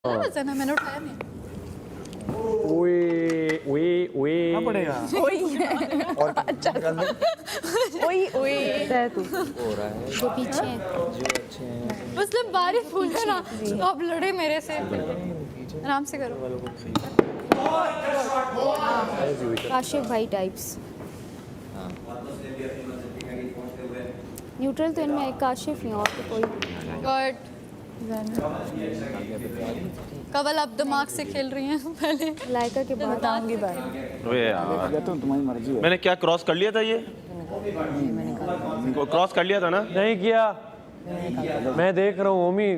वजन है, मैंने उठाया नहीं। ना पड़ेगा और अच्छा ओए ओए तू हो रहा है जो पीछे है जो अच्छे हैं मतलब बारिश फूल है ना, तो आप लड़े मेरे से। आराम से करो। काशिफ भाई टाइप्स न्यूट्रल तो इनमें एक काशिफ ही और तो कोई गॉड कवल आप दिमाग से खेल रही हैं पहले। लाइका के बाद बताऊंगी बात। अबे यार तो तुम्हारी मर्जी है। मैंने क्या क्रॉस कर लिया था ये क्रॉस कर लिया था ना नहीं किया मैं देख रहा हूँ ओमी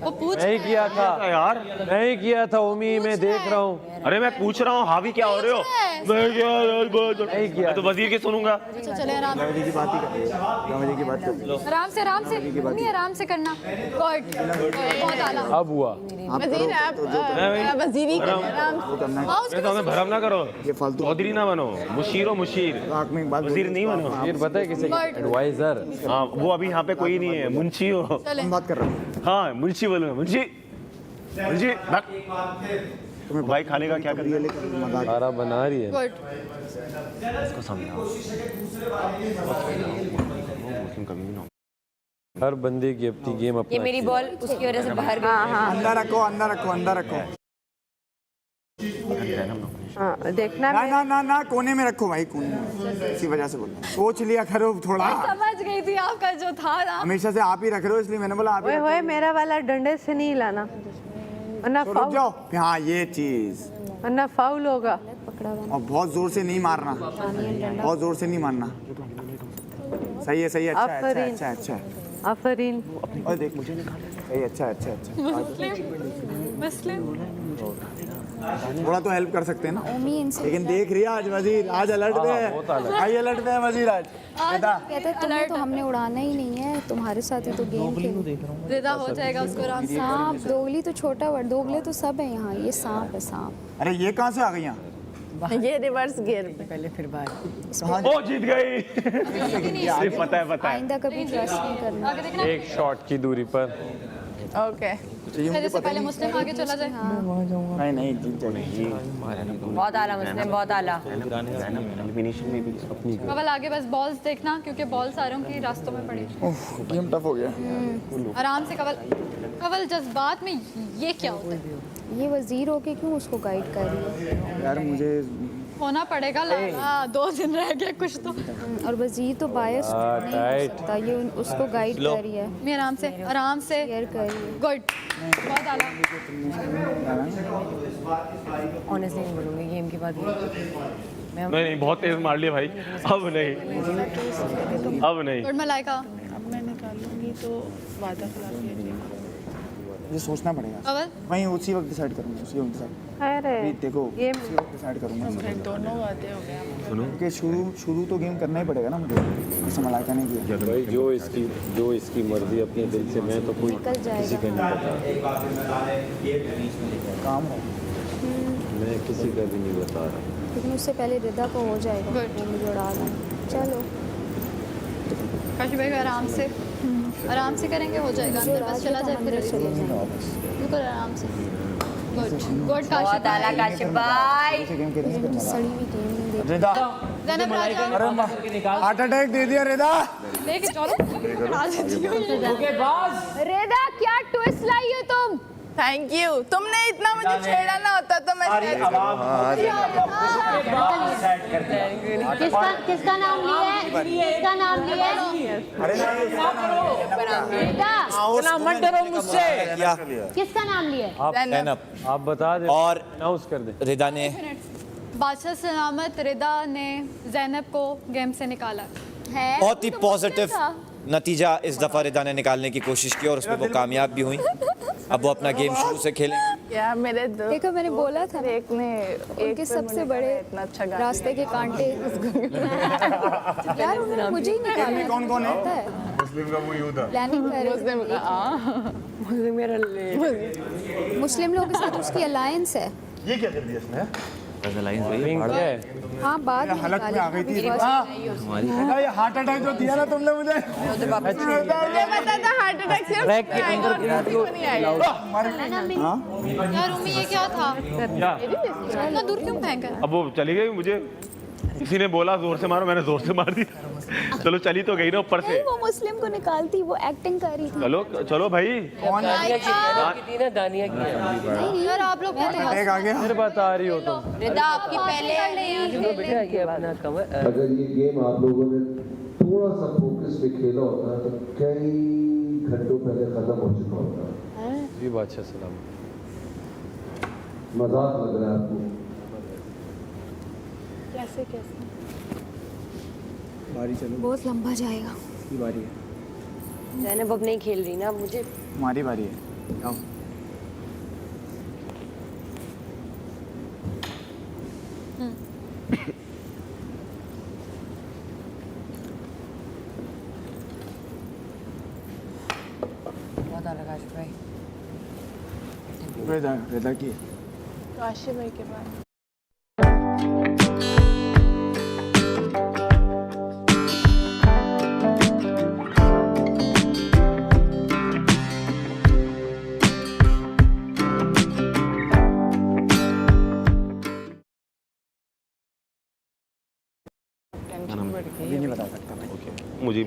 वो पूछ नहीं किया था यार नहीं किया था ओमी मैं देख रहा हूँ अरे मैं पूछ रहा हूँ हावी क्या हो रहे हो मैं नहीं किया मैं तो वजीर की सुनूंगा अच्छा चले आराम गाँव की बात ही कर रही है। गाँव की बात कर रही है। आराम से मम्मी आराम से करना। गॉड बहुत आला। अब हुआ वजीर आप वजीरी वो करना है। मैं तो हमें भरम ना करो ये फालतू चौधरी ना बनो मुशीर हो मुशीर आँख में एक बात वजीर नहीं बनो फिर पता है किसे एडवाइजर हाँ वो अभी यहाँ पे कोई नहीं है मुंशी हो चले। हम बात कर रहे हैं। हाँ मुंशी बोलो मुंशी मुंशी भाई खाने का क्या कर रही है लेकिन मजाक खाना बना रही है गुड इसको समझाओ मुस्लिम कभी भी ना हो। हर बंदे की अपनी गेम अपना ये मेरी बॉल उसकी वजह से बाहर गई। अंदर रखो अंदर रखो अंदर रखो। देखना ना ना ना ना कोने में रखो भाई कोने में। इसी वजह से बोल रहा हूं। सोच लिया करो थोड़ा। समझ गई थी आपका जो था ना। हमेशा से आप ही रख रहे हो इसलिए मैंने बोला आप ही रखो। ओए मेरा वाला डंडे से नहीं लाना वरना तो रुक जाओ। हाँ ये चीज वरना फाउल होगा। और बहुत जोर से नहीं मारना बहुत जोर से नहीं मारना। सही है अच्छा है अच्छा है अच्छा है अच्छा है। आफरीन और देख मुझे सही अच्छा है अच्छा है अच्छा मुस्लिम थोड़ा तो हेल्प कर सकते हैं ना। ओमी इनसे लेकिन देख रही है आज वजीर आज अलर्ट पे है आई अलर्ट पे है वजीर आज बेटा कहते तुम्हें तो हमने उड़ाना ही नहीं है तुम्हारे साथ ही तो गेम खेल रिदा हो जाएगा उसको आराम से। सांप दोगली तो छोटा वर्ड दोगले तो सब है यहाँ ये सांप है सांप। अरे ये कहाँ से आ गई यहाँ ये रिवर्स गियर पे पहले फिर बाहर। ओ जीत गई अरे पता है आइंदा कभी ट्रस्ट नहीं करना। आगे देखना एक शॉट की दूरी पर ओके मेरे से पहले मुस्लिम आगे चला जाए। नहीं नहीं जीत जाएगी बहुत आला मुस्लिम बहुत आला। एलिमिनेशन में भी अपनी कवल आगे बस बॉल्स देखना क्योंकि बॉल सारों की रास्तों में पड़ी। गेम टफ हो गया आराम से कवल जज्बात में ये क्या होता है? ये वजीर होके क्यों उसको गाइड कर रही है यार मुझे होना पड़ेगा लाला 2 दिन रह गए कुछ तो। और वजीर तो बायस नहीं हो टाइट। सकता ये उसको गाइड कर रही है मैं आराम से केयर कर रही है। गुड बहुत आला। ऑनेस्टली नहीं बोलूंगी गेम के बाद नहीं बहुत तेज मार लिया भाई अब नहीं गुड मलाइका अब मैं निकाल लूंगी तो वादा खिलाफ लीजिए। मुझे सोचना पड़ेगा कवल वहीं उसी वक्त डिसाइड करूंगा उसी वक्त डिसाइड अरे देखो ये उसी वक्त डिसाइड करूंगा दोनों वादे हो गए। क्योंकि शुरू तो गेम करना ही पड़ेगा ना मुझे जैसे मलाइका ने किया भाई जो इसकी मर्जी अपने दिल से मैं तो कोई निकल किसी का जाएगा। नहीं बता काम हो मैं किसी का भी नहीं बता रहा लेकिन उससे पहले रिदा को हो जाएगा Good. वो मुझे उड़ा दें। चलो काशी भाई आराम से करेंगे हो जाएगा। अंदर बस चला जाए फिर चले जाएंगे। बिल्कुल आराम से। गुड काशी बहुत आला काशिफ भाई ऐसे गेम खेलने से फिर मजा सड़ी हुई गेम नहीं देख रेदा ज़ैनब राजा अरे हार्ट अटैक दे दिया रेदा लेके चलो राजा जी को। रेदा क्या ट्विस्ट लाई हो तुम थैंक यू तुमने इतना मुझे छेड़ा ना होता तो मैं किसका नाम लिया है किसका नाम लिया है रेदा मत डरो मुझसे किसका नाम लिया है आप बता दें और अनाउंस कर दें रिदा ने बादशाह सलामत रिदा ने ज़ैनब को गेम से निकाला है बहुत ही पॉजिटिव नतीजा इस दफा रिदा ने निकालने की कोशिश की और उसमें वो कामयाब भी हुई। अब वो अपना गेम शुरू से खेलें। यार मेरे दो देखो मैंने बोला था ना, एक ने उनके सबसे बड़े इतना अच्छा गा रास्ते के कांटे यार उन्होंने मुझे ही निकाला कौन कौन है? पता है मुस्लिम का वो यूथ है प्लानिंग कर मुझे मेरा ले मुस्लिम लोगों के साथ उसकी अलायंस है। ये क्या कर दिया इसने हाँ बाद में हलक में आ गई थी निकाली। हाँ, ये हार्ट अटैक जो दिया ना तुमने मुझे मुझे पता था हार्ट अटैक सिर्फ आएगा और किसी को नहीं आएगा। यार उम्मी ये क्या था? इतना दूर क्यों फेंक है? अब वो चली गई, मुझे किसी ने बोला जोर से मारो, मैंने जोर से मार दी। चलो चली तो गई ना ऊपर से। नहीं, वो मुस्लिम को निकालती, वो एक्टिंग कर रही थी। चलो चलो भाई। यार आप लोग पहले अटैक आ गया। बता रही हो तुम। रिदा आपकी पहले अगर ये गेम आप लोगों ने थोड़ा सा फोकस पे खेला होता तो कई घंटों पहले खत्म हो चुका होता। जी बादशाह सलाम। मजाक लग रहा है आपको? कैसे कैसे बारी चलो, बहुत लंबा जाएगा। की बारी है, ज़ैनब अब नहीं खेल रही ना, मुझे तुम्हारी बारी है। आओ बहुत अलग आज भाई। रेदा की काशी भाई के बाद अभी नहीं बता सकता मैं। मुझे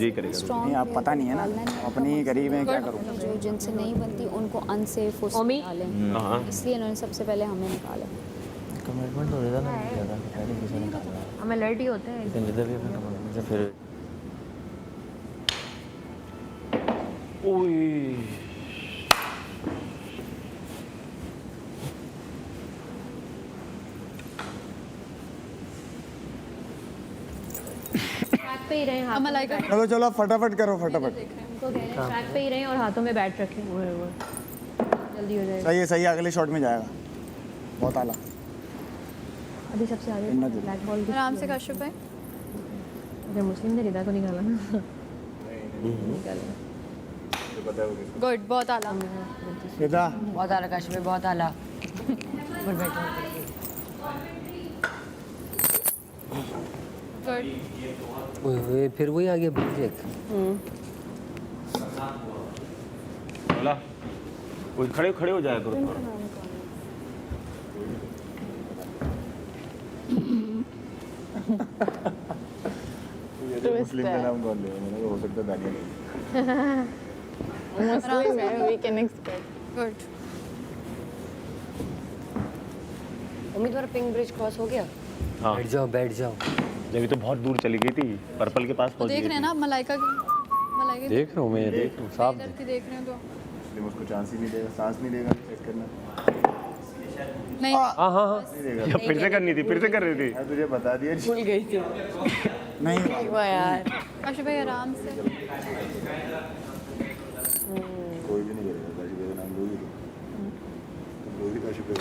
ही करेगा। स्ट्रॉन्ग नहीं, आप पता नहीं है ना, अपनी ही गरीब है, क्या करूँ। जो जिनसे नहीं बनती उनको अनसेफ डालें, हाँ इसलिए इन्होंने सबसे पहले हमें निकाला। कमिटमेंट हो जाता ना ज़्यादा, पहले किसी ने निकाला। हमें लड़ती होते हैं। लेकिन रिदा भी अपने कमिटमेंट से फिर ट्रैक पे ही रहे, हाथ मलाइका चलो चलो फटाफट करो, फटाफट। उनको कह रहे हैं ट्रैक पे ही रहे और हाथों में बैट रखें, वो जल्दी हो जाएगा। सही है, अगले शॉट में जाएगा। बहुत आला। अभी सबसे आगे ब्लैक बॉल आराम से काशिफ भाई। अगर मुस्लिम ने रिदा को निकाला ना, निकाला गुड, बहुत आला। रेदा बहुत आला काशी भाई, बहुत आला। ऊपर बैठो। गुड। फिर वही आ गया ब्रेक। बोला कोई खड़े हो जाया करो थोड़ा। मुस्लिम का नाम कौन लेगा? मैंने हो सकता दानिया मुस्लिम है, we can expect. Good. Mummy तुम्हारा पिंक ब्रिज क्रॉस हो गया? हाँ बैठ जाओ। जब तो बहुत दूर चली गई थी, पर्पल के पास वो पहुंच देख गई रहे हैं थी। ना मलाइका की देख रहा हूँ मैं, देख रहा हूँ साफ। इधर की देख रहे हो तो मुस्लिम उसको चांस ही नहीं देगा, सांस नहीं देगा चेक करना। नहीं। हाँ हाँ हाँ। नहीं देगा। जब फिर से करनी थी, फिर से कर रही थी। मैं तुझे बता दिया। भूल गई थी नहीं वो यार। काशिफ भाई आराम से। कोई भी नहीं करेगा काशिफ भाई का नाम लोगी तुम लोगी काशिफ भाई।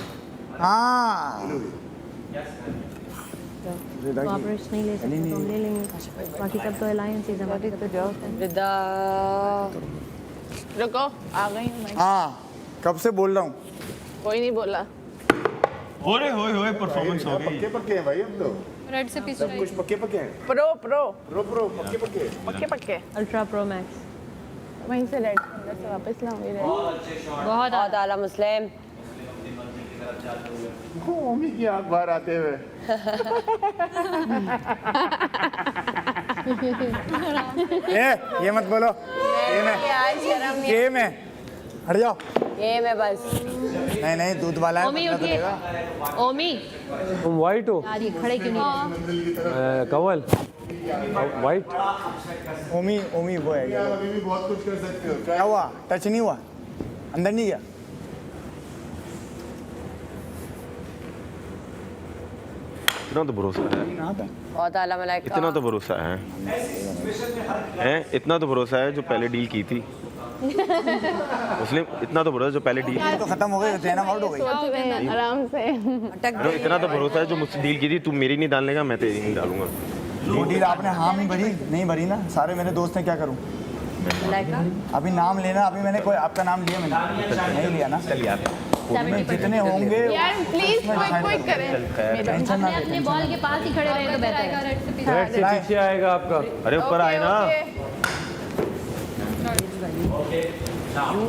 हाँ तो आप रिस्क नहीं ले सकते तो हम ले लेंगे, बाकी सब तो अलायंस ही जमा तो जाओ। रिदा रुको, आ गई हूँ मैं। हाँ, कब से बोल रहा हूँ। कोई नहीं बोला। होए परफॉर्मेंस हो गई। पक्के हैं भाई हम तो। रेड से पीछे सब कुछ पक्के हैं। प्रो प्रो प्रो पक्के। पक्के पक्के। Ultra pro max. वहीं से रेड अंदर से वापस लाऊंगी रेड। बहुत बहुत आला मुस्लिम। मम्मी की आंख बाहर आते हुए। ये मत बोलो। गेम है। हट जाओ। गेम है बस। नहीं दूध वाला है। ओमी बदला तो उठिए। देगा। ओमी तुम वाइट हो? यार ये खड़े क्यों नहीं रहे? कवल वाइट। ओमी वो है। अभी भी बहुत कुछ कर सकते हो। क्या हुआ? टच नहीं हुआ? अंदर नहीं गया? इतना तो भरोसा है। बहुत आला मलाइका। इतना तो भरोसा है। इतना तो भरोसा है जो पहले डील की थी। मुस्लिम इतना तो भरोसा जो पहले डील तो खत्म हो गई, जैनब आउट हो गई। आराम से। इतना तो भरोसा है जो मुझसे डील की थी, तू मेरी नहीं डालने का, मैं तेरी नहीं डालूंगा। वो डील आपने हाँ में भरी नहीं भरी ना? सारे मेरे दोस्त हैं, क्या करूँ? मलाइका अभी नाम लेना, अभी मैंने कोई आपका नाम लिया, मैंने नहीं लिया ना? चल यार जितने होंगे यार प्लीज क्विक करें अपने बॉल के पास ही खड़े रहे तो बेहतर है। रेड से पीछे आएगा आपका। अरे ऊपर आए ना।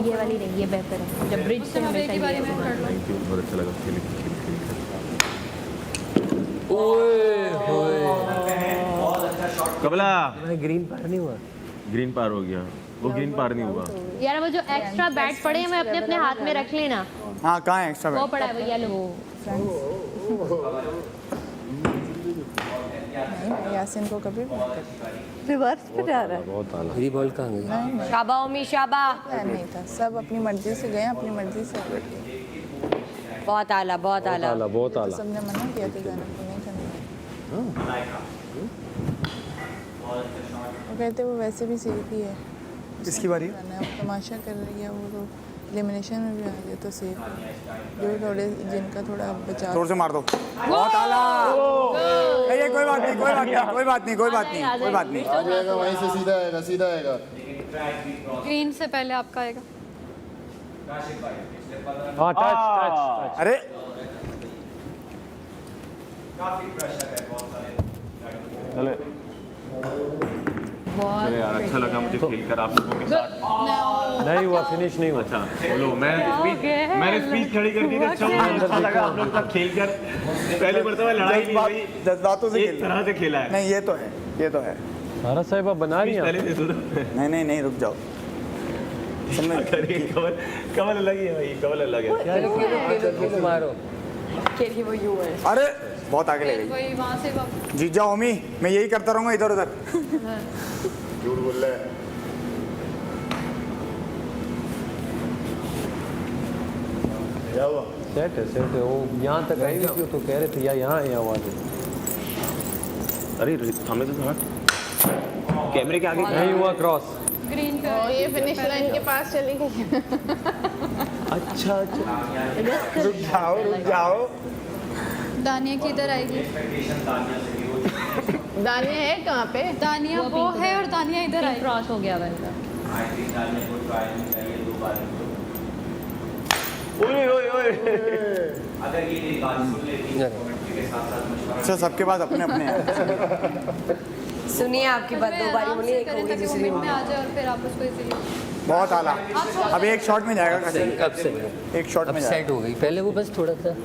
ये वाली नहीं, ये बेहतर है। जब ब्रिज से हमेशा ये थैंक यू, बहुत अच्छा लगा खेल कबला। ग्रीन पार नहीं हुआ। ग्रीन पार हो गया, वो ग्रीन पार नहीं हुआ। यार वो जो एक्स्ट्रा बैट पड़े हैं मैं अपने अपने हाथ में रख लेना। हाँ कहाँ है एक्स्ट्रा वो पड़ा है वो येलो। यासिन को कभी रिवर्स पे जा रहा है। बहुत आला। मेरी बॉल कहाँ गई? शाबा उम्मी शाबा। प्लान नहीं था, सब अपनी मर्जी से गए, अपनी मर्जी से गए। बहुत आला, बहुत आला। बहुत आला। सबने मना किया था जाने को, नहीं करना। वो कहते वो वैसे भी सेफ ही है। किसकी बारी है? है वो तमाशा कर रही है, वो तो एलिमिनेशन में भी आ गया तो सेफ है। जो थोड़े जिनका थोड़ा बचाव। जोर से मार दो। बहुत आला। ये कोई बात नहीं, कोई बात नहीं, कोई बात नहीं, कोई बात नहीं, कोई बात नहीं। आ जाएगा, वहीं से सीधा आएगा, सीधा आएगा। ग्रीन से पहले आपका आएगा। हाँ टच टच। अरे चले चले यार, अच्छा लगा मुझे खेलकर आप लोगों के साथ। नहीं हुआ, फिनिश नहीं हुआ। अच्छा बोलो, मैंने स्पीच खड़ी कर दी। अच्छा लगा आप लोग साथ खेलकर। पहली मर्तबा लड़ाई नहीं हुई, जज्बातों से एक तरह से खेला है। नहीं, ये तो है, ये तो है। सारा साहिब आप बना रही हैं पहले दे दो। नहीं नहीं नहीं, रुक जाओ। कमल अलग ही है भाई, कमल अलग है। मारो। अरे बहुत आगे ले गई। वही वहाँ से वापस। जीत जाओ होमी, मैं यही करता रहूंगा इधर उधर। झूठ बोल रहा है। क्या हुआ? सेट है वो यहाँ तक आई भी क्यों तो कह रहे थे या यहाँ है या वहाँ से। अरे हमें तो हट कैमरे के आगे नहीं हुआ क्रॉस। ग्रीन पे ये फिनिश लाइन के पास चली गई। अच्छा रुक जाओ, रुक जाओ। दानिया किधर आएगी? दानिया है कहाँ पे? दानिया वो है और दानिया इधर आएगी। क्रॉस हो गया वैसा। ओए ओए ओए। अच्छा सबके पास अपने अपने हैं। सुनिए आपकी बात, दो बारी बोली, एक होगी दूसरी में आ जाए और फिर आप उसको इजीली। बहुत आला। अब एक शॉट में जाएगा कब से? एक शॉट अब में साइड जाएगा। हो गई। पहले वो बस थोड़ा सा।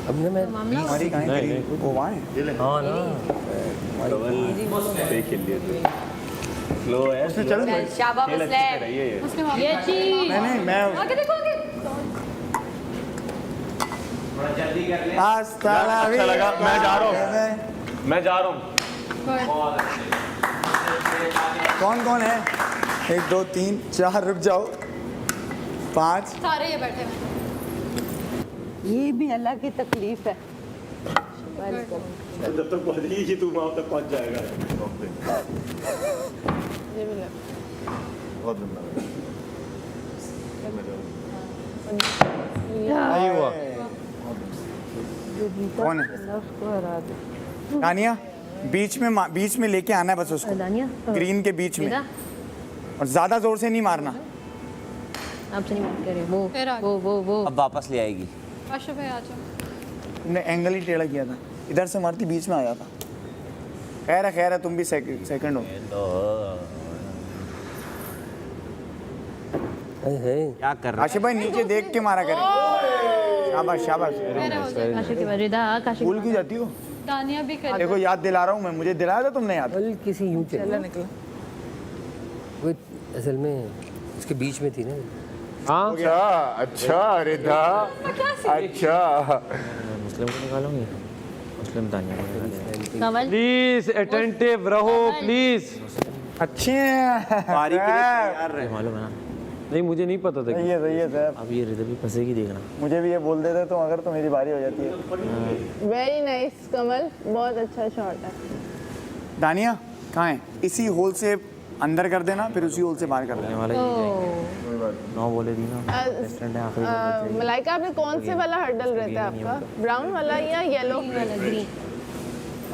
अब ना मैं हमारी कहाँ है? वो वहाँ है। हाँ ना। सही खेल लिए थे। स्लो है, उसने चल दिया। शाबा खेल अच्छे से रही है ये। उसने वहाँ ये चीज नहीं नहीं, मैं आगे देखो आगे। अच्छा लगा, मैं जा रहा हूँ। मैं जा रहा हूँ। कौन कौन है? 1 2 3 4, रुक जाओ। 5। सारे ये बैठे हैं। ये भी अल्लाह की तकलीफ है। जब तक पहुँचेगी तू वहाँ तक पहुँच जाएगा। बहुत धन्यवाद। नहीं हुआ। कौन है? दानिया बीच में लेके आना है बस उसको। दानिया ग्रीन के बीच में, बेटा और ज्यादा जोर से नहीं मारना। आपसे नहीं बात कर रहे। फिर आगे। वो अब वापस ले आएगी। आशु भाई आ जाओ। तुमने एंगल ही टेढ़ा किया था, इधर से मारती बीच में आ जाता। खैर है, तुम भी सेकंड हो। क्या कर रहा आशिफ भाई नीचे देख के मारा करें। शाबाश शाबाश। काशी के बाद रिदा काशी भूल क्यों जाती हो? दानिया भी कर। देखो याद दिला रहा हूँ मैं, मुझे दिलाया था तुमने याद। बल किसी यूं चला निकला। वो असल में उसके बीच में थी ना। अच्छा अच्छा रिदा, अच्छा। मुस्लिम को निकालोगे? मुस्लिम दानिया को निकालेंगे। कमल प्लीज अटेंटिव रहो प्लीज। अच्छे हैं। पारी के लिए तैयार रहे। मालूम है ना। नहीं मुझे नहीं पता था। सही है साहब। अब ये रिदा भी फंसेगी, देखना। मुझे भी ये बोल देते तो अगर तो मेरी बारी हो जाती है। वेरी नाइस कमल, बहुत अच्छा शॉट है। दानिया कहाँ है? इसी होल से अंदर कर देना, फिर उसी होल से बाहर कर देना। वाला ये 9 बोले दी ना। रेस्टोरेंट है आखिरी बॉल। मलाइका आपने कौन से वाला हर्डल रहता है आपका? ब्राउन वाला या येलो? ग्रीन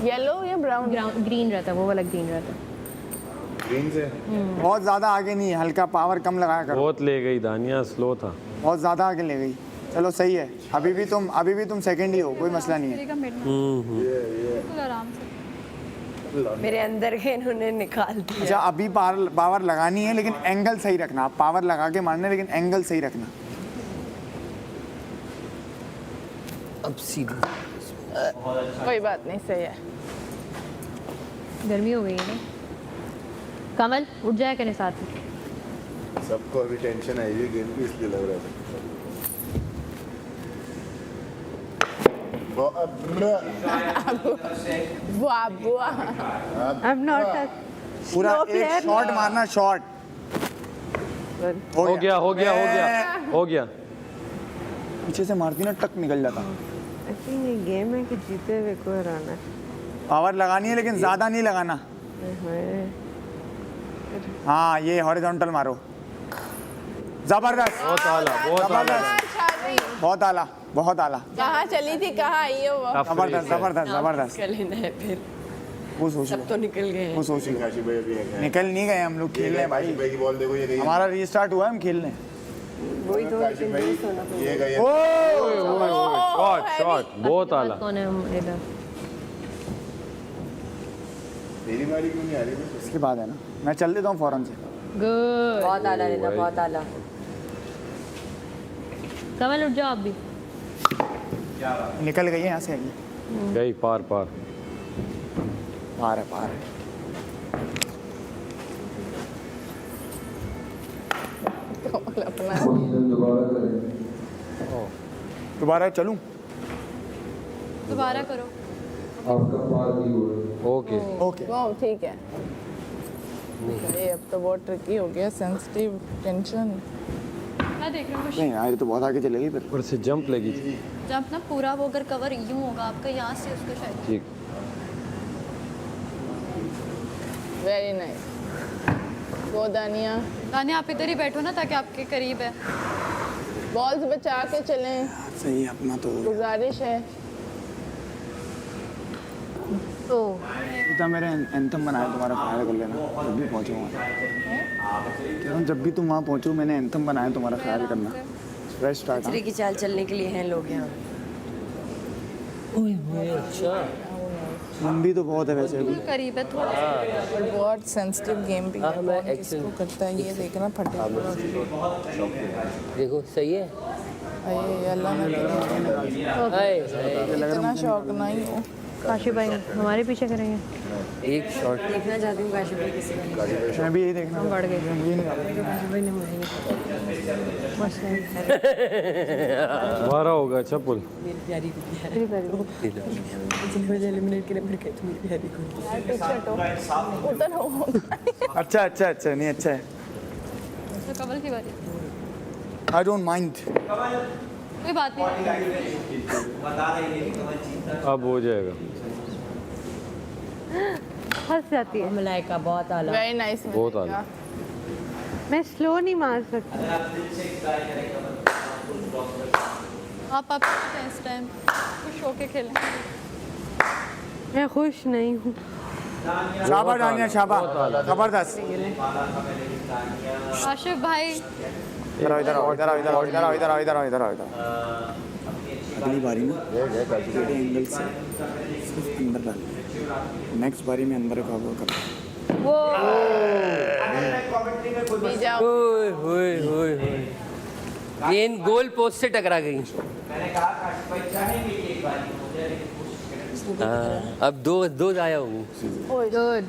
येलो या ब्राउन? ग्रीन रहता है, वो वाला ग्रीन रहता है। ग्रीन से बहुत ज्यादा आगे नहीं है, हल्का पावर कम लगाया करो। बहुत ले गई दानिया, स्लो था। बहुत ज्यादा आगे ले गई। चलो सही है, अभी भी तुम सेकंड ही हो, कोई मसला नहीं है। बिल्कुल आराम से। मेरे अंदर के इन्होंने निकाल दिया। अच्छा अभी पावर लगानी है लेकिन एंगल सही रखना, आप पावर लगा के मारना लेकिन एंगल सही रखना। अब सीधा कोई बात नहीं, सही है। गर्मी हो गई है ना। कमल उठ जाए करें साथ में। सबको अभी टेंशन आई हुई गेम की, इसलिए लग रहा था। I'm not a पूरा एक शॉट मारना, शॉट। हो गया पीछे से मारती ना टक निकल जाता। ये गेम है कि जीते हुए को हराना है। पावर लगानी है लेकिन ज्यादा नहीं लगाना। हाँ ये हॉरिजॉन्टल मारो, जबरदस्त, बहुत आला। कहाँ चली थी, कहाँ आई हो वो? जबरदस्त। लेना है फिर वो सोच सब तो निकल गए वो सोच लो। काशी भाई अभी है। निकल नहीं गए हम लोग, खेल रहे हैं भाई। भाई की बॉल देखो, ये गई। हमारा रीस्टार्ट हुआ है, हम खेल रहे हैं। वही तो काशी भाई ये गई। शॉट बहुत आला। कौन है इधर? मेरी बारी क्यों नहीं आ रही? इसके बाद है ना, मैं चल देता हूँ फौरन से। गुड। बहुत आला लेना, बहुत आला। कमल उठ जाओ आप भी। निकल गई है यहाँ से, गई पार पार है। दोबारा चलूं? दोबारा करो। आपका पार नहीं हुआ। ओके वो ठीक है। ये अब तो बहुत ट्रिकी हो गया, सेंसिटिव, टेंशन। मैं देख रही हूँ कुछ नहीं यार, ये तो बहुत आगे चलेगी फिर। ऊपर से जंप लगी। जंप ना पूरा वो अगर कवर यूं होगा आपका, यहाँ से उसका शायद। ठीक। Very nice. वो दानिया आप इधर ही बैठो ना ताकि आपके करीब है। बॉल्स बचा के चलें, सही है, अपना तो गुजारिश है। तो मेरे एंथम बनाया, तुम्हारा ख्याल कर लेना जब भी पहुँचो वहाँ। कह रहा हूँ जब भी तुम वहाँ पहुँचो, मैंने एंथम बनाया, तुम्हारा ख्याल करना। फ्रेश स्टार्ट की चाल चलने के लिए हैं लोग यहाँ। अच्छा लंबी तो बहुत है वैसे भी। करीब है थोड़ा। पर बहुत सेंसिटिव गेम भी है, कौन किसको करता है ये देखना फटेगा। देखो सही है। अल्लाह ने इतना शौक नहीं हो। काशी भाई हमारे पीछे करेंगे। एक शॉट देखना चाहती हूँ काशी भाई किसी का। मैं भी यही देखना। बढ़ गए। काशी भाई ने दोबारा होगा। अच्छा पुल मेरी प्यारी को मुझे एलिमिनेट करे मेरे कहते मेरी प्यारी को। अच्छा नहीं अच्छा है। तो कमल की बारी। I don't mind. कोई बात नहीं। अब हो जाएगा। फंस जाती है। मलाइका बहुत आला। Very nice. बहुत आला। मैं स्लो नहीं मार सकती। आप इस टाइम खुश होके खेलें। मैं खुश नहीं हूँ। शाबाश दानिया, शाबाश, जबरदस्त। आशिफ भाई इधर आओ। अगली बारी में एंगल से सिर्फ अंदर डाल, नेक्स्ट बारी में अंदर का वो कर। गेंद गोल पोस्ट से टकरा गई। अब दो आया हूँ। गुड।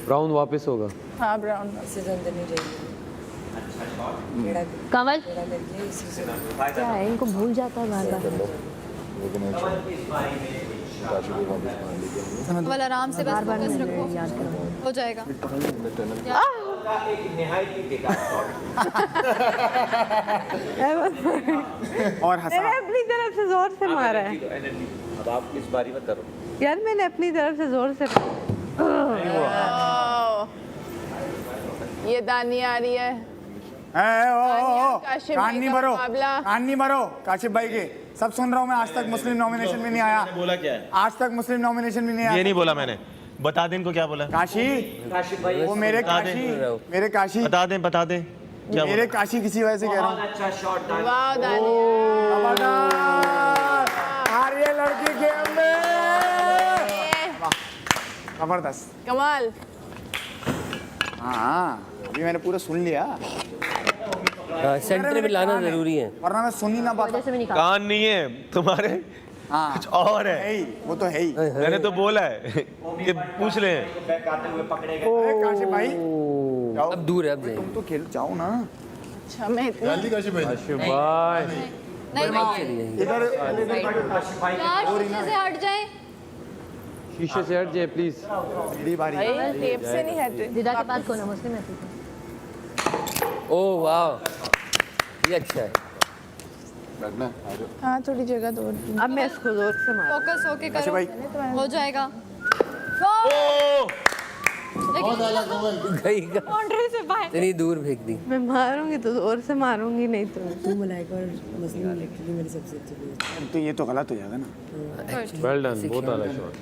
राउंड वापस होगा। हाँ ब्राउन इससे अंदर नहीं जाएगी। कमल क्या है, इनको भूल जाता है बार बार। कमल आराम से बस फोकस रखो, हो जाएगा। और हंसा। मैंने अपनी तरफ से जोर से मारा है। अब आप इस बारी में करो यार, मैंने अपनी तरफ से जोर से। ये दानिया आ रही है। कान नहीं भरो काशिफ भाई के। सब सुन रहा हूँ मैं। आज तक मुस्लिम नॉमिनेशन भी नहीं आया। बोला क्या है? आज तक मुस्लिम नॉमिनेशन भी नहीं आया। ये नहीं बोला मैंने। बता दे इनको क्या बोला। काशी वो मेरे काशी बता दे क्या मेरे काशी किसी वजह से कह रहा हूँ। वाह दानिया। आ रही है लड़की गेम में। जबरदस्त। कमाल। हाँ अभी मैंने पूरा सुन लिया। सेंटर में लाना जरूरी है, वरना मैं सुन ही ना पाता। कान नहीं है तुम्हारे, हाँ कुछ और है। वो तो है ही। मैंने तो बोला है कि पूछ ले। काशिफ भाई अब दूर है, अब जाइए। तुम तो खेल जाओ ना। अच्छा मैं इतना जल्दी काशिफ भाई। इधर यार शीशे से हट जाए। शीशे से हट जाए प्लीज। मेरी बारी। भाई टेप से नहीं हटे। दिदा के बाद कौन है? मुस्लिम है। ओह वाह, ये अच्छा है। बैठना आ जाओ। हाँ थोड़ी जगह दो। अब मैं इसको जोर से मार। फोकस होके करो, भाई हो जाएगा। गई का बाउंड्री से बाहर। इतनी दूर फेंक दी। मैं मारूंगी तो जोर से मारूंगी, नहीं तो तू मलाइका और मसलिम इलेक्ट्रिकली मेरी सबसे अच्छी प्लेयर। तो ये तो गलत हो जाएगा ना। वेल डन, बहुत आला शॉट।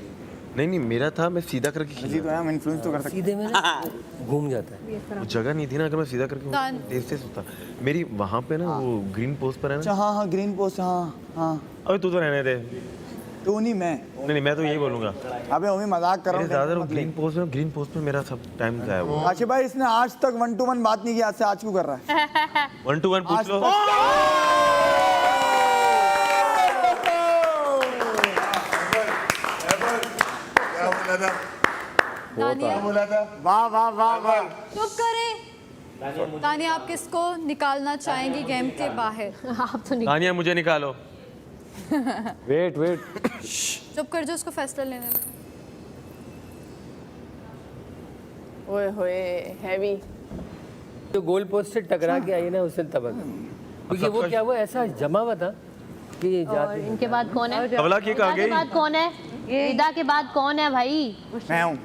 नहीं नहीं, मेरा था, मैं सीधा करके जी तो हम इन्फ्लुएंस तो कर सकते सीधे में ना घूम जाता है। वो जगह नहीं थी ना, अगर मैं सीधा करके देर से सोता। मेरी वहाँ पे ना वो ग्रीन पोस्ट पर है अच्छा ना। हाँ हाँ ग्रीन पोस्ट हाँ हाँ। अबे तू तो रहने दे। तू नहीं मैं। नहीं मैं तो यही बोलूंगा। अबे ओमी मजाक कर रहा हूँ। ज्यादा ग्रीन पोस्ट में मेरा सब टाइम गया वो। काशिफ भाई इसने आज तक 1-to-1 बात नहीं की, आज से आज क्यों कर रहा है? 1-to-1 पूछ लो। दानिया बोला था। वाह वाह वाह वाह। चुप करें। दानिया आप किसको निकालना चाहेंगी गेम के बाहर? आप तो दानिया मुझे निकालो। वेट वेट, चुप कर जो, उसको फैसला लेने दो। ओए होए हैवी। जो गोल पोस्ट से टकरा के आई ना उससे तबक, क्योंकि वो क्या हुआ ऐसा जमा हुआ था कि ये और जाते इनके बाद कौन है? तबला की कहाँ दिदा के गई? बाद कौन है? दिदा के बाद कौन है भाई? मैं हूँ।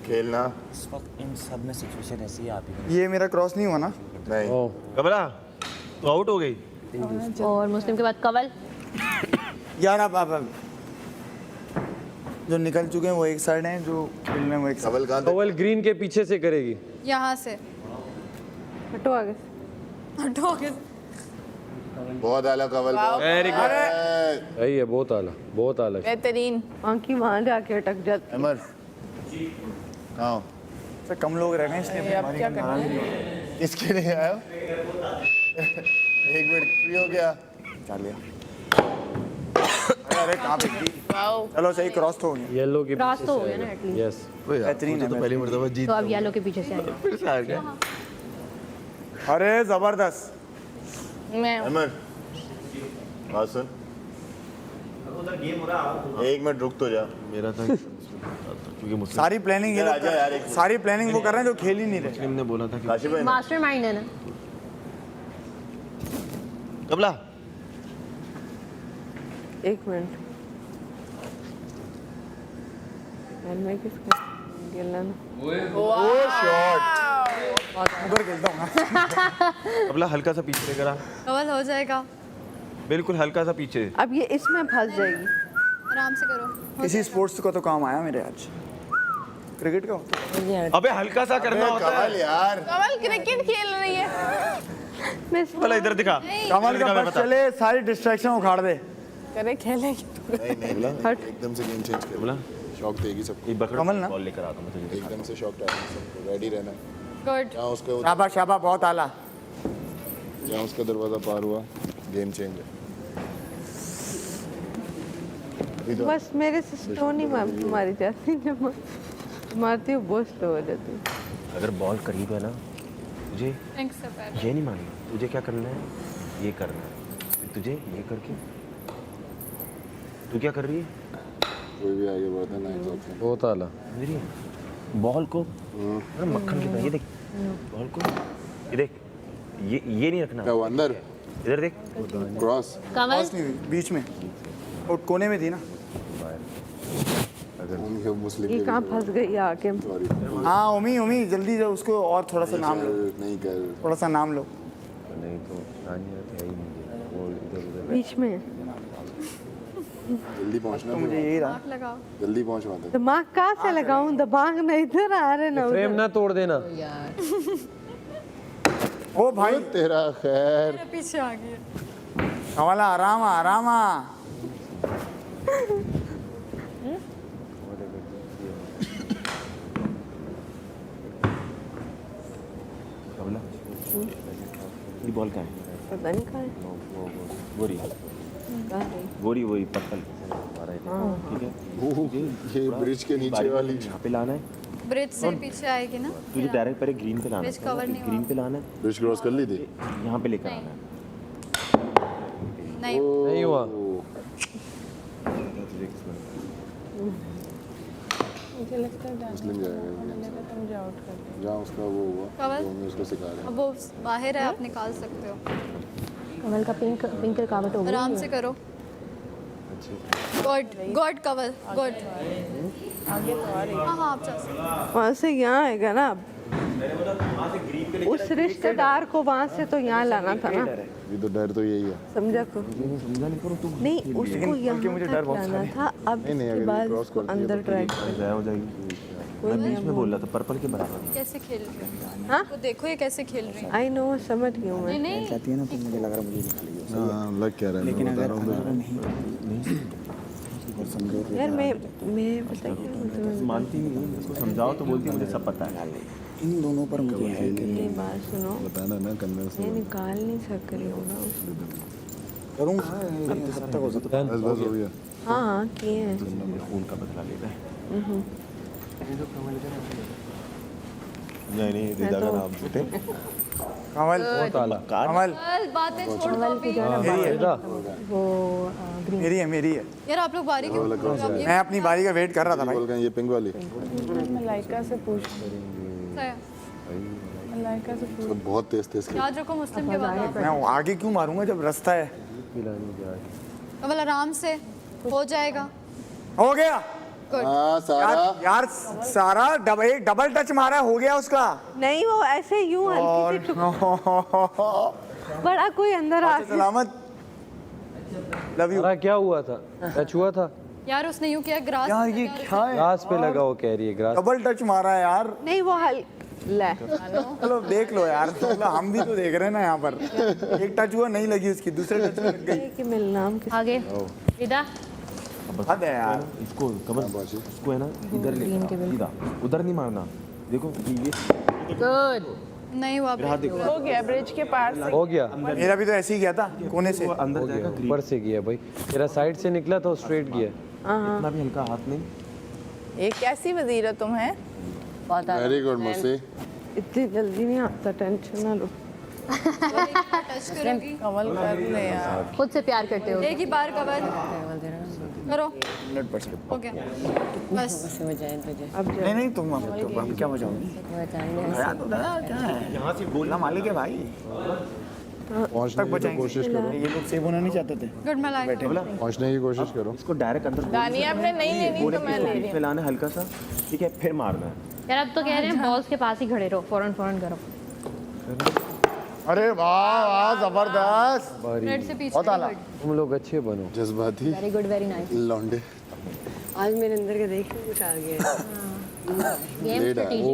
खेलना इस वक्त इन सब में सिचुएशन ऐसी है, आप ही ये मेरा क्रॉस नहीं हुआ ना? नहीं। कबला तो आउट हो गई। और मुस्लिम के बाद कवल। यार अब जो निकल चुके हैं वो एक साइड हैं, जो खेल रहे हैं वो एक साइड। कवल कहाँ थे? कवल ग्रीन के पीछे से करेगी। यहाँ से हटो आगे। हटो आगे। बहुत आला कवल। Very good. सही है, बहुत आला, बहुत आला। बेहतरीन। आंखी वहाँ जाके अटक जाती। अमर कहाँ हो? सर कम लोग रह गए इसलिए अब क्या करना है? इसके लिए आया हो? एक मिनट फ्री हो गया। चल लिया। अरे कहाँ पे थी? चलो सही, क्रॉस तो हो गया। येलो के क्रॉस पीछे तो से हो गया ना आएगा। एटलीस्ट। यस बेहतरीन है। तो पहली मर्तबा जीत तो अब येलो के पीछे से आएगा। फिर से हार गया। अरे जबरदस्त। मैं अमर बात सुन, एक मिनट रुक तो जा। मेरा था क्योंकि मुस्लिम सारी प्लानिंग ये लोग यार एक सारी प्लानिंग वो कर रहे हैं जो खेल ही नहीं रहे। ने बोला था कि काशिफ भाई ना? मास्टरमाइंड है ना। कबला एक मिनट। मैं किसका खेलना ना? उधर खेलता हूँ ना। कबला हल्का सा पीछे करा, कवल हो जाएगा। बिल्कुल हल्का सा पीछे। अब ये इसमें फंस जाएगी। आराम से करो। हो किसी जाएगा। स्पोर्ट्स का तो काम आया मेरे आज। क्रिकेट का होता है। अबे हल्का सा करना होता कवल है। यार। कमल क्रिकेट खेल रही है। मैं कबला इधर दिखा। कमल का बस चले, सारी डिस्ट्रैक्शन उखाड़ दे। करे खेलेगी। नहीं नहीं एकदम से गेम चेंज कर। कबला शॉक देगी सबको। कमल ना। बॉल लेकर आता हूँ तुझे। एकदम से शॉक डालना सबको। रेडी रहना। गुड। जहाँ उसका शाबाश शाबाश, बहुत आला। जहाँ उसका दरवाजा पार हुआ गेम चेंज है। अभी तो बस मेरे से स्लो नहीं मारी जाती, जब मारती हूँ बहुत स्लो हो जाती है। अगर बॉल करीब है ना, तुझे थैंक्स सर। ये नहीं मानना, तुझे क्या करना है, ये करना है। फिर तुझे ये करके, तू क्या कर रही है? कोई भी आगे बढ़ता नहीं तो बहुत आला। मेरी बॉल को अरे मक्खन की तरह, ये देख बॉल को, ये देख, ये नहीं रखना। क्या वो अंदर? इधर देख, क्रॉस। कमल क्रॉस नहीं हुई, बीच में और कोने में थी ना। अगर मुस्लिम ये कहाँ फंस गई आके? हाँ उमी उमी जल्दी जाओ, उसको और थोड़ा सा नाम लो, नहीं कर। थोड़ा सा नाम लो। नहीं तो नानी है ही नहीं, वो इधर उधर। बीच में जल्दी पहुंचना। तो मुझे यही रहा। आँख लगाओ। जल्दी पहुंच वहाँ तक। दिमाग कहाँ से लगाऊं? दिमाग ना इधर आ रहे ना फ्रेम ना तोड़ देना। ओ भाई तेरा खैर। पीछे आ गई। कमला आराम आराम ये बॉल कहाँ है? पता नहीं कहाँ है। गोरी गोरी वही पत्थर ठीक है ये ब्रिज के नीचे वाली यहाँ पे लाना है ब्रिज से पीछे आएगी ना तुझे डायरेक्ट पहले ग्रीन पे लाना ब्रिज कवर नहीं ग्रीन पे लाना है ब्रिज क्रॉस कर ली थी यहाँ पे लेकर आना है नहीं नहीं हुआ मुझे लगता है मुस्लिम जाएगा तुम मुझे आउट कर दो। जहाँ उसका वो हुआ कवर तो हमें उसको सिखा रहे हैं अब वो बाहर है, आप निकाल सकते हो। कमल का पिंक पिंक रुकावट हो गई आराम से करो। Good good cover good. आगे तो आ रही है। हाँ हाँ आप जा सकते हो। वहाँ से यहाँ आएगा ना अब। उस रिश्तेदार को वहाँ से तो यहाँ लाना था ना। ये तो डर तो यही है समझा को नहीं, उसको यहाँ तक लाना था। अब इसके बाद उसको अंदर ट्रैक हो जाएगी मैं बीच में बोल रहा था पर्पल के बराबर कैसे खेल रहे हो? हाँ? वो देखो ये कैसे खेल रही है। आई नो, समझ गई हूँ मैं। नहीं नहीं चाहती है ना तो मुझे लग रहा है मुझे निकालेगी हाँ लग क्या रहा है लेकिन अगर नहीं यार मैं पता क्या मतलब मानती नहीं उसको समझाओ तो बोलती है मुझे सब पता है इन दोनों पर मुझे है कि मेरी बात सुनो, बताना ना कन्नड़ से मैं निकाल नहीं सक रही हूँ ना उसको। करूँगा सब तक हो सकता है। बस हो गया हाँ हाँ किए हैं। खून का बदला लेना है हम्म। नहीं दीदा का नाम छूटे कमल कमल कल बातें छोड़ दो अभी। वो ग्रीन मेरी है मेरी है यार आप लोग बारी क्यों कर रहे हो? मैं अपनी बारी का वेट कर रहा था भाई बोल गए ये पिंक वाली मलाइका से पूछ, सही। मलाइका से पूछ। तो बहुत तेज तेज खेल याद रखो मुस्लिम के बाद आप। मैं आगे क्यों मारूंगा जब रास्ता है कमल आराम से हो जाएगा। हो गया हाँ सारा यार सारा डबल टच मारा हो गया उसका नहीं, वो ऐसे यूं हल्की सी बड़ा कोई अंदर आ सलामत लव यू क्या हुआ था टच हुआ था यार उसने यूं किया ग्रास यार ये क्या है ग्रास पे लगा वो कह रही है ग्रास डबल टच मारा है यार नहीं, वो ले चलो देख लो यार मतलब हम भी तो देख रहे हैं ना यहाँ पर एक टच हुआ नहीं लगी उसकी दूसरे टच में लग गई कि मेरा नाम आगे विदा हद है यार इसको कवर इसको है ना इधर ले सीधा उधर नहीं मारना देखो ये गुड नहीं हुआ ब्रेक। हो गया ब्रिज के पार से। हो गया मेरा भी तो ऐसे ही गया था कोने से अंदर जाएगा ऊपर से गया भाई तेरा साइड से निकला था स्ट्रेट गया इतना भी हल्का हाथ नहीं ये कैसी वजीर हो तुम है? वेरी गुड मसी इतनी जल्दी नहीं आता, टेंशन ना लो। टच करोगी कमल कर ले यार। खुद से प्यार करते हो एक ही बार कवर करो 100% हो गया बस। हो जाए तुझे अब जो नहीं तुम हम क्या बचाओगे बताएंगे यार तो दादा क्या है यहाँ से बोलना मालिक है भाई पहुंचने की तो कोशिश करो ये लोग सेव होना नहीं चाहते थे गुड मलाई पहुंचने की कोशिश करो इसको डायरेक्ट अंदर दानी आपने नहीं लेनी तो मैं ले रही फैलाना हल्का सा ठीक है फिर मारना है यार अब तो कह रहे हैं बॉल्स के पास ही खड़े रहो फौरन फौरन करो अरे वाह वाह जबरदस्त रेड से पीछे बहुत आला तुम लोग अच्छे बनो जज्बाती वेरी गुड वेरी नाइस लौंडे आज मेरे अंदर का देख के कुछ आ गया गेम Lead है। स्ट्रेटेजी ओ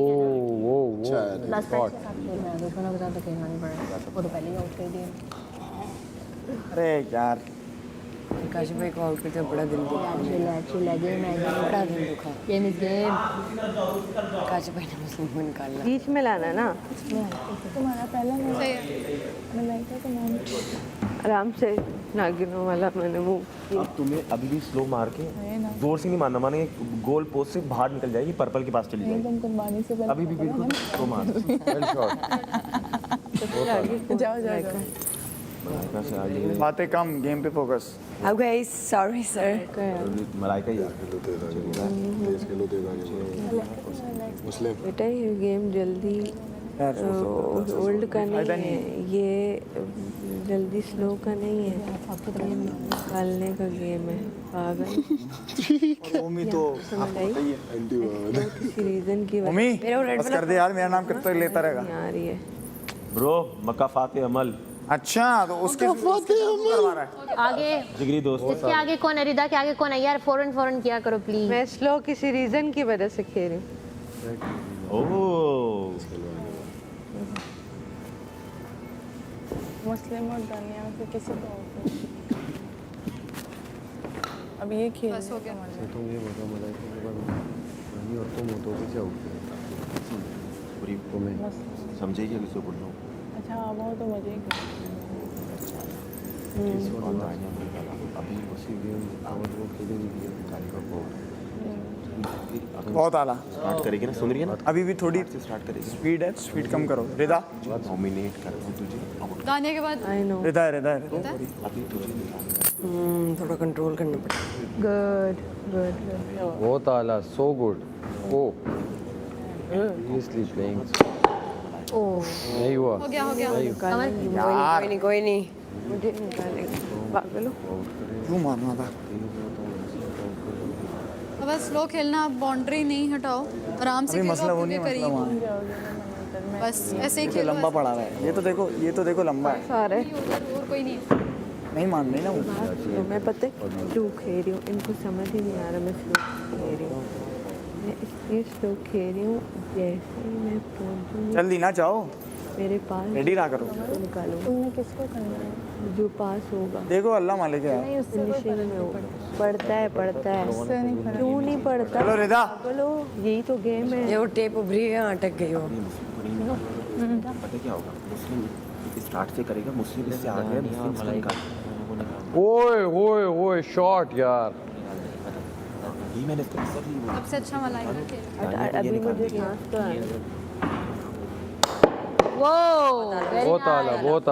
वो प्लस पॉइंट के साथ खेलना है दुश्मनों के साथ तो खेलना नहीं पड़ेगा वो तो पहले ही आउट कर दिए अरे यार काशिफ भाई को आउट करते बड़ा दिल दुखा चिल है गेम है बड़ा दिल दुखा गेम इज गेम काशिफ भाई ने मुस्लिम को निकालना बीच में लाना ना। तुम्हारा पहला नाम सही है। मलाइका का नाम आराम से नागिनों वाला मैंने मुंह अब तुम्हें अभी भी स्लो मार के जोर से नहीं मारना माने गोल पोस्ट से बाहर निकल जाएगी पर्पल के पास चली जाएगी तुम कुर्बानी से अभी भी बिल्कुल स्लो मार जाओ जाओ बातें कम गेम पे फोकस अब गाइस सॉरी सर मलाइका ही तेज खेलो तेज आगे मुस्लिम बेटा ये गेम जल्दी ओल्ड का नहीं है, ये जल्दी स्लो का नहीं है, निकालने का गेम है पागल। मम्मी तो समझ आई किसी रीजन की वजह मम्मी बस कर दे यार मेरा नाम कब तक लेता रहेगा से आ रही है। ब्रो मकाफाते अमल अच्छा तो उसके करवा रहा है आगे जिगरी दोस्त इसके आगे कौन है रिदा के आगे कौन है यार फौरन फौरन किया करो प्लीज मैं स्लो किसी रीजन की वजह से खेल रही हूँ। ओह मुस्लिम और दानिया में से किसी को अब ये खेल बस हो गया। तुम ये बताओ मलाइका के बाद नहीं और तुम हो तो भी क्या होगा पूरी को मैं समझे क्या किसको बोल रहा हूँ अच्छा आप हो तो मुझे अभी उसी गेम और वो खेलेंगे गेम काली का बोर्ड बहुत आला स्टार्ट करेगी ना, सुन रही है ना? अभी भी थोड़ी से स्टार्ट करेगी। स्पीड है, स्पीड कम करो। रिदा डोमिनेट कर रहा हूँ तुझे आउट। दानिया के बाद आई नो रिदा रिदा अभी तुझे निकालना थोड़ा कंट्रोल करना पड़ेगा। गुड गुड बहुत आला सो गुड ओ seriously playing नहीं हुआ हो गया कोई नहीं मुझे निकालेगा पागल हो क्यों मारना था? अब बस स्लो खेलना, आप बाउंड्री नहीं हटाओ, आराम से अभी खेलो, मसला वो आपके नहीं है, करीब। मसला वहाँ है। बस ऐसे ही ये तो खेलो। लंबा पड़ा हुआ है, ये तो देखो लंबा है। सारे और कोई नहीं। नहीं मान रही ना वो। तो मैं पता है स्लो खेल रही हूँ, इनको समझ ही नहीं आ रहा मैं स्लो खेल रही हूँ। मैं इसलिए स्लो खेल रही हूँ, जैसे ही मैं पहुँचूँगी जल्दी ना जाओ, मेरे पास रेडी रहा करो। निकालो तुमने किसको करना है जो पास होगा देखो अल्लाह मालिक है। फिनिशिंग में हो पढ़ता है क्यों नहीं पढ़ता? चलो रिदा बोलो यही तो गेम है। ये वो टेप उभरी है अटक गई हो। पता क्या होगा, मुस्लिम स्टार्ट से करेगा, मुस्लिम इससे आ गया, मुस्लिम इसका निकाल। ओए ओए ओए शॉट यार ये मैंने सही बोला। सबसे अच्छा मलाइका खेल। अभी मुझे सांस तो आ रही है। बहुत आला बहुत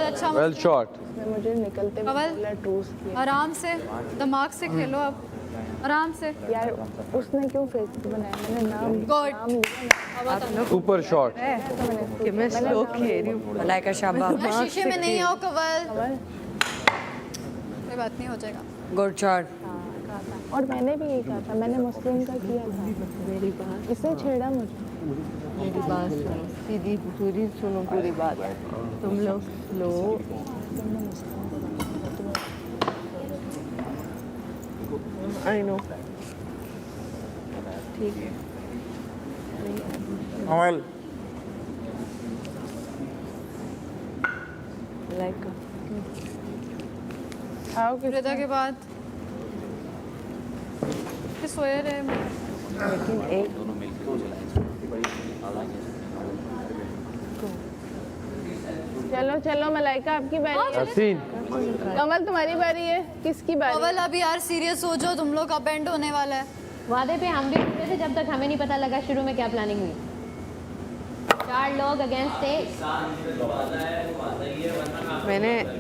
अच्छा वेल शॉट मुझे निकलते कवल टूस किया आराम से, दिमाग से खेलो अब, आराम से। यार उसने क्यों फेस बनाया? मैंने नाम गुड सुपर शॉट कि मैं स्लो खेल रही हूँ। मलाइका शाबाश। शीशे में नहीं आओ कवल, कोई बात नहीं, हो जाएगा। Good shot. और मैंने भी यही कहा था, मैंने मुस्लिम का किया था। मेरी बात इसने छेड़ा मुझे। मेरी बात सुनो, सीधी पूरी सुनो पूरी बात। तुम लोग स्लो आई नो ठीक है मोबाइल लाइक आओ रिदा के बाद फिर सोए रहे। लेकिन एक चलो चलो मलाइका आपकी बारी है। हसीन कमल तुम्हारी बारी है। किसकी बारी? कवल अब यार सीरियस हो जाओ, तुम लोग का एंड होने वाला है। वादे पे हम भी रुके थे जब तक हमें नहीं पता लगा शुरू में क्या प्लानिंग हुई। 4 लोग अगेंस्ट 1।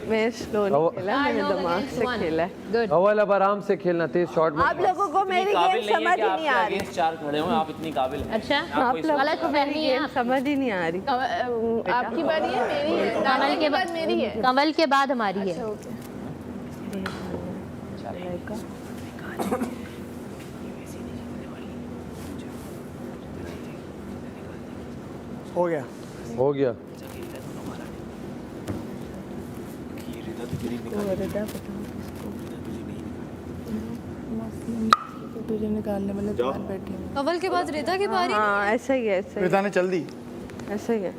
मैं स्लो नहीं खेला, मैंने दिमाग से खेला है। गुड। अव्वल अब आराम से खेलना, तेज शॉट में आप लोगों को मेरी गेम समझ ही नहीं आ रही। 4 खड़े हो, आप इतनी काबिल हैं। अच्छा आप लोग गलत को मेरी फहमी है। गेम समझ ही नहीं आ रही। आपकी बारी है, मेरी है। कमल के बाद मेरी है। कमल के बाद हमारी है। हो गया हो गया। तुझे निकालने वाले दुकान बैठी है। कवल के बाद रिदा की बारी। हाँ ऐसा ही है, ऐसा ही रिदा ने चल दी। ऐसा ही है।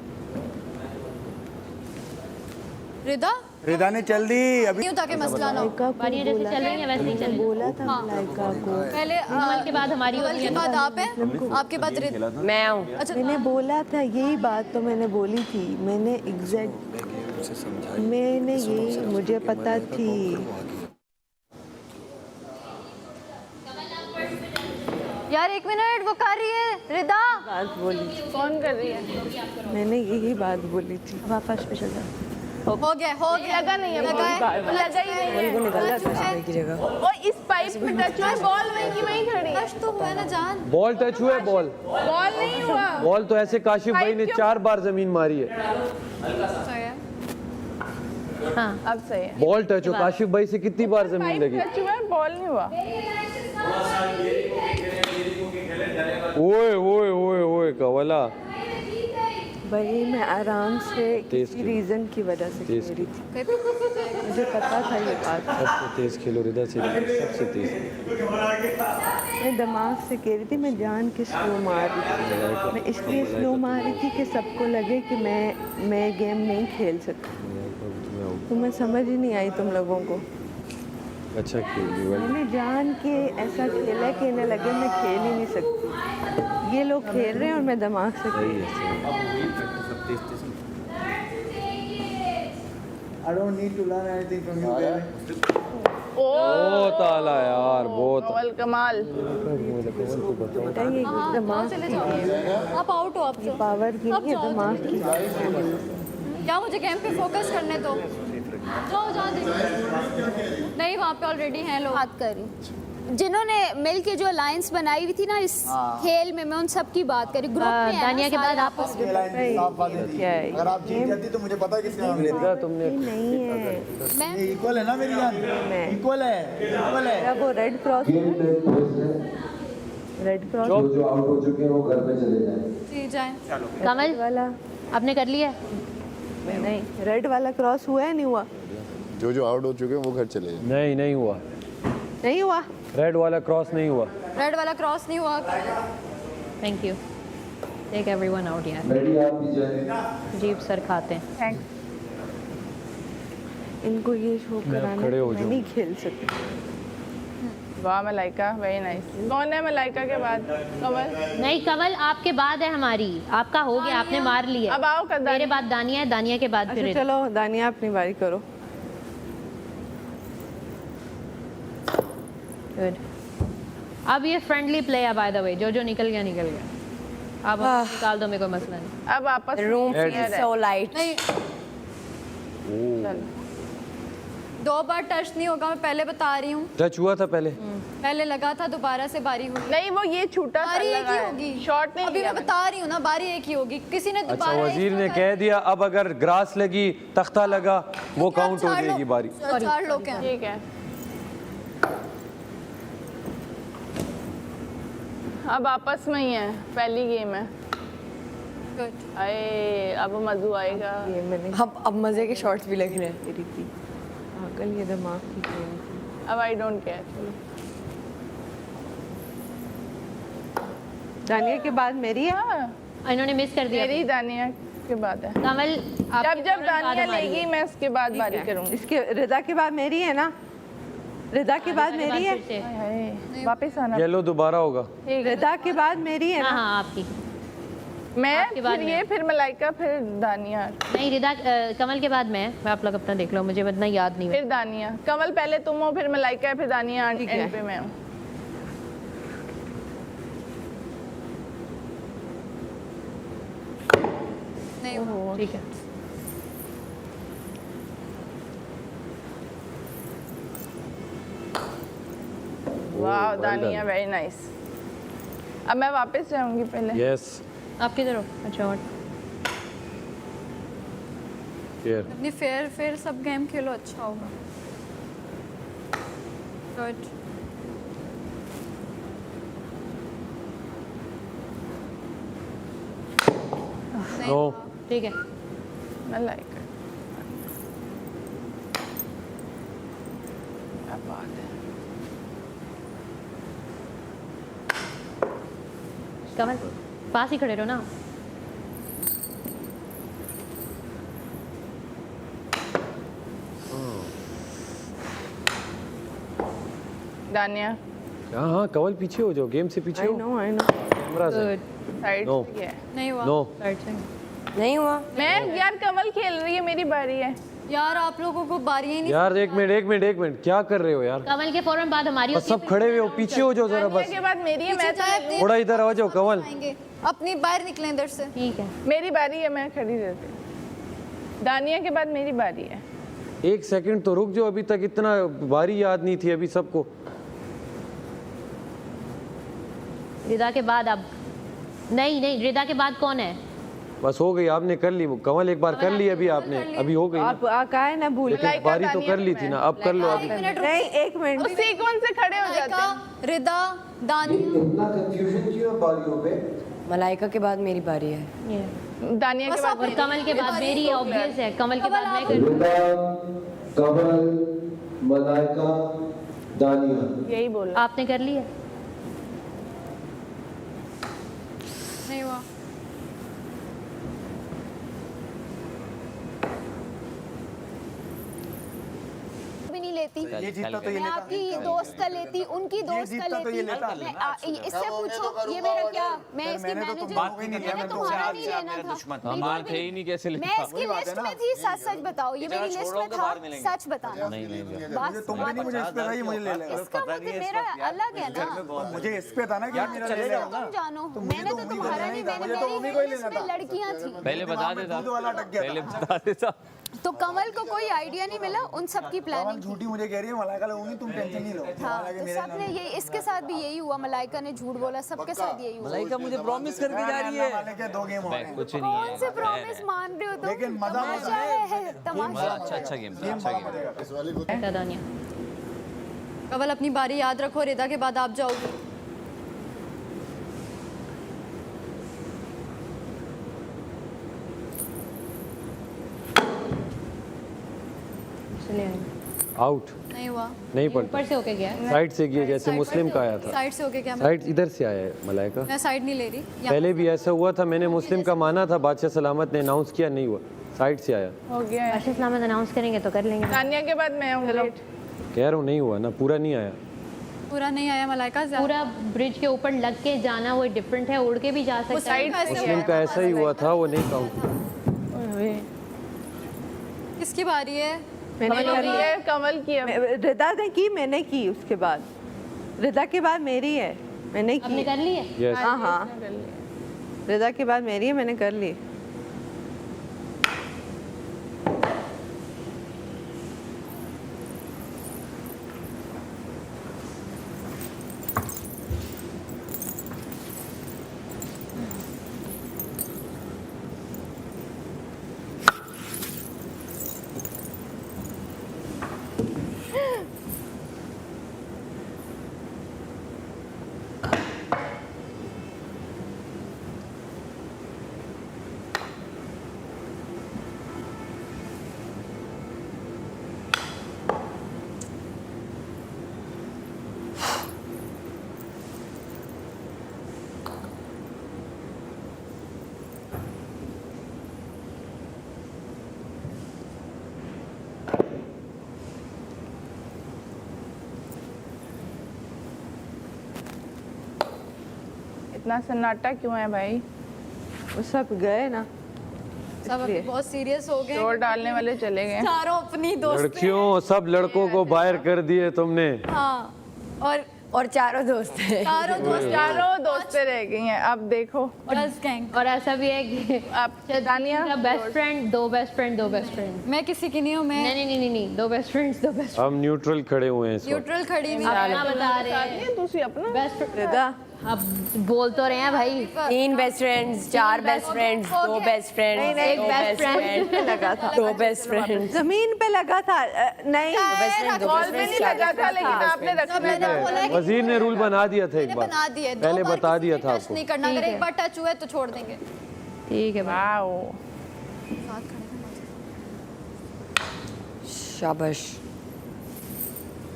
रिदा ने चल दी अभी। नहीं ताकि मसला ना हो। बारियां जैसे चल रही हैं वैसे ही चल रही हैं। बोला था मलाइका को पहले कमल के बाद हमारी कवल होती के है। बाद आप हैं, आपके बाद रिदा। मैं आऊँ। अच्छा मैंने बोला था यही बात तो मैंने बोली थी। मैंने एग्जैक्ट मैंने यही मुझे पता थी। यार 1 मिनट, वो कर रही है रिदा। बात बोली कौन कर रही है? मैंने यही बात बोली थी। अब आप फर्स्ट पे चल जाओ। हो गया लगा नहीं है, लगा ही नहीं है की जगह और इस पाइप पे टच हुआ, बॉल वहीं की वहीं खड़ी है। टच तो हुआ ना जान। बॉल टच हुआ है, बॉल नहीं हुआ। बॉल तो ऐसे काशिफ भाई ने 4 बार जमीन मारी है। हाँ अब सही है। बॉल टच हो काशिफ भाई से कितनी बार जमीन लगी? टच हुआ, बॉल नहीं हुआ। ओए ओए ओए ओए कवला भाई मैं आराम से किसी रीजन की वजह से खेल रही थी। मुझे पता था ये बात। सबसे तेज खेलो रिदा से, सबसे तेज। मैं दिमाग से कह रही थी, मैं जान के स्लो मार रही थी। मैं इसलिए स्लो मार रही थी कि सबको लगे कि मैं गेम नहीं खेल सकती। तुम्हें समझ ही नहीं आई तुम लोगों को। अच्छा खेल रही है। मैंने जान के ऐसा खेला कि इन्हें लगे मैं खेल ही नहीं सकती। ये लोग खेल रहे हैं और मैं दिमाग से खेल रही हूँ। I don't need to learn anything from you, baby. बहुत आला यार, बहुत कमाल कमाल। बेटा ये दिमाग की गेम है। आप आउट हो, आप तो पावर की नहीं है, दिमाग की। क्या मुझे गेम पे फोकस करने दो। जाओ जाओ नहीं, वहाँ पे ऑलरेडी हैं लोग। बात कर रही जिन्होंने मिल के जो अलायंस बनाई हुई थी ना इस खेल में, मैं उन सब की बात करी। ग्रुप में दानिया के बाद आप क्या है? अगर आप जीत जाती तो मुझे पता है किसका नाम लेता। तुमने नहीं है, मैं इक्वल है ना मेरी जान, इक्वल है, इक्वल है। क्या वो रेड क्रॉस गेम में क्लोज है। रेड क्रॉस जो आउट हो चुके हैं वो घर में चले जाएं। जी जाएं। कमल वाला आपने कर लिया? नहीं, रेड वाला क्रॉस हुआ है नहीं हुआ? जो आउट हो चुके हैं वो घर चले जाएं। नहीं हुआ। नहीं हुआ? रेड वाला क्रॉस नहीं हुआ। रेड वाला क्रॉस नहीं हुआ। Thank you. Take everyone out यार। रेडी आप भी जाएं। जीप सर खाते हैं। थैंक्स। इनको ये शो कराना खड़े हो मैं जाओ। नहीं खेल सकती। वाह मलाइका, वेरी नाइस। कौन है मलाइका के बाद? कमल? नहीं कमल आपके बाद है हमारी, आपका हो गया, आपने मार लिया। अब आओ कर मेरे बाद दानिया है, दानिया के बाद फिर अच्छा चलो दानिया अपनी बारी करो। गुड। अब ये फ्रेंडली प्ले है बाय द वे, जो निकल गया निकल गया। अब निकाल दो, मेरे को मसला नहीं। अब आपस रूम फील्स सो लाइट। नहीं, दो बार टच नहीं होगा, मैं पहले बता रही हूँ। टच हुआ था पहले। पहले लगा था, दोबारा से बारी हुई। नहीं वो ये छूटा बारी एक ही होगी। शॉट नहीं अभी मैं बता रही हूँ ना, बारी एक ही होगी। किसी ने अच्छा दोबारा वजीर ने कह दिया अब अगर ग्रास लगी, तख्ता लगा, वो काउंट हो जाएगी बारी। 4 लोग हैं। ठीक है। अब आपस में ही है, पहली गेम है। गुड। अरे अब मज़ू आएगा। ये मैंने अब मजे के शॉट्स भी लग रहे हैं। तेरी थी पागल, ये दिमाग की गेम थी। अब आई डोंट केयर। दानिया के बाद मेरी है। इन्होंने मिस कर दिया। मेरी दानिया के बाद है। कमल जब दानिया लेगी मैं उसके बाद बारी करूँगी। इसके रिदा के बाद मेरी है ना? रिदा के बाद मेरी है। वापस आना। येलो दोबारा होगा। रिदा के बाद मेरी है ना? हाँ आपकी। मैं बाद फिर ये फिर मलाइका फिर दानिया। नहीं रिदा कमल के बाद मैं आप लोग अपना देख लो, मुझे इतना याद नहीं है। फिर दानिया। कमल पहले तुम हो, फिर मलाइका है, फिर दानिया, एंड पे मैं हूँ। नहीं ठीक है। वाह दानिया वेरी नाइस। अब मैं वापस जाऊंगी पहले। यस। आप किधर हो? अच्छा और अपनी फेयर सब गेम खेलो, अच्छा होगा। गुड। नो ठीक है। मलाइका क्या बात है। कमल पास ही खड़े रहो ना। दानिया। हाँ कवल पीछे हो जाओ, गेम से पीछे हो। आई नो कैमरा से। Side No. से है। नहीं हुआ। नो नहीं हुआ। मैं यार कमल खेल रही है, मेरी बारी है। यार आप लोगों को बारियां ही नहीं। यार एक मिनट क्या कर रहे हो यार? कमल के फौरन बाद हमारी बस सब खड़े हुए हो, पीछे हो जाओ जरा बस। के बाद मेरी है, मैं तो थोड़ा इधर आ जाओ कवल। अपनी बाहर निकले इधर से। ठीक है। मेरी बारी है, मैं खड़ी रहती हूँ। दानिया के बाद मेरी बारी है। एक सेकंड तो रुक जाओ, अभी तक इतना बारी याद नहीं थी अभी सबको। रिदा के बाद अब नहीं रिदा के बाद कौन है? बस हो गई, आपने कर ली। कमल एक बार कर ली अभी आपने, अभी हो गई ना। आप का है ना भूल लेकिन बारी तो कर ली थी ना, अब कर लो अभी। नहीं एक मिनट। सीक्वेंस से खड़े हो जाते हैं। रिदा दानिया। इतना कंफ्यूजन क्यों है बारियों पे? मलाइका के बाद मेरी बारी है। दानिया के बाद और कमल के बाद मेरी है, ऑब्वियस है। कमल के बाद मैं करूँ। रिदा, कमल, मलाइका, दानिया। यही बोला। आपने कर लिया? नहीं हुआ। लेती, ये जीतता तो ये मैं लेता। आपकी दोस्त का लेती, उनकी दोस्त का जीतता तो ये लेती। लेता। मैं इससे पूछो ये मेरा क्या, मैं इसकी मैंने तो मैनेजर बात ही नहीं लिया, मैंने मैं तो तुम्हारा नहीं लेना था। हम बिल्कुल थे ही नहीं, कैसे भी। लेते? मैं इसकी लिस्ट में थी, सच सच बताओ, ये मेरी लिस्ट में था, सच बताना। नहीं नहीं मुझे तुमने नहीं, मुझे इस पे था, ये मुझे ले लेगा। इसका मतलब मेरा अलग है ना, मुझे इस पे था ना कि मेरा ले लेगा। तुम जानो, मैंने तो तुम्हारा नहीं, मैंने मेरी लिस्ट में लड़कियां थी। पहले बता देता, दूध वाला अटक गया पहले था। बता देता। तो कमल को कोई आइडिया नहीं मिला उन सब की प्लानिंग। झूठी मुझे कह रही है, मलाइका लगूंगी, तुम टेंशन नहीं लो। हाँ, तो सबने ये, इसके साथ भी यही हुआ, मलाइका ने झूठ बोला, सबके साथ यही हुआ। मलाइका मुझे प्रॉमिस करके जा रही है। 2 गेम हो गए। कुछ नहीं कौन से प्रॉमिस मान रहे हो तुम? लेकिन मजा तमाशा है, तमाशा। अच्छा गेम था, अच्छा गेम। दानिया कवल अपनी बारी याद रखो, रिदा के बाद आप जाओगी। चले आए। आउट नहीं हुआ, नहीं ऊपर पड़ता, से होके गया। साइड से किया जैसे मुस्लिम का आया था। साइड से होके क्या? साइड इधर से आया है मलाइका। मैं साइड नहीं ले रही। पहले भी ऐसा हुआ था, मैंने मुस्लिम का माना था, बादशाह सलामत ने अनाउंस किया, नहीं हुआ, साइड से आया। हो गया है। बादशाह सलामत अनाउंस करेंगे तो कर लेंगे। तानिया के बाद मैं हूँ लेट। कह रहा हूँ नहीं हुआ ना, पूरा नहीं आया। पूरा नहीं आया मलाइका, पूरा ब्रिज के ऊपर लग के जाना वो डिफरेंट है, उड़ के भी जा सकता है। मुस्लिम का ऐसा ही हुआ था, वो नहीं काउंट। किसकी बारी है? मैंने कर लिया, कमल की है। रिदा ने की, मैंने की, उसके बाद रिदा के बाद मेरी है, मैंने की। आपने कर ली है? Yes. हाँ हाँ, रिदा के बाद मेरी है, मैंने कर ली। इतना सन्नाटा क्यों है भाई? वो सब गए ना, सब अभी बहुत सीरियस हो गए। चोर डालने वाले चले गए। चारों अपनी दोस्त लड़कियों, सब लड़कों को बाहर कर दिए तुमने। हाँ, और चारों दोस्त हैं। चारों दोस्तें रह गई हैं। अब देखो, और ऐसा भी है कि आप दानिया बेस्ट फ्रेंड, दो बेस्ट फ्रेंड, दो बेस्ट फ्रेंड। मैं किसी की नहीं हूँ। मैं नहीं, दो बेस्ट फ्रेंड्स, दो बेस्ट। हम न्यूट्रल खड़े हुए हैं इस वक्त। न्यूट्रल खड़ी हुई अपना बता रहे हैं, दूसरी अपना बेस्ट रिदा अब बोल तो रहे हैं भाई। 3 best friends, 4 best friends, 2 best friends, एक बेस्ट फ्रेंड पे लगा था, 2 बेस्ट फ्रेंड्स। जमीन पे लगा था। नहीं, कॉल पे नहीं लगा था, लेकिन आपने रखा। वजीर ने रूल बना दिया था एक बार, बना दिए, पहले बता दिया था टच आपको। नहीं करना, अगर एक बार टच हुआ है तो छोड़ देंगे। ठीक है वाओ, शाबाश।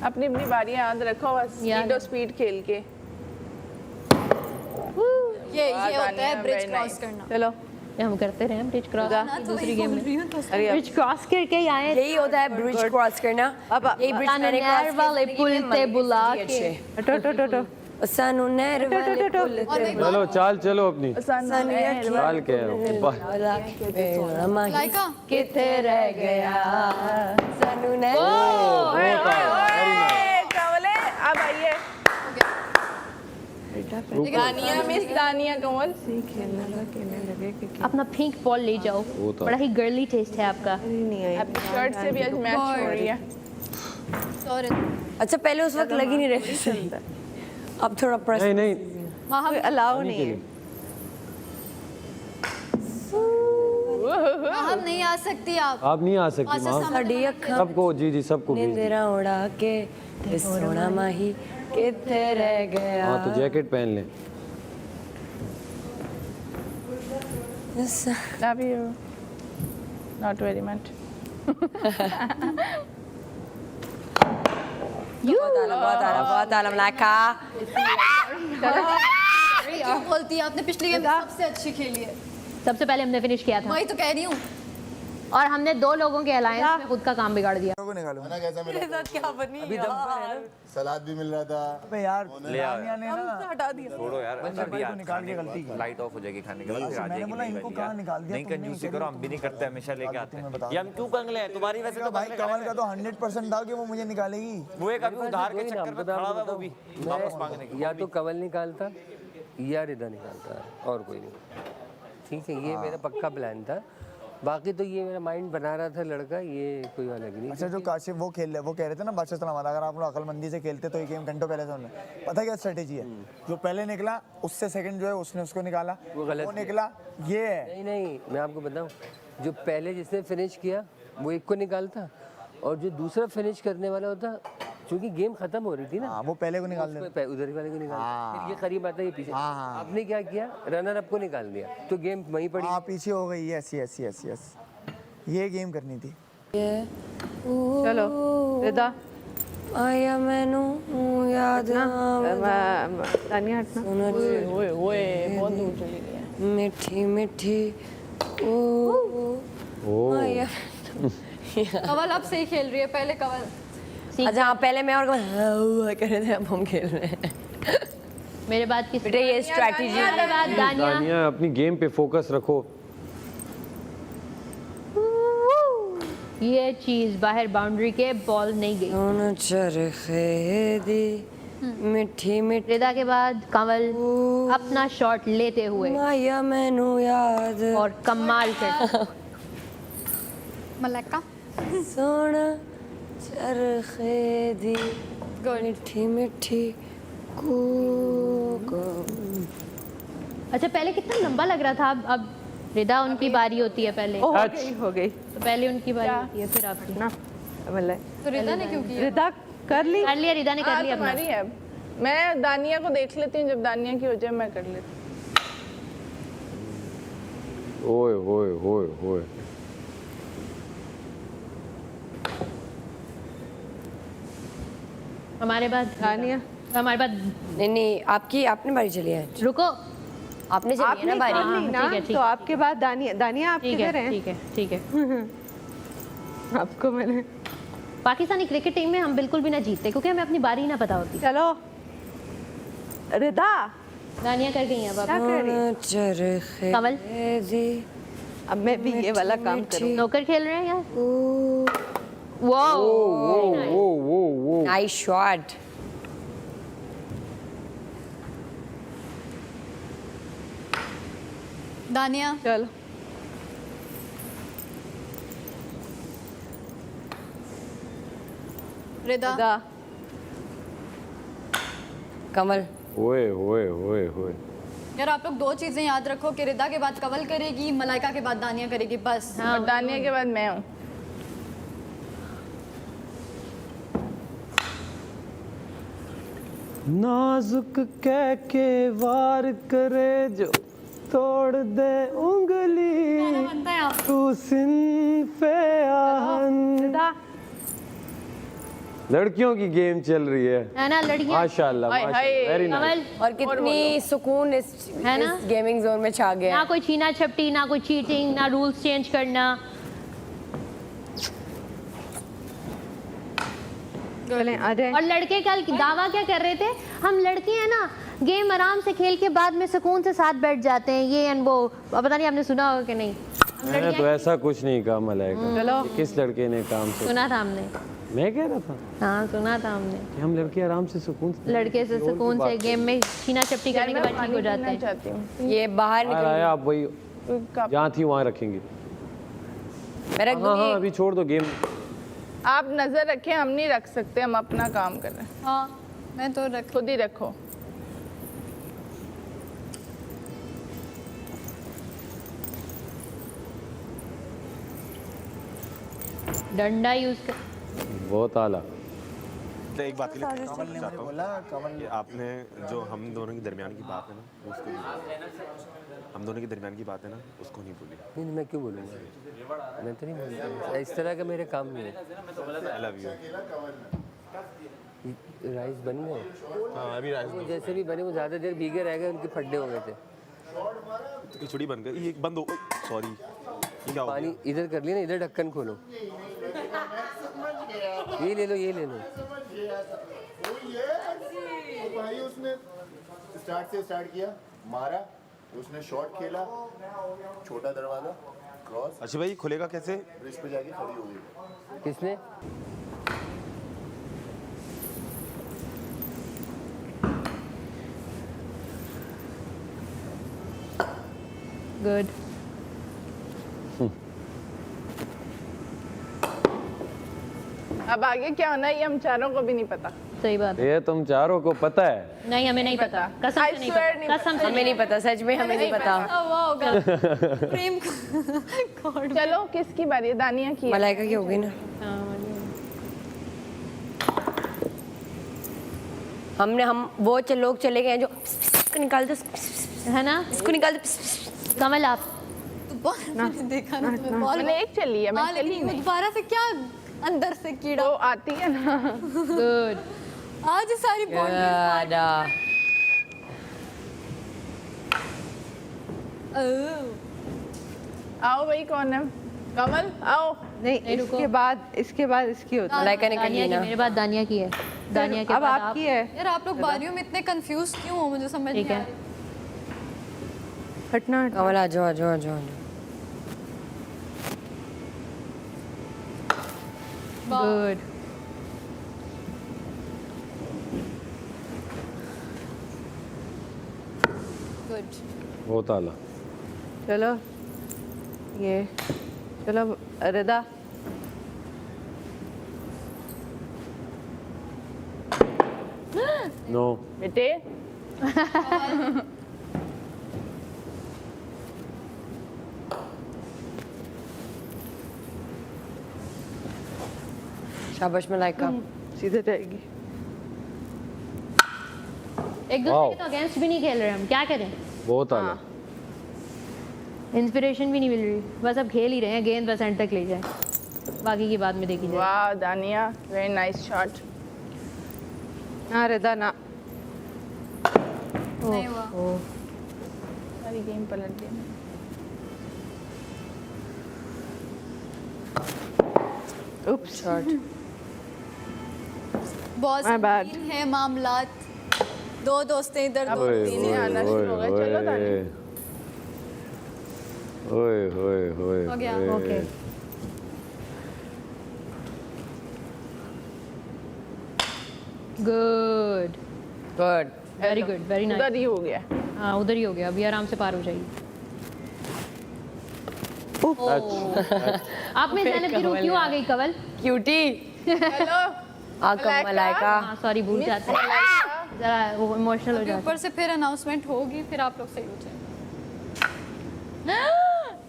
अपनी अपनी बारी याद रखो, बस स्पीड खेल के। ये होता है ब्रिज क्रॉस करना। चलो हम करते रहे ब्रिज क्रॉस दूसरी गेम में। अरे ब्रिज क्रॉस करके ही आए। यही होता है ब्रिज क्रॉस करना। अब यही ब्रिज मैंने नहर वाले पुल ते बुला के। हटो सानू नहर वाले पुल ते चलो चाल चलो अपनी सानू चाल कह रहा हूँ। लाइका किथे रह गया सानू कमले, अब आइए। दानिया मिस दानिया कमल खेलने लगे कि अपना पिंक बॉल ले जाओ, बड़ा ही गर्ली टेस्ट है आपका। नहीं आई। अपनी शर्ट से भी आज मैच हो रही है। सॉरी। अच्छा, पहले उस वक्त लग ही नहीं रहे थे, अब थोड़ा प्रेस। नहीं वहाँ अलाउ नहीं है। हम नहीं आ सकती। आप नहीं आ सकती माँ। सबको जी सबको भेज दो। निंदरा उड़ा के सोना माही किथे रह गया। हाँ तो जैकेट पहन ले। Love you. Not very much. बहुत आलम लाका। क्यों बोलती है? आपने पिछली गेम सबसे अच्छी खेली है। सबसे पहले हमने फिनिश किया था। वही तो कह रही हूँ। और हमने 2 लोगों के अलायंस में खुद का काम बिगाड़ दिया। मेरे साथ क्या बनी यार? सलाद भी मिल रहा था। अबे यार ले आओ दानिया ने ना हटा दिया। छोड़ो यार, भाई को निकाल के गलती की। लाइट ऑफ हो जाएगी खाने के बाद, फिर आ मैंने जाएगी। बोला इनको कहाँ निकाल दिया नहीं तुमने? कंजूसी करो, हम भी नहीं करते, हमेशा लेके आते हैं। बता ये हम क्यों कंगले हैं तुम्हारी वजह से? तो भाई कंगले कमल का तो 100% था कि वो मुझे निकालेगी। वो एक अभी उधार के चक्कर में खड़ा हुआ है, वो भी वापस मांगने के। या तो कमल निकालता या रिदा निकालता, और कोई नहीं। ठीक है, ये मेरा पक्का प्लान था। बाकी तो ये मेरा माइंड बना रहा था लड़का, ये कोई अलग नहीं। अच्छा जो काशिफ वो खेल रहे, वो कह रहे थे ना बादशाह सलाम, अगर आप लोग अकलमंदी से खेलते तो ये गेम घंटों पहले से होना। पता क्या स्ट्रेटेजी है? जो पहले निकला उससे सेकंड जो है उसने उसको निकाला, वो गलत वो निकला, ये है। नहीं, मैं आपको बताऊं, जो पहले जिसने फिनिश किया वो एक को निकालता, और जो दूसरा फिनिश करने वाला होता, क्योंकि गेम खत्म हो रही थी ना, वो पहले को निकाल देता, उधर वाले को निकाल, फिर ये करीब आता है, ये पीछे। आपने क्या किया, रनर अप को निकाल दिया, तो गेम वहीं पड़ी। पीछे हो गई। यस यस यस यस, ये गेम करनी थी। चलो रिदा आया मैनू याद दानिया हटना। ओए ओए बहुत दूर चली गई है। मिठी मिठी ओ आया। कवल अब सही खेल रही है, पहले कवल। अच्छा हाँ, पहले मैं और कमल कर रहे थे, अब हम खेल रहे हैं। मेरे बाद किस बेटे ये स्ट्रैटेजी मेरे बाद दानिया। दानिया अपनी गेम पे फोकस रखो। ये चीज बाहर बाउंड्री के बॉल नहीं गई। चरखे दी मिठी मिठी। रिदा के बाद कंवल अपना शॉट लेते हुए माया मैनू याद और कमाल से मलाइका सोना चरखे दी मिठी मिठी को। अच्छा पहले कितना लंबा लग रहा था, अब रिदा उनकी बारी होती है पहले। हो गई तो पहले उनकी बारी होती है, फिर आपकी ना। तो रिदा ने क्यों किया? रिदा कर ली, कर लिया, रिदा ने कर लिया अपना। तुम्हारी है। मैं दानिया को देख लेती हूँ, जब दानिया की हो जाए मैं कर लेती हूँ। ओए ओए ओए ओए, हमारे बाद दानिया, हमारे बाद नहीं आपकी, आपने बारी चली है। रुको, आपने चली है ना बारी। ठीक है, ठीक तो आपके बाद दानिया। दानिया आप किधर हैं? ठीक है, ठीक है। आपको मैंने पाकिस्तानी क्रिकेट टीम में हम बिल्कुल भी ना जीतते, क्योंकि हमें अपनी बारी ना पता होती। चलो रिदा दानिया कर गई हैं अब। क्या कर रही है? कमल अब मैं भी ये वाला काम करूँ। नौकर खेल रहे हैं यार। वो नाइस शॉट। दानिया चलो रिदा कमल। ओए ओए ओए ओए। यार आप लोग 2 चीजें याद रखो कि रिदा के बाद कवल करेगी, मलाइका के बाद दानिया करेगी, बस। और दानिया के बाद मैं हूँ। नाजुक कह के वार करे जो तोड़ दे उंगली, तू सिंफे आहन। लड़कियों की गेम चल रही है ना, लड़कियां माशाल्लाह, वेरी नाइस। और कितनी सुकून इस गेमिंग जोन में छा गया। ना कोई छीना झपटी, ना कोई चीटिंग, ना रूल्स चेंज करना। और लड़के कल दावा क्या कर रहे थे, हम लड़के हैं ना, गेम आराम से खेल के बाद में सुकून से साथ बैठ जाते हैं, ये एंड वो। पता नहीं आपने सुना होगा कि नहीं। मैंने तो ऐसा कुछ नहीं कहा मलाइका। किस लड़के ने काम से सुना था हमने। मैं कह रहा था, हाँ सुना था हमने कि हम लड़के आराम से सुकून से, लड़के से सुकून से गेम में छीना झपटी करने के बाद ठीक हो जाते हैं। ये बाहर आया, आप वही जहाँ थी वहाँ रखेंगे। हाँ, अभी छोड़ दो गेम। आप नजर रखें, हम नहीं रख सकते, हम अपना काम कर रहे हैं। हाँ मैं तो खुद ही रखो। डंडा यूज कर। बहुत आला। एक बात के लिए चाहता हूँ कि आपने जो हम दोनों के दरमियान की बात है ना, उसको हम दोनों के दरमियान की बात है ना, उसको नहीं भूली। नहीं, मैं क्यों बोलूँगा, मैं तो नहीं बोलूँगा, इस तरह का मेरे काम नहीं है। आई लव यू। राइस बन गए? हाँ अभी राइस वो जैसे भी बने, वो ज़्यादा देर भीगे रह गए, उनके फड्डे हो गए थे। खिचड़ी बन गई, ये बंद हो, सॉरी पानी इधर कर लिया ना, इधर ढक्कन खोलो। ये ले लो, ये ले लो। भाई उसने स्टार्ट किया, मारा, उसने शॉट खेला, छोटा दरवाजा क्रॉस। अच्छा भाई खुलेगा कैसे? ब्रिज पे जाके खड़ी हो गई। किसने? गुड। अब आगे क्या होना है ये हम चारों को भी नहीं पता। सही बात। ये तुम चारों को पता है? नहीं, हमें नहीं पता, कसम से नहीं पता, कसम से हमें नहीं पता, सच में हमें नहीं पता। हुआ होगा प्रेम चलो किसकी बारी है? दानिया की है। मलाइका की होगी ना। हम वो लोग चले गए हैं जो इसको निकाल दो, है ना, इसको निकाल दो। कमल आप देखा ना तुम्हें बॉल मैंने एक चली है, मैं चली नहीं। दोबारा से क्या अंदर से कीड़ा वो आती है ना। गुड। आज सारी बॉल आओ भाई, कौन है? कमल आओ। नहीं, इसके बाद इसकी होती है। मलाइका ने कर ली ना। मेरे बाद दानिया की है। दानिया के अब बाद आपकी है। यार आप लोग बारियों में इतने कंफ्यूज क्यों हो? मुझे समझ नहीं आ रही। हटना कमल आ जाओ, आ जाओ, आ जाओ। गुड। गुड। बहुत आला। चलो ये, चलो रिदा। नो बेटे शाबाश मलाइका। सीधे जाएगी। एक दूसरे के तो अगेंस्ट भी नहीं खेल रहे हम, क्या करें? बहुत आला। इंस्पिरेशन भी नहीं मिल रही, बस अब खेल ही रहे हैं, गेंद बस एंड तक ले जाए, बाकी की बात में देखी जाए। वाह दानिया, वेरी नाइस शॉट। ना रिदा ना। नहीं हुआ। सारी गेम पलट गई। उप्स शॉट। बहुत My bad. संगीन है मामलात, दो दोस्तें इधर दो ओए तीन आना शुरू हो गया। चलो दानिया। ओए ओए ओए हो गया। Okay. Good good, very good, very nice. उधर ही हो गया। हाँ उधर ही हो गया, अभी आराम से पार हो जाएगी। आप में ज़ैनब की रूह क्यों आ गई कवल? क्यूटी। हेलो आकम मलाइका। हाँ सॉरी, भूल जाते हैं, जरा वो इमोशनल हो जाते ऊपर से फिर अनाउंसमेंट होगी, फिर आप लोग सही हो जाएंगे।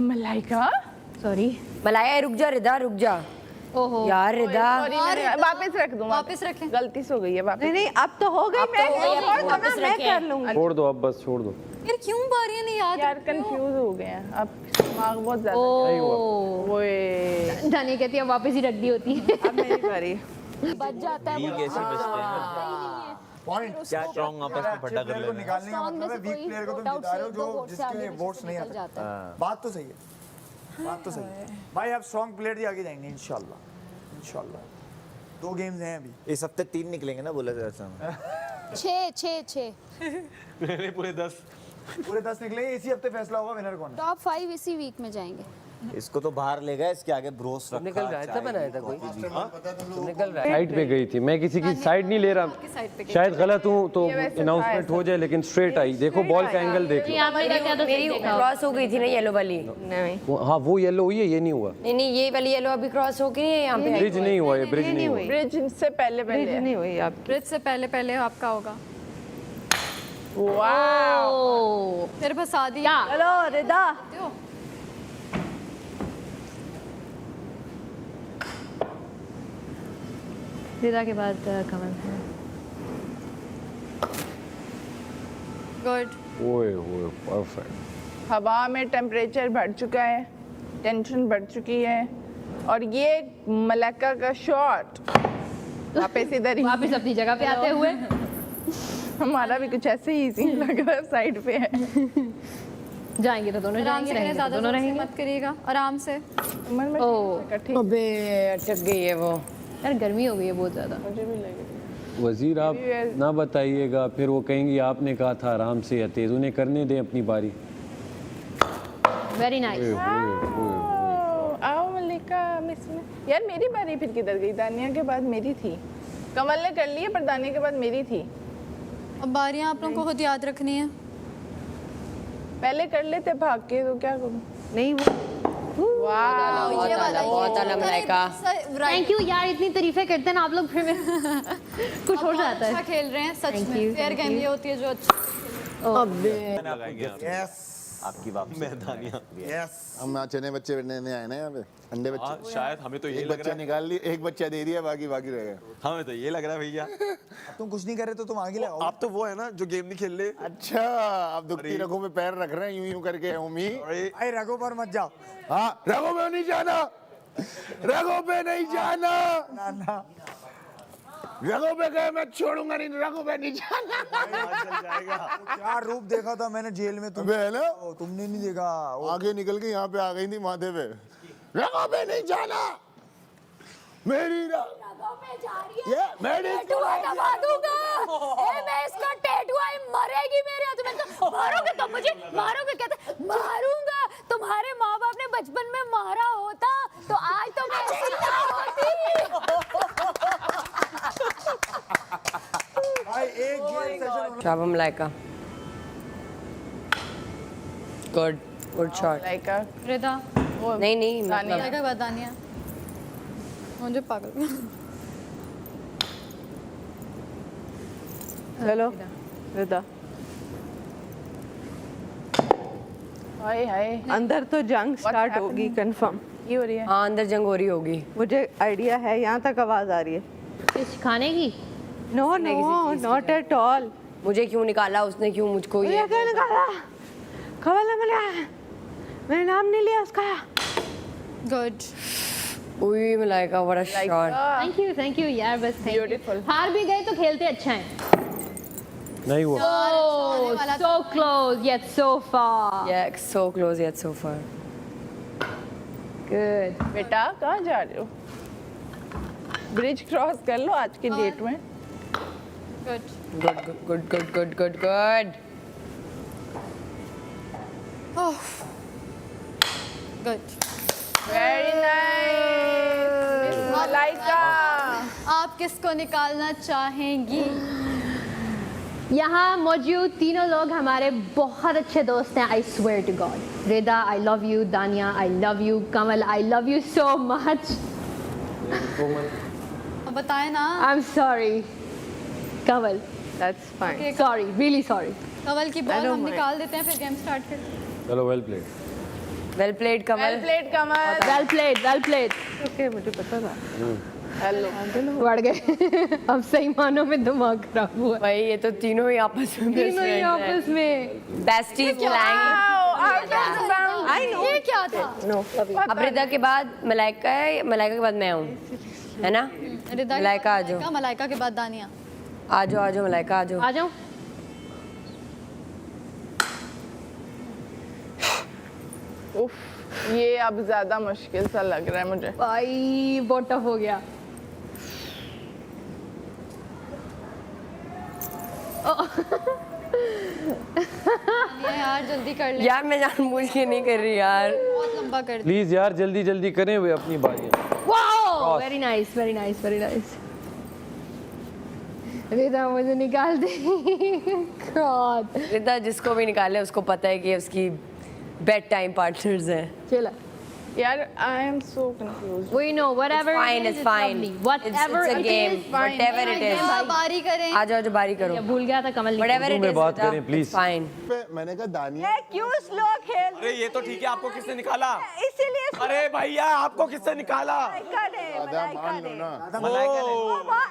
मलाइका सॉरी। मलाइका रुक जा, रिदा रुक जा। ओहो यार रिदा। वापस रख दूं, वापस रखें। गलती से हो गई है वापस। नहीं अब तो हो गई। मैं मैं कर लूंगी। छोड़ दो अब, बस छोड़ दो। यार क्यों बारियां नहीं याद? यार कंफ्यूज हो गए हैं अब, दिमाग बहुत ज्यादा। ओह दानिया कहती है वापस ही रख दी होती है। अब मेरी बारी। बच जाता है। कैसे बचते हैं? पॉइंट क्या स्ट्रॉन्ग आपस में फटा कर लेना। निकालने का मतलब है वीक प्लेयर को तुम जिता रहे हो जो जिसके वोट्स नहीं आते। बात तो सही है, बात तो सही है भाई। आप स्ट्रॉन्ग प्लेयर ही आगे जाएंगे इंशाल्लाह, इंशाल्लाह। 2 गेम्स हैं अभी इस हफ्ते 3 निकलेंगे ना, बोला जाता है। 6 मेरे पूरे 10 निकलेंगे। इसी हफ्ते फैसला होगा विनर कौन है। टॉप 5 इसी वीक में जाएंगे। इसको तो बाहर ले गए, इसके आगे ब्रोस रखा। तुमने कल रायता बनाया था कोई? तुमने कल साइड पे गई थी, मैं किसी की साइड नहीं ले रहा, शायद गलत हूँ तो अनाउंसमेंट हो जाए, लेकिन स्ट्रेट आई। देखो बॉल का एंगल देख लो। मेरी क्रॉस हो गई थी ना येलो वाली। हाँ वो येलो हुई है, ये नहीं हुआ। नहीं नहीं, ये वाली येलो अभी क्रॉस हो गई है यहाँ पे। ब्रिज नहीं हुआ, ये ब्रिज नहीं हुआ। ब्रिज से पहले नहीं हुई आप। ब्रिज से पहले आपका होगा। वाओ, फिर फंसा दिया। चलो रिदा। रिदा के बाद कमल। गुड। ओए ओए परफेक्ट। हवा में टेम्परेचर बढ़ चुका है, टेंशन बढ़ चुकी है, और ये मलाइका का शॉट वापस इधर ही, वापस अपनी जगह पे आते हुए। हमारा भी कुछ ऐसे ही सीन लग रहा है, साइड पे है। जाएंगे तो दोनों आराम जाएंगे, से करें, रहेंगे तो ज़्यादा दोनों जोर से रहेंगे। मत करिएगा, आराम से। अबे अटक गई है वो। यार गर्मी हो गई है बहुत ज़्यादा। मुझे भी लगे। वजीर आप ना बताइएगा, फिर वो कहेंगे आपने कहा था आराम से या तेज, उन्हें करने दें अपनी बारी। Very nice. आओ मल्लिका मिस में। यार मेरी बारी फिर किधर गई? दानिया के बाद मेरी थी। कमल ने कर ली है पर दानिया के बाद मेरी थी। अब बारियां आप लोगों को खुद याद रखनी है। पहले कर लेते भाग के, तो क्या करूं? नहीं वो वाह ये वाला, बहुत आला मलाइका। थैंक यू यार, इतनी तारीफें करते हैं ना आप लोग, फिर कुछ हो जाता है। अच्छा खेल रहे हैं सच Thank में। you, fair thank game you. ये होती है जो अच्छा। यस आपकी वापसी मेहदानिया। यस हम यहाँ चने बच्चे बनने आए ना, यहाँ पे अंडे बच्चे। शायद हमें तो ये एक लग बच्चा रहा है, निकाल ली, एक बच्चा दे दिया, बाकी बाकी रह गए। हमें तो ये लग रहा है भैया तुम कुछ नहीं कर रहे तो तुम आगे ले आओ। आप तो वो है ना जो गेम नहीं खेल रहे। अच्छा, आप दुखती रगों पे पैर रख रहे हैं यूं यूं करके उमी। भाई रगों पर मत जाओ। हाँ, रगों पे नहीं जाना, रगों पे नहीं जाना, ना ना रगों पे गए मैं छोड़ूंगा नहीं, रगों पे नहीं जाना। क्या रूप देखा था मैंने जेल में, तुम है ना, तुमने नहीं देखा। आगे निकल के यहाँ पे आ गई थी माथे पे। रगों पे नहीं जाना, मेरी ये मेरी दबा दूंगा। मैं इसका टैटू आई मरेगी मेरे हाथ में। तो मारोगे तो मुझे मारोगे, कहते मारूंगा। तुम्हारे माँ बाप ने बचपन में मारा होता तो आज तो मैं ऐसी ना होती। भाई एक गेम सेशन शाबाश मलाइका। Good shot. मलाइका रिदा नहीं नहीं मतलब दानिया का बतानिया मुझे पागल। Hello Rida, hi hi. अंदर तो जंग स्टार्ट होगी कंफर्म। ये हो रही है। हाँ अंदर जंग हो रही होगी। मुझे आइडिया है, यहाँ तक आवाज आ रही है। कुछ खाने की? No no not at all. मुझे क्यों निकाला उसने, क्यों मुझको ये क्या निकाला? खबर मिला, मैंने नाम नहीं लिया उसका। गुड। उई मलाइका, बड़ा शॉट। थैंक यू यार, बस ब्यूटीफुल। हार भी गए तो खेलते अच्छा है। नहीं हुआ। So close yet so far. Yeah, so close yet so far. Good. बेटा कहाँ जा रहे हो? ब्रिज क्रॉस कर लो आज के डेट में। Good Good. Good. Very nice Malaika. आप किसको निकालना चाहेंगी? यहाँ मौजूद तीनों लोग हमारे बहुत अच्छे दोस्त हैं। I swear to God. Rida I love you, Dania I love you, Kamal I love you so much. अब बताएं ना। I am sorry Kamal, that's fine. Sorry, really sorry. Kawal की बॉल हम निकाल देते हैं, फिर गेम स्टार्ट करते हैं। चलो well played. Well played Kamal. Well played Kamal. Well played. Okay मुझे पता था। हेलो बढ़ गए। अब सही मानों में दिमाग खराब हुआ। भाई ये तो तीनों ही आपस में आपस में बेस्टीज फ्लैंग। I know. ये क्या था? अब रिदा के बाद मलाइका है, मलाइका के बाद मैं हूँ, है ना? रिदा के मलाइका आ बाद जाओ। मलाइका के बाद दानिया। आ जाओ मलाइका आ जाओ। आ जाओ। उफ, ये अब ज्यादा मुश्किल सा लग रहा है मुझे। भाई बहुत टफ हो गया। ये यार जल्दी कर ले। यार मैं जानबूझ के नहीं कर रही यार। बहुत लंबा कर दिया। प्लीज यार जल्दी जल्दी करें वे अपनी बारियां। Wow, very nice, very nice, very nice. Rida मुझे निकाल दे। गॉड। रिदा जिसको भी निकाले उसको पता है कि उसकी बेड टाइम पार्टनर्स हैं। चला यार I am so confused. We know whatever It's fine. whatever It's a game. Whatever it is. बारी करें। आ जाओ बारी करो। भूल गया था कमल। Whatever it is. बात करें प्लीज। Fine. मैंने कहा दानिया क्यों स्लो खेल? अरे ये तो ठीक है, आपको किसने निकाला? इसीलिए अरे भैया आपको किसने निकाला? मान लो ना।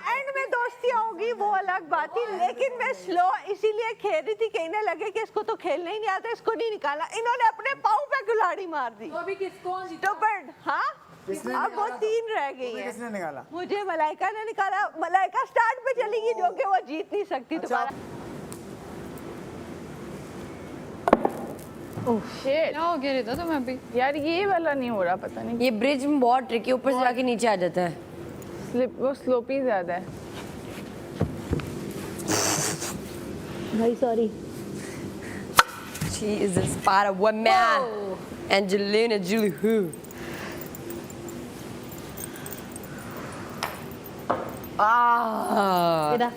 एंड में दोस्तियां होगी वो अलग बात थी, लेकिन मैं स्लो इसीलिए खेल रही थी, कहने लगे कि इसको तो खेलना ही नहीं आता, इसको नहीं निकाला। इन्होंने अपने पाँव पे गुलाड़ी मार दी। तो अभी किसको? स्टूपिड। हाँ अब वो 3 रह गई हैं। किसने निकाला? मुझे मलाइका ने निकाला। मलाइका स्टार्ट पे चली गई, जो कि वो जीत नहीं सकती दोबारा। शिट क्या हो गया रिदा तुम्हें अभी? यार ये वाला नहीं हो रहा, पता नहीं ये ब्रिज में बहुत ट्रिकी, ऊपर से जाके नीचे आ जाता है। वो स्लोपी ज्यादा है। भाई sorry. She is a Spider Woman. Angelina Jolie who? Rida.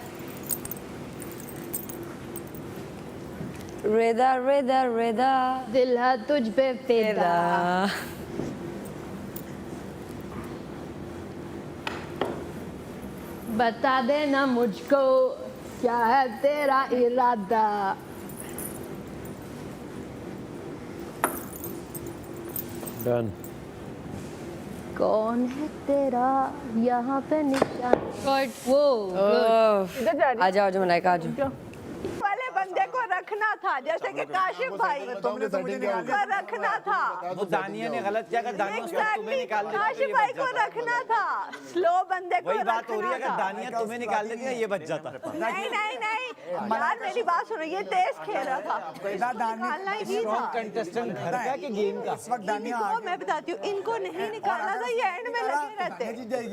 Rida, Rida, Rida. दिल है तुझ पे फिदा। बता देना मुझको क्या है तेरा इरादा। डन। कौन है तेरा यहाँ पे निशान? गुड। वो इधर जा रही आ जाओ, जो मलाइका आ जाओ। वाले बंदे को रखना था, जैसे कि काशिफ भाई तुमने तो मुझे निकाल को रखना था। वो दानिया ने गलत किया, अगर दानिया उसको तुम्हें निकाल देती काशिफ भाई को रखना था, स्लो बंदे को वही बात हो रही है, रखना अगर था। दानिया तुम्हें निकाल देती ना ये बच जाता। नहीं नहीं नहीं यार, मेरी बात सुनो, ये तेज खेल रहा था, निकालना ही था। कंटेस्टेंट घर का कि गेम का? इनको मैं बताती हूँ, इनको नहीं निकालना था, ये एंड में लगे रहते।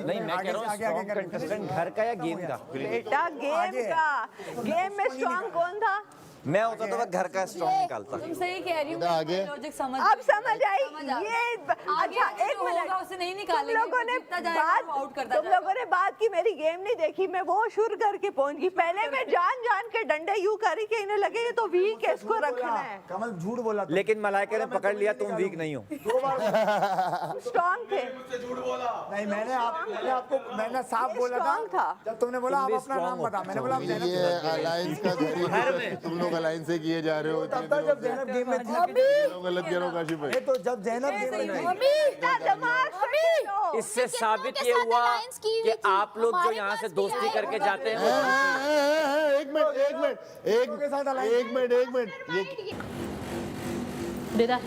नहीं, मैं कह रहा हूँ स्ट्रॉन्ग कंटेस्टेंट घर का या गेम का? बेटा गेम का, गेम में स्ट्रॉन्ग कौन था? मैं होता तो घर का स्ट्रॉन्ग निकालता। तुम सही कह रही हो, आगे लॉजिक समझ। अब समझ आई ये। अच्छा एक मिनट, उसे नहीं तुम निकालेंगे, लोगों ने तुम लोगों ने बात की, मेरी गेम नहीं देखी, मैं वो शुरू करके पहुंच गई। पहले मैं जान जान के डंडे यूं करी कि इन्हें लगे ये तो वीक है, इसको रखना है। कमल झूठ बोला, लेकिन मलाइका ने पकड़ लिया, तुम वीक नहीं हो। स्ट्रॉन्ग थे। नहीं मैंने साफ बोला था जब तुमने बोला आप अपना नाम बता, मैंने बोला ये अलायंस का तुम लोग अलायंस से किए जा रहे हो। तब तक जब जैनब गेम में थी, गलत कह रहे हो काशिफ भाई। तो जब जैनब गेम में थी, इससे साबित ये हुआ कि आप लोग जो यहाँ से दोस्ती करके जाते हैं। एक मिनट रिदा।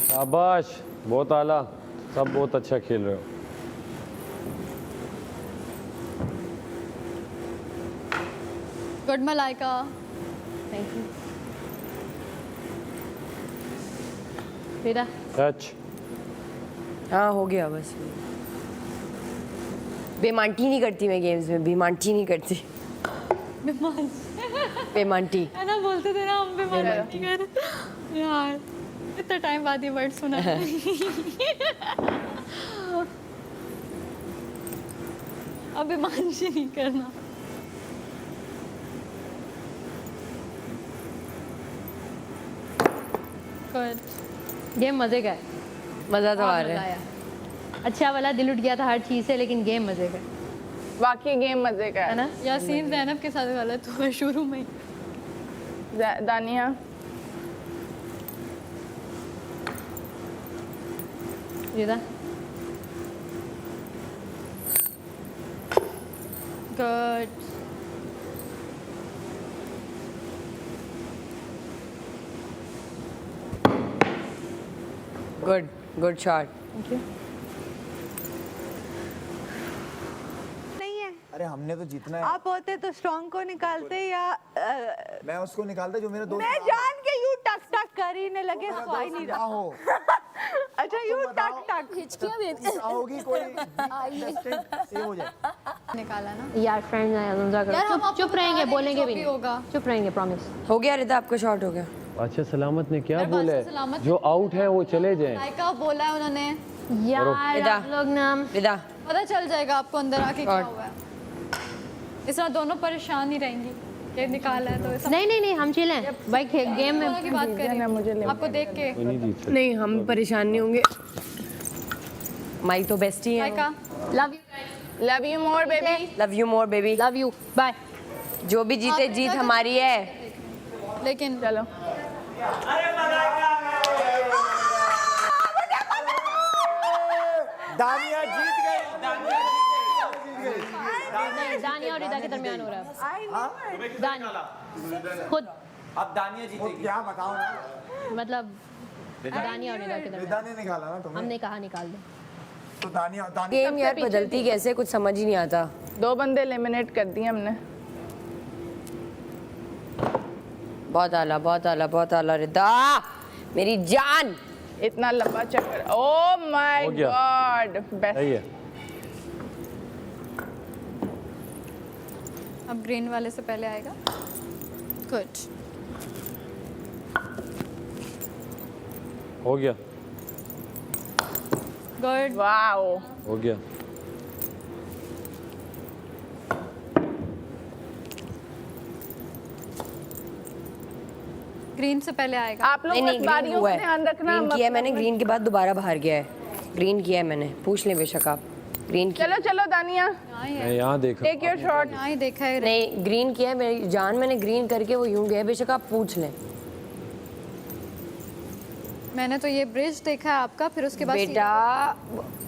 शाबाश, बहुत आला, सब बहुत अच्छा खेल रहे हो। Good Malaika. Thank you. Rida. Touch. हाँ हो गया बस। बेमांटी नहीं करती मैं गेम्स में, बेमांटी नहीं करती। बेमांटी है ना, बोलते थे ना हम बेमांटी कर। यार इतना टाइम बाद ये वर्ड सुना। अब बेमांटी नहीं करना। गेम मजे का है, मजा तो आ रहा है। आया। अच्छा वाला दिल उठ गया था हर चीज से, लेकिन गेम मजे का वाकई गेम मजे का है ना। यासीन ज़ैनब के साथ गलत हुआ शुरू में ही। Dania Rida. Good. Good good shot. Thank you. नहीं है, अरे हमने तो जीतना है। आप होते तो स्ट्रॉन्ग को निकालते या मैं उसको निकालता जो मेरा दोस्त। मैं जान के यूं टक टक करने लगे, तो आ ही नहीं रहा हो। अच्छा यूं टक टक हिचकियां देते होगी कोई सेव हो जाए। निकाला ना यार फ्रेंड्स यार, हम आपको चुप रहेंगे, बता बोलेंगे देंगे भी जो भी होगा। नहीं, चुप रहेंगे, प्रॉमिस। हो गया रिदा, आपका शॉट हो गया। अच्छा सलामत ने क्या यार, बोला बादशाह है? सलामत जो आउट है वो चले जाएं। मलाइका बोला है उन्होंने। यार रिदा। आप लोग ना रिदा पता चल जाएगा आपको अंदर आके क्या और- हुआ है। इस तरह दोनों परेशान ही रहेंगी कि निकाला है तो ऐसा। नहीं हम चिल हैं भाई, गेम दोनों की बात में करें आपको देख के। कोई नहीं जीत सकता। नहीं, हम परेशान नहीं होंगे। माई तो बेस्ट ही है। Malaika love love you more baby. Love you more baby. Love you, bye. जो भी जीते जीत हमारी है। लेकिन चलो दानिया जीत गए, दानिया नहीं, दानिया और रिदा के दरमियान हो रहा है। दानिया खुद, अब दानिया जीतेगी। क्या बताऊं ना, मतलब दानिया और रिदा के रिदा दरमियान। ने निकाला ना तुम्हें, हमने कहा निकाल दे। तो दानिया गेम यार बदलती कैसे, कुछ समझ ही नहीं आता। 2 बंदे एलिमिनेट कर दिए हमने। बहुत आला, बहुत आला, बहुत आला रिदा, मेरी जान। इतना लंबा चक्कर, ओह माय हो गया। God, best. सही है। अब ग्रीन वाले से पहले आएगा। गुड। हो गया, गुड। वाओ, हो गया। ग्रीन से पहले आएगा। आप लोग बस बारियों का ध्यान रखना। ग्रीन किया है मैंने, ग्रीन के बाद दोबारा बाहर गया है। ग्रीन किया है मैंने, पूछ लें बेशक आप। ग्रीन चलो चलो दानिया, मैं यहाँ देखा। Take your shot. यहाँ ही देखा है। नहीं, ग्रीन किया है मेरी जान, मैंने ग्रीन करके वो यूं गया, बेशक आप पूछ लें। मैंने तो ये ब्रिज देखा है आपका, फिर उसके बाद बेटा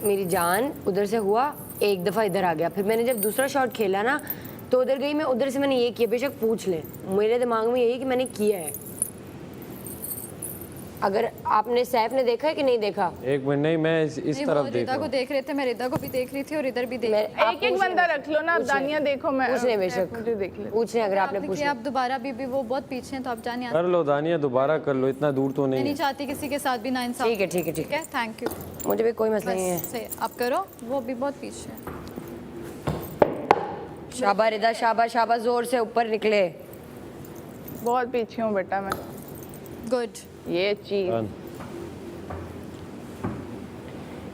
मेरी जान उधर से हुआ, एक दफ़ा इधर आ गया, फिर मैंने जब दूसरा शॉट खेला ना तो उधर गई मैं, उधर से मैंने ये किया, बेशक पूछ लें। मेरे दिमाग में यही कि मैंने किया है। अगर आपने सैफ ने देखा है कि नहीं देखा? एक मिनट, नहीं मैं इस नहीं, तरफ वो देख रिदा रहा को हूँ। देख रहे थे, मैं रिदा को भी देख रही थी और इधर भी देख रही थी। एक एक बंदा रख लो ना। अब दानिया देखो, मैं पूछ लें बेशक, मुझे देख ले। पूछ लें अगर आपने पूछ देखिए आप दोबारा भी वो बहुत पीछे हैं, तो आप जाने कर लो दानिया, दोबारा कर लो, इतना दूर तो मैं नहीं नहीं है। चाहती किसी के साथ भी ना इंसाफ। ठीक है, ठीक है, ठीक है, थैंक यू। मुझे भी कोई मसला नहीं है। बस सही, आप करो, वो भी बहुत पीछे है। शाबा रिदा, शाबा शाबा, जोर से ऊपर निकले। बहुत पीछे हूँ बेटा मैं। गुड। ये चीज,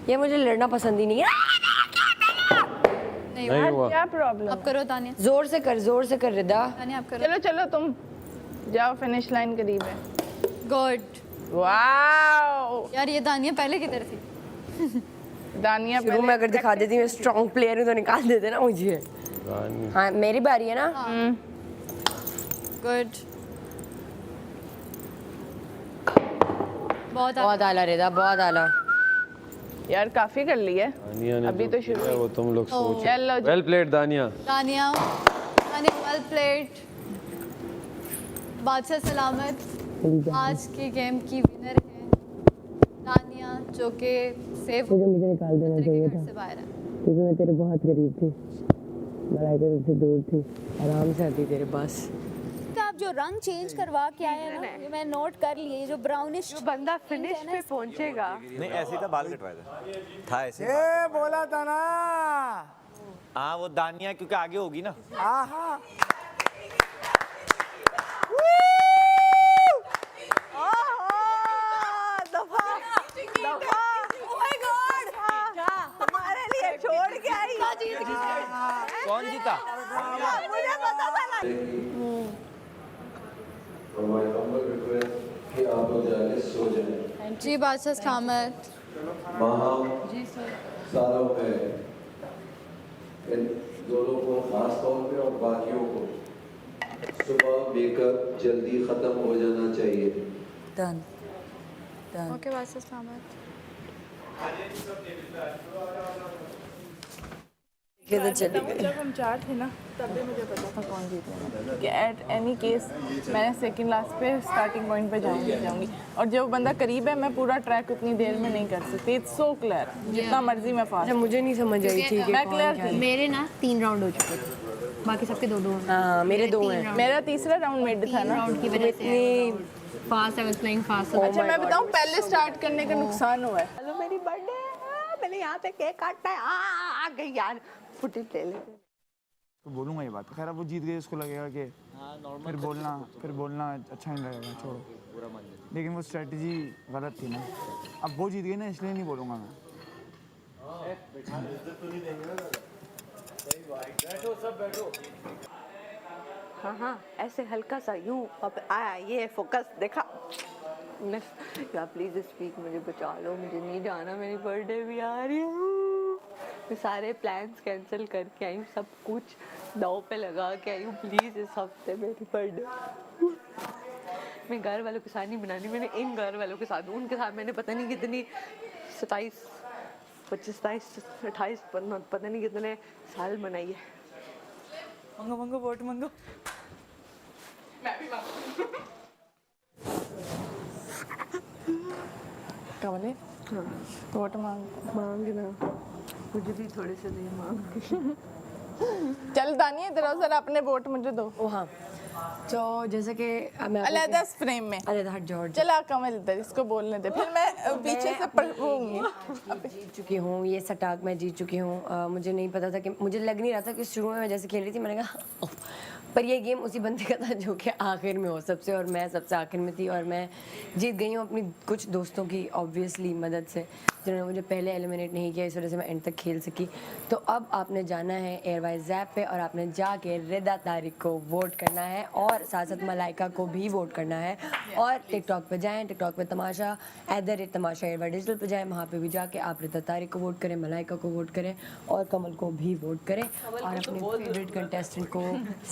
ये मुझे लड़ना पसंद ही नहीं है। नहीं हुआ। क्या प्रॉब्लम? आप करो दानिया। जोर से कर, जोर से कर रिदा। दानिया आप करो। चलो चलो तुम जाओ, फिनिश लाइन करीब है। गुड। वाओ यार ये दानिया पहले किधर थी? दानिया शुरू में अगर दिखा देती मैं स्ट्रॉन्ग प्लेयर हूँ तो निकाल देते ना मुझे। हाँ मेरी बारी है ना। गुड। बहुत आला रिदा, बहुत आला। यार काफी कर ली है दानिया ने अभी जो तो शुरू किया है, वो तुम लोग सोचो। चलो वेल प्लेड दानिया। दानिया, दानिया वेल प्लेड। बादशाह सलामत आज की गेम की विनर है दानिया, जो कि सेफ मुझे निकाल देना चाहिए था से बाहर है। क्योंकि मैं तेरे बहुत करीब थी, मलाइका तुझसे दूर थी, आराम से आती तेरे पास। आप जो रंग चेंज करवा के आए हैं ना, ये मैं नोट कर लिए, ये जो ब्राउनिश जो बंदा फिनिश पे पहुंचेगा। नहीं ऐसे था, बाल कटवाया था ऐसे। ये बोला था ना। हाँ वो दानिया क्योंकि आगे होगी ना। आहा। हमारे लिए छोड़ के आई। कौन जीता? मुझे पता था। हमारी नंबर रिक्वेस्ट कि आप लोग जाके सो जाएं। जी बादशाह सलामत। वहाँ सारों में इन दोनों को खास तौर पे और बाकियों को सुबह मेकअप जल्दी खत्म हो जाना चाहिए। डन ओके बादशाह सलामत। जब हम चार थे ना तब भी मुझे पता था कौन जीतने वाला, कि एट एनी केस मैंने सेकंड लास्ट पे स्टार्टिंग पॉइंट पे जाऊंगी और जो बंदा करीब है मैं पूरा ट्रैक उतनी देर में नहीं कर सकती। इट्स सो क्लियर, जितना मर्जी मैं फास्ट। मुझे नहीं समझ आई ठीक है। मैं क्लियर थी। मेरे ना 3 राउंड हो चुके थे, बाकी सबके 2-2। हाँ मेरे 2 हैं। मेरा तीसरा राउंड मिड था ना। राउंड की वजह से fast I was playing fast. अच्छा मैं बताऊं, पहले स्टार्ट करने का नुकसान हुआ है। हेलो मेरी बर्थडे, मैंने यहाँ पे केक काटना है। आ गई यार, फुटेज ले लेते। तो बोलूँगा ये बात। खैर अब वो जीत गए, उसको लगेगा कि फिर बोलना अच्छा नहीं लगेगा, छोड़ो। लेकिन वो स्ट्रेटजी गलत थी ना। अब वो जीत गई ना, इसलिए नहीं बोलूँगा मैं। हाँ हाँ, ऐसे हल्का सा यूं अब आया, ये फोकस देखा। यार प्लीज स्पीक, मुझे बचा लो, मुझे नहीं जाना, मेरी बर्थडे भी आ रही है। मैं सारे प्लान्स कैंसिल करके आई हूँ, सब कुछ दाव पे लगा के आई हूँ। प्लीज इस हफ्ते मेरी बर्थडे। मैं घर वालों के साथ नहीं बनानी, मैंने इन घर वालों के साथ, उनके साथ मैंने पता नहीं कितनी 27, 25, 27, 28 पता नहीं कितने साल मनाई है। मंगो मंगो वोट मंगो। मैं भी मांगू। कमले वोट मांग ना, मुझे भी थोड़े से दे मांग। चल दानिया इधर आओ, जरा अपने वोट मुझे दो। ओ हाँ तो जैसे कि मैं अलग फ्रेम में अलग हट जाओ चला कमल इधर इसको बोलने दे फिर मैं पीछे से पढ़ूंगी जीत चुकी हूँ ये सटाक मैं जीत चुकी हूँ मुझे नहीं पता था कि मुझे लग नहीं रहा था कि शुरू में मैं जैसे खेल रही थी मैंने कहा पर ये गेम उसी बंदे का था जो कि आखिर में हो सबसे और मैं सबसे आखिर में थी और मैं जीत गई हूँ अपनी कुछ दोस्तों की ऑब्वियसली मदद से जिन्होंने मुझे पहले एलिमिनेट नहीं किया इस वजह से मैं एंड तक खेल सकी। तो अब आपने जाना है एयरवाइज ऐप पे और आपने जाके रिदा तारिक को वोट करना है और साथ साथ मलाइका को भी वोट करना है और टिकटॉक पे जाएं टिकटॉक पे तमाशा @तमाशा एयरवाइज डिजिटल पे जाएं वहाँ पे भी जाके आप रिदा तारिक को वोट करें मलाइका को वोट करें और कमल को भी वोट करें और अपने फेवरेट कंटेस्टेंट को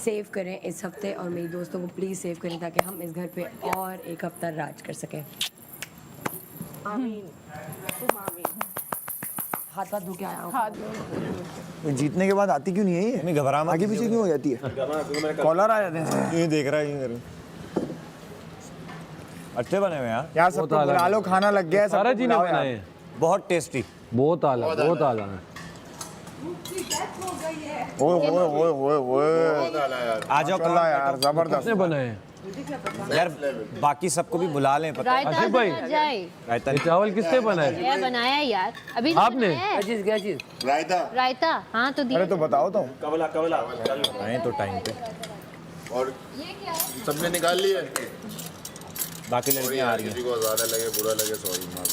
सेव करें इस हफ्ते और मेरी दोस्तों को प्लीज़ सेव करें ताकि हम इस घर पे और एक हफ्ता राज कर सकें। हाथ हाथ धो के आया हूँ। जीतने के बाद आती क्यों नहीं है ये? घबरा आगे पीछे क्यों हो जाती है? कॉलर आ जाते हैं। ये देख रहा है अच्छे बने हुए यार। यार सबको बुला लो खाना लग गया है। सारा जी ने बनाए हैं बहुत टेस्टी बहुत आला बहुत आला है। ओए ओए ओए ओए आ जाओ यार जबरदस्त किसने बनाए हैं यार बाकी सबको भी बुला लें पता रायता आसिफ भाई जाए ये चावल किसने बनाए ये बनाया यार अभी आपने क्या चीज रायता हाँ तो दिया अरे तो बताओ तो कमला कमला बताएं तो टाइम पे और सबने निकाल लिए बाकी लड़कियां आ रही हैं किसी को ज्यादा लगे बुरा लगे सॉरी माफ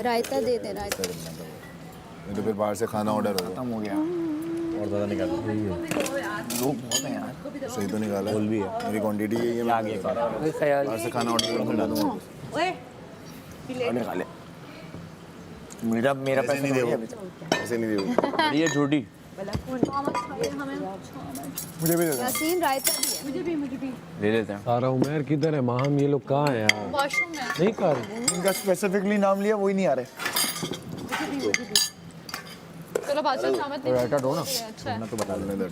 रायता दे दे रायता नहीं तो फिर बाहर से खाना ऑर्डर होगा खत्म हो गया और ज़्यादा निकाल लोग बहुत हैं यार। सही तो निकाला फुल भी है मेरी क्वांटिटी यही है मैं आगे बाहर से खाना ऑर्डर कर दूंगा और निकाले मेरा पैसा नहीं देखो ऐसे नहीं देखो ये झूठी मुझे भी दे दो। यासीन रायता भी है मुझे भी ले लेते हैं सारा उमेर किधर है माहम ये लोग कहाँ हैं यार वॉशरूम में नहीं कर रहे इनका स्पेसिफिकली नाम लिया वही नहीं आ रहे। चलो बादशाह शामत नहीं रायता दो ना अच्छा मैं तो बता दूंगा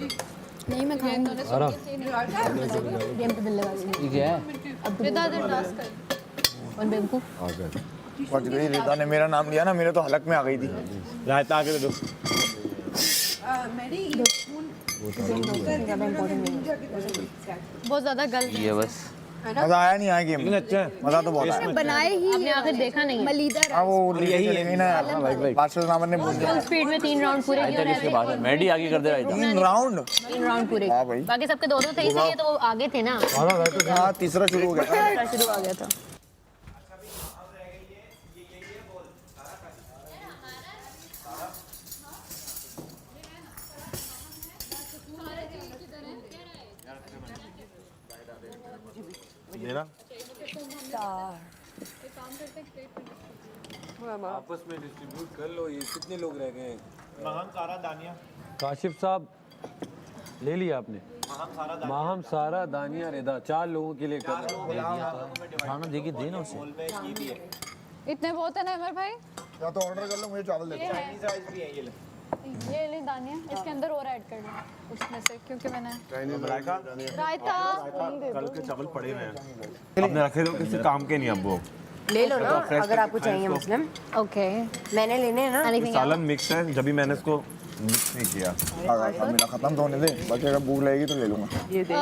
नहीं मैं खाऊंगी सारा गेम पे बिल लगा दी ठीक है अब रिदा दे टास्क कर और बेवकूफ बच गई रिदा ने मेरा नाम लिया ना मेरे तो हलक में आ गई थी। रायता आगे दे दो बहुत ज्यादा गलत ये बस मजा आया नहीं आया गेम अच्छा मजा तो बहुत आया। बनाए ही आपने आखिर देखा नहीं है मलीदा हाँ वो यही है ना यार बादशाह नामन ने बोल दिया फुल स्पीड में 3 राउंड पूरे किए इसके बाद मैडी आगे कर दे रहा 3 राउंड 3 राउंड पूरे हाँ भाई बाकी सबके 2-2 थे इसलिए तो आगे थे ना हाँ तीसरा शुरू हो गया शुरू आ गया था मेरा आपस में डिस्ट्रीब्यूट कर लो ये कितने लोग रह गए महान सारा दानिया काशिफ साहब ले लिया आपने माहम सारा दानिया रेदा 4 लोगों के लिए कर खाना देगी दे ना उसे इतने बहुत है ना अमर भाई या तो ऑर्डर कर लो मुझे चावल दे दो। चाइनीज राइस भी है ये ले दानिया इसके अंदर और ऐड करना उसमें से क्योंकि मैंने रायता कल के चावल पड़े हुए हैं आपने रखे थे किसी काम के नहीं अब वो ले लो ना अगर आपको चाहिए मुस्लिम ओके मैंने लेने हैं ना सालन मिक्स है जब भी मैंने इसको मिक्स नहीं किया अब मेरा खत्म तो होने दे बाकी अगर भूख लगेगी तो ले लूंगा।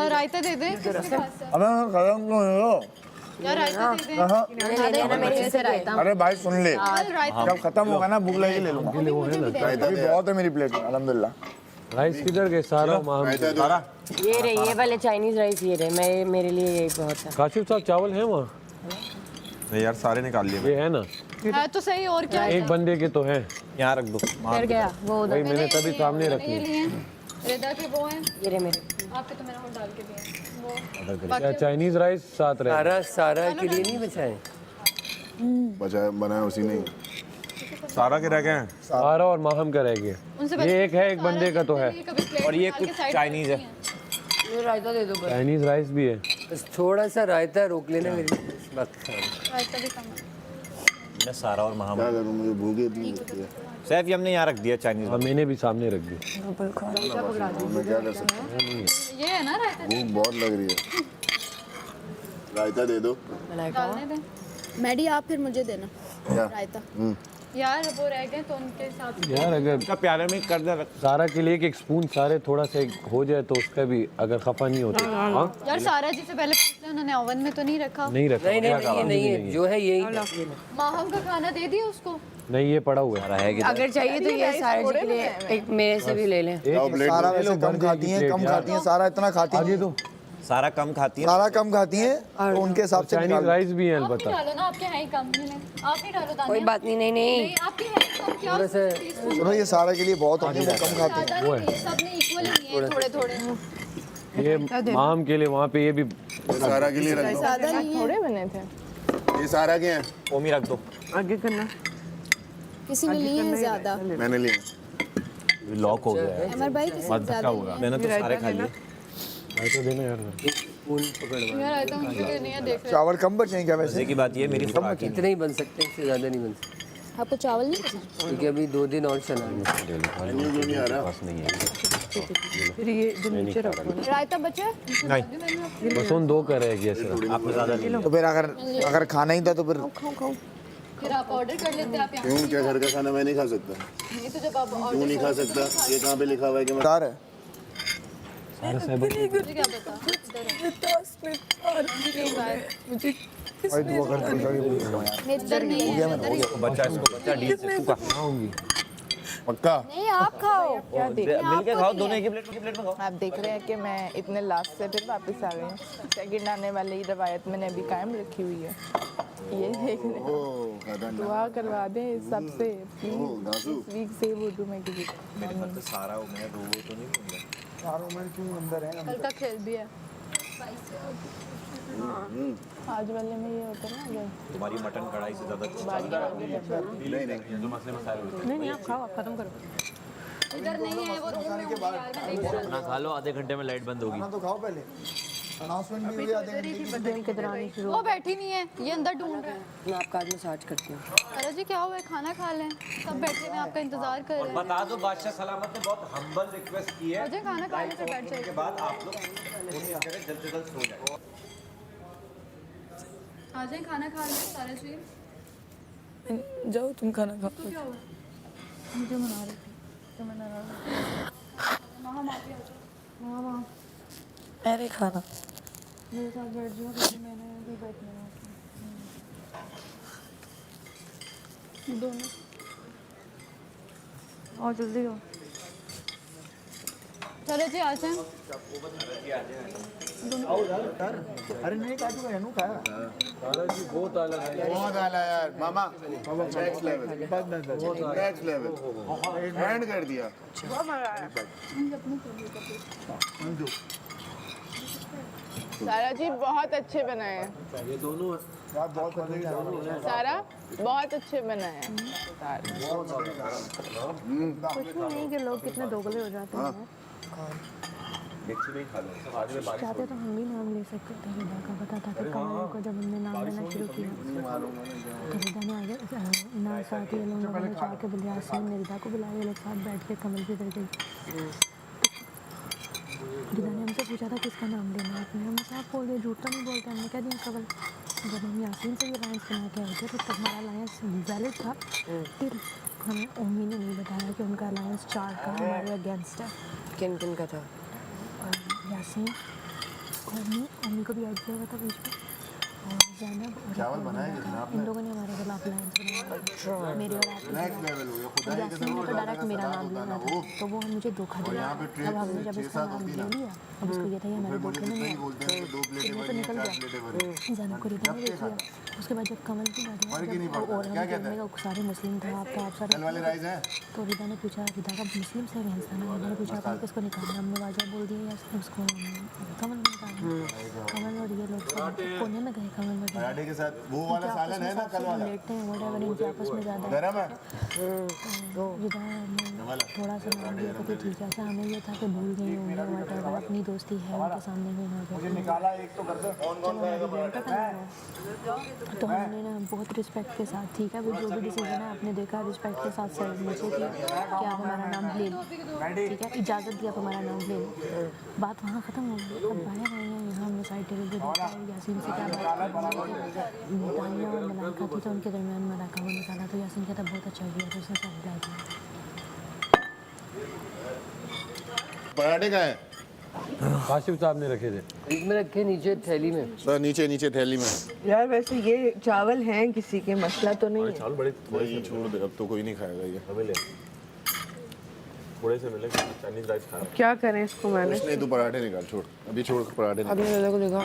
रायता दे दे अबे खत्म तो हो यार रायता दे दे मेरे से रायता अरे भाई सुन ले रायता जब खत्म होगा ना भूख लगेगी ले लूंगा। रायता भी बहुत है मेरी प्लेट में अल्हम्दुलिल्लाह। राइस किधर गए सारा माहम सारा ये रहे ये वाले चाइनीज राइस ये रहे मैं मेरे लिए यही बहुत है काशिफ साहब चावल है वहाँ नहीं यार सारे निकाल लिए ये है ना है तो सही और क्या एक बंदे के तो हैं यहाँ रख दो फिर गया वो भाई मैंने तभी सामने रख ये ली लिए रिदा के वो हैं ये रहे मेरे आपके तो मैंने और डाल के दिए वो क्या चाइनीज राइस साथ रहे सारा के लिए नहीं बचाए बचा बनाया उसी ने सारा के रह गए हैं सारा और माहम का रह गया ये एक है एक बंदे का तो है और ये कुछ चाइनीज है ये रायता दे दो बस चाइनीज राइस भी है बस थोड़ा सा रायता रोक लेना मेरी बात रायता भी कम है मैं सारा और माहम क्या करूं मुझे भूख इतनी लगती है सैफ ये हमने यहाँ रख दिया चाइनीज हाँ मैंने भी सामने रख दी मैं क्या कर सकता हूं ये है ना रायता भूख बहुत लग रही है रायता दे दो डालने दे मैडी आप फिर मुझे देना क्या रायता यार वो रह गए तो उनके हिसाब से यार अगर प्यारे में कर दे सारा के लिए एक स्पून सारे थोड़ा सा हो जाए तो उसका भी अगर खफा नहीं होता। हाँ यार सारा जी से पहले पूछ लिया उन्होंने ओवन में तो नहीं रखा। नहीं रखा। नहीं है जो है यही। माहम का खाना दे दिया उसको। नहीं ये पड़ा हुआ है। अगर चाहिए तो ये सारे जी के लिए एक मेरे से भी ले लें। सारा वैसे कम खाती हैं सारा इतना खाती हैं तो सारा कम खाती है, सारा कम खाती हैं तो उनके हिसाब से चाइनीज राइस भी है आप अलबत्ता। नहीं डालो ना, आपके हैं ही कम। आप नहीं डालो दानिया। कोई बात नहीं। नहीं आपके हैं कम क्या। सुनो ये सारा के लिए बहुत होती है, वो कम खाती हैं। वो है सबने इक्वल ही है थोड़े थोड़े। ये माम के लिए वहाँ पे ये भी सारा के लिए रख दो। ज्यादा नहीं थोड़े बने थे। ये सारा के हैं, ओमी रख दो। आगे करना। किसी ने लिए हैं ज्यादा। मैंने लिए। लॉक हो गया है। अमर भाई किसी ने ज्यादा लिए। मैंने तो सारे खा लिए। तो देना यार। यार आइटम मुझे नहीं है देख रहे। चावल कम बचे हैं क्या वैसे? की बात ये मेरी खुराक है। इतने ही बन सकते हैं, इससे ज़्यादा नहीं बन सकते। आपको चावल नहीं पसंद? क्योंकि अभी 2 दिन और चलाएंगे। फिर ये जो नीचे रखो ना। रायता बचे? नहीं बस उन 2 का रह गया सर। आपने ज्यादा नहीं। तो फिर अगर खाना ही था तो फिर फिर आप ऑर्डर कर लेते आप यहाँ। क्यों, क्या घर का खाना मैं नहीं खा सकता? नहीं तो जब आप क्यों ऑर्डर नहीं खा सकता? ये कहाँ पे लिखा हुआ है कि मैं बता रहे सारे साहब मुझे क्या पता। भाई दुआ कर इधर नहीं है। बच्चा इसको बच्चा डील से तू खाऊंगी। पक्का। नहीं आप खाओ। क्या देख मिलके खाओ, दोनों एक ही प्लेट में खाओ। आप देख रहे हैं कि मैं इतने लास्ट से फिर वापस आ गई हूँ। सेकंड आने वाली रवायत मैंने अभी कायम रखी हुई है। ये देख रहे हैं। दुआ करवा दें सबसे प्लीज। वीक से वो दूँ मैं किसी को। सारा मैं दो तो नहीं होंगे। चारों में क्यों अंदर है? कल तक खेल भी है। आज वाले में ये होता है ना अगर तुम्हारी मटन कढ़ाई से ज्यादा नहीं आप खाओ, आप खत्म करो। इधर नहीं है वो रूम में होगी यार, मैं देख अपना खा लो, आधे घंटे में लाइट बंद होगी। खाना तो खाओ पहले। अनाउंसमेंट भी हुई आधे घंटे की। गेम के दौरान ही शुरू। वो बैठी नहीं है, ये अंदर ढूंढ रहे हैं। मैं आपका आज मसाज करती हूँ। अरे जी क्या हुआ है, खाना खा लें। सब बैठे हुए आपका इंतजार कर रहे हैं। बता दो बादशाह सलामत ने बहुत हम्बल रिक्वेस्ट की है। अजय खाना खा लें फिर बैठ जाइए। के बाद आप लोग कोशिश करें जल्द से जल्द सो जाए। आ जाए खाना खा लें सारे जी। जाओ तुम खाना खाओ। तो क्या हुआ? मुझे मना रही थी तो मैं नाराज। माँ आप ही आ जाओ। माँ अरे खाना मेरे साथ बैठ जाओ क्योंकि मैंने भी बैठना है। दोनों और जल्दी हो। चलो जी आ जाए। अरे नहीं काटू का नू खाया। दादाजी बहुत अलग है। बहुत आला यार मामा। नेक्स्ट लेवल हैंड कर दिया। सारा जी बहुत अच्छे बनाए हैं। ये दोनों यार बहुत सारा बहुत अच्छे बनाए हैं। कुछ भी नहीं कि लोग कितने दोगले हो जाते हैं। चाहते तो हम भी नाम ले सकते थे रिदा का। बता था कि कमल को जब हमने नाम लेना शुरू किया तो रिदा ने आगे ना साथ ही लोगों ने चाह के बुलाया, यासीन ने रिदा को बुलाया, ये लोग साथ बैठ के कमल की इधर गई। रिदा ने हमसे पूछा था किसका नाम लेना है, आपने हम साफ बोल दिया, झूठ तो नहीं बोलते। हमने कह दिया कमल। जब हम यासीन से ये लाइन्स बना के आए थे तो तब हमारा अलायंस वैलिड था। फिर हमें ओमी ने नहीं बताया कि उनका अलायंस 4 का हमारे अगेंस्ट है। किन किन का था? यासीन और ओमी को भी ऐड किया हुआ था बीच में, और ज़ैनब और इन लोगों ने हमारे खिलाफ अलायंस बनाया। मेरे और आपके यासीन ने तो डायरेक्ट मेरा नाम लेना था तो वो मुझे धोखा दिया। अब हमने जब इसका नाम ले लिया, अब उसको ये था ये हमारे धोखे में नहीं तो निकल गया। ज़ैनब को रिदा ने देख लिया। उसके बाद जब कमल की बात और हम कहने का सारे मुस्लिम थे, आप सारे तो रिदा ने पूछा, रिदा का मुस्लिम से अगेंस्ट था ना, रिदा ने पूछा आपने किसको निकालना, हमने वाजह बोल दिया या उसको कमल ने निकाला। कमल और ये लोग कोने में गए, कमल में पराठे के साथ वो वाला सालन है ना कल वाला। लेटते हैं व्हाटएवर, इनके आपस में ज़्यादा गरम है। रिदा ने थोड़ा सा नाम दिया तो ठीक है। अच्छा हमें ये था कि भूल गई होंगे व्हाटएवर, अपनी दोस्ती है उनके सामने में हो गया। निकाला एक तो कर दो। तो हमने ना बहुत रिस्पेक्ट के साथ, ठीक है वो जो भी डिसीजन है आपने देखा, रिस्पेक्ट के साथ सर मुझे कि आप हमारा नाम ले लो, ठीक है इजाज़त दी आप हमारा नाम ले लो। बात वहाँ ख़त्म हो गई। अब बाहर आए हैं यहाँ हमने साइड वेजिटेबल भी देखा है यासीन से क्या बात तानिया और मलाइका थी तो उनके दरमियान मलाइका को निकाला तो यासीन कहता बहुत अच्छा किया तो उसने सब डाल दिया। पराठे कहाँ हैं? काशिफ साहब ने रखे थे। इसमें रखे नीचे थैली में। सर नीचे नीचे थैली में। यार वैसे ये चावल हैं किसी के, मसला तो नहीं है। चावल बड़े वही छोड़ दे, अब तो कोई नहीं खाएगा ये। हमें ले थोड़े से मिले चाइनीज राइस खा। क्या करें इसको मैंने? नहीं तू पराठे निकाल, छोड़ अभी, छोड़ पराठे निकाल। अभी लोगों को देखा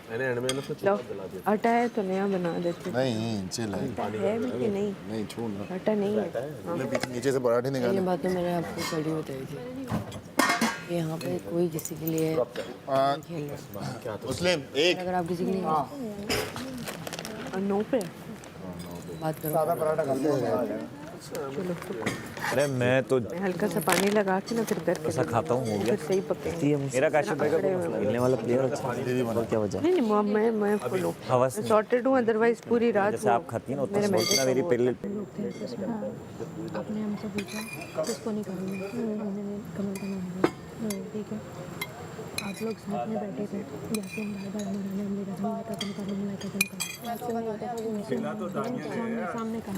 मैंने एंड में ना उसको चूड़ा दिला दिया। आटा है तो नया बना देते। नहीं चिल है। है भी कि नहीं? नहीं छोड़ ना, आटा नहीं है। पीछे नीचे से पराठे ये निकाल। बात तो मैंने आपको कल ही बताई थी। यहाँ पे कोई किसी के लिए खेल रहा है। मुस्लिम एक, अगर आप किसी के लिए नो पे बात करो। सादा पराठा खाते हैं। चलो अरे मैं तो हल्का सा पानी लगा के ना फिर करके ऐसा खाता हूँ, हो गया। फिर सही पके। मेरा काशिफ भाई का खेलने वाला प्लेयर अच्छा है, क्या वजह? नहीं नहीं मैं फुल हवस सॉर्टेड हूँ, अदरवाइज पूरी रात जैसे आप खाती हैं ना उतना सोचना मेरी पहले। आपने हमसे पूछा किसको नहीं करूँगी, मैंने कमल का नाम लिया। ठीक है, आप लोग साथ में बैठे थे, यासीन बार बार हमारा नाम ले रहा था, मलाइका तुम करो, मलाइका तुम करो। सामने कहा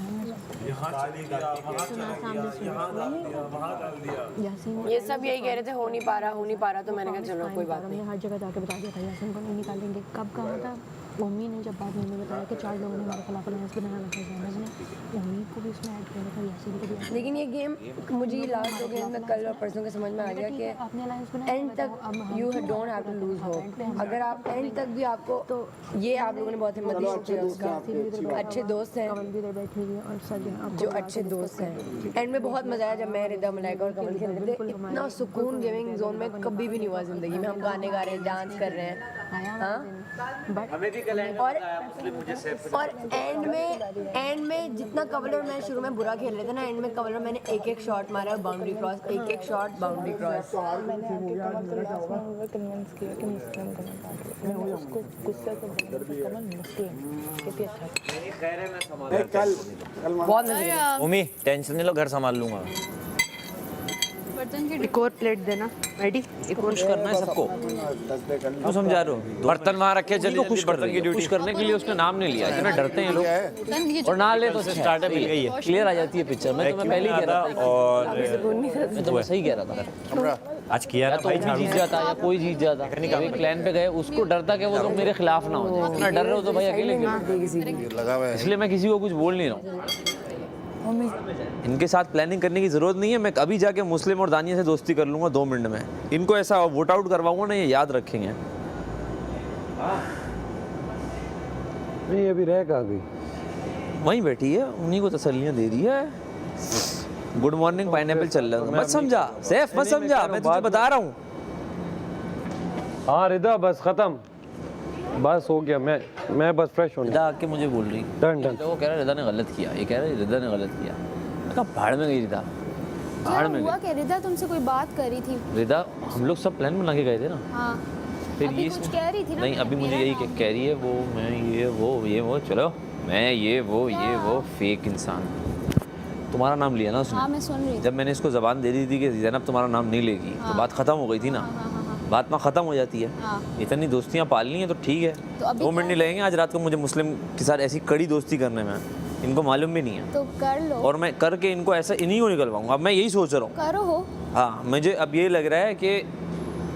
यासीन, ये सब यही कह रहे थे हो नहीं पा रहा, तो मैंने कहा चलो कोई बात नहीं। हमने हर जगह जाके बता दिया था यासीन को नहीं निकालेंगे। कब कहा था? मम्मी ने जब बाद में बताया कि 4 लोगों ने हमारे खिलाफ अलायंस बनाया लगा जैनब ने, मम्मी को भी इसमें ऐड किया था, यासीन को भी। लेकिन ये गेम मुझे लास्ट हो गेम में कल और परसों के समझ में आ गया कि आपने अलायंस बनाया एंड तक you don't have to lose hope. अगर आप एंड तक भी आपको तो ये आप लोगों ने बहुत हिम्मत दी शुक्रिया उसका। अच्छे दोस्त हैं जो अच्छे दोस्त हैं। एंड में बहुत मज़ा आया जब मैं रिदा मलाइका और कमल खेल रहे थे। इतना सुकून गेमिंग जोन में कभी भी नहीं हुआ ज़िंदगी में। हम गाने गा रहे हैं, डांस कर रहे हैं, हाँ। और एंड में जितना कवल और मैं शुरू में बुरा खेल रहे थे ना, एंड में कवल और मैंने एक शॉट मारा, बाउंड्री क्रॉस, एक शॉट बाउंड्री क्रॉस। मैंने आपके कन्विंस किया कि मुस्लिम को निकाल, मैं उसको गुस्से से कमल मुस्लिम कितनी अच्छा। बहुत उम्मी टेंशन नहीं लो, घर संभाल लूंगा। एक और प्लेट देना रेडी। एक और खुश करना है सबको, क्यों समझा रहे हो? बर्तन वहाँ रखे, चलिए खुश बर्तन की ड्यूटी। खुश करने के लिए उसने नाम नहीं लिया, इतना डरते हैं लोग। और ना ले तो स्टार्टअप मिल गई है, क्लियर आ जाती है पिक्चर। मैं तुम्हें पहले ही कह रहा था, और मैं तुम्हें सही कह रहा था। आज किया ना तो भी जीत जाता या कोई जीत जाता। एक प्लान पे गए, उसको डरता कि वो लोग मेरे खिलाफ ना हो जाए। इतना डर रहे हो तो भाई अकेले खेलो। इसलिए मैं किसी को कुछ बोल नहीं रहा हूँ। इनके साथ प्लानिंग करने की जरूरत नहीं है। मैं अभी जाके मुस्लिम और दानिया से दोस्ती कर लूंगा 2 मिनट में। इनको ऐसा वोट आउट करवाऊंगा ना, ये याद रखेंगे। नहीं अभी रह कहाँ गई? वहीं बैठी है, उन्हीं को तसल्लियां दे रही है। गुड मॉर्निंग पाइनएप्पल चल रहा है। मत समझा सैफ, मत समझा, मैं तुझे बता रहा हूँ। हाँ रिदा बस खत्म, बस हो गया। मैं बस फ्रेश होने। रिदा आके मुझे बोल रही डन। वो कह रहा है रिदा ने गलत किया, ये कह रहा है रिदा ने गलत किया। मैं कहा भाड़ में गई रिदा, भाड़ में हुआ गई। कि रिदा तुमसे कोई बात कर रही थी? रिदा हम लोग सब प्लान बना के गए थे ना। हाँ फिर अभी ये कुछ कह रही थी ना। नहीं, अभी मुझे यही कह रही है वो, मैं ये वो चलो मैं ये वो फेक इंसान। तुम्हारा नाम लिया ना उसने। हाँ मैं सुन रही थी। जब मैंने इसको जबान दे दी थी कि ज़ैनब तुम्हारा नाम नहीं लेगी, तो बात खत्म हो गई थी ना। बात में ख़त्म हो जाती है। इतनी दोस्तियाँ पालनी है तो ठीक है, 2 मिनट नहीं लगेंगे आज रात को मुझे मुस्लिम के साथ ऐसी कड़ी दोस्ती करने में। इनको मालूम भी नहीं है तो कर लो, और मैं करके इनको ऐसा इन्हीं को निकलवाऊंगा। अब मैं यही सोच रहा हूँ। करो हो। हाँ मुझे अब ये लग रहा है कि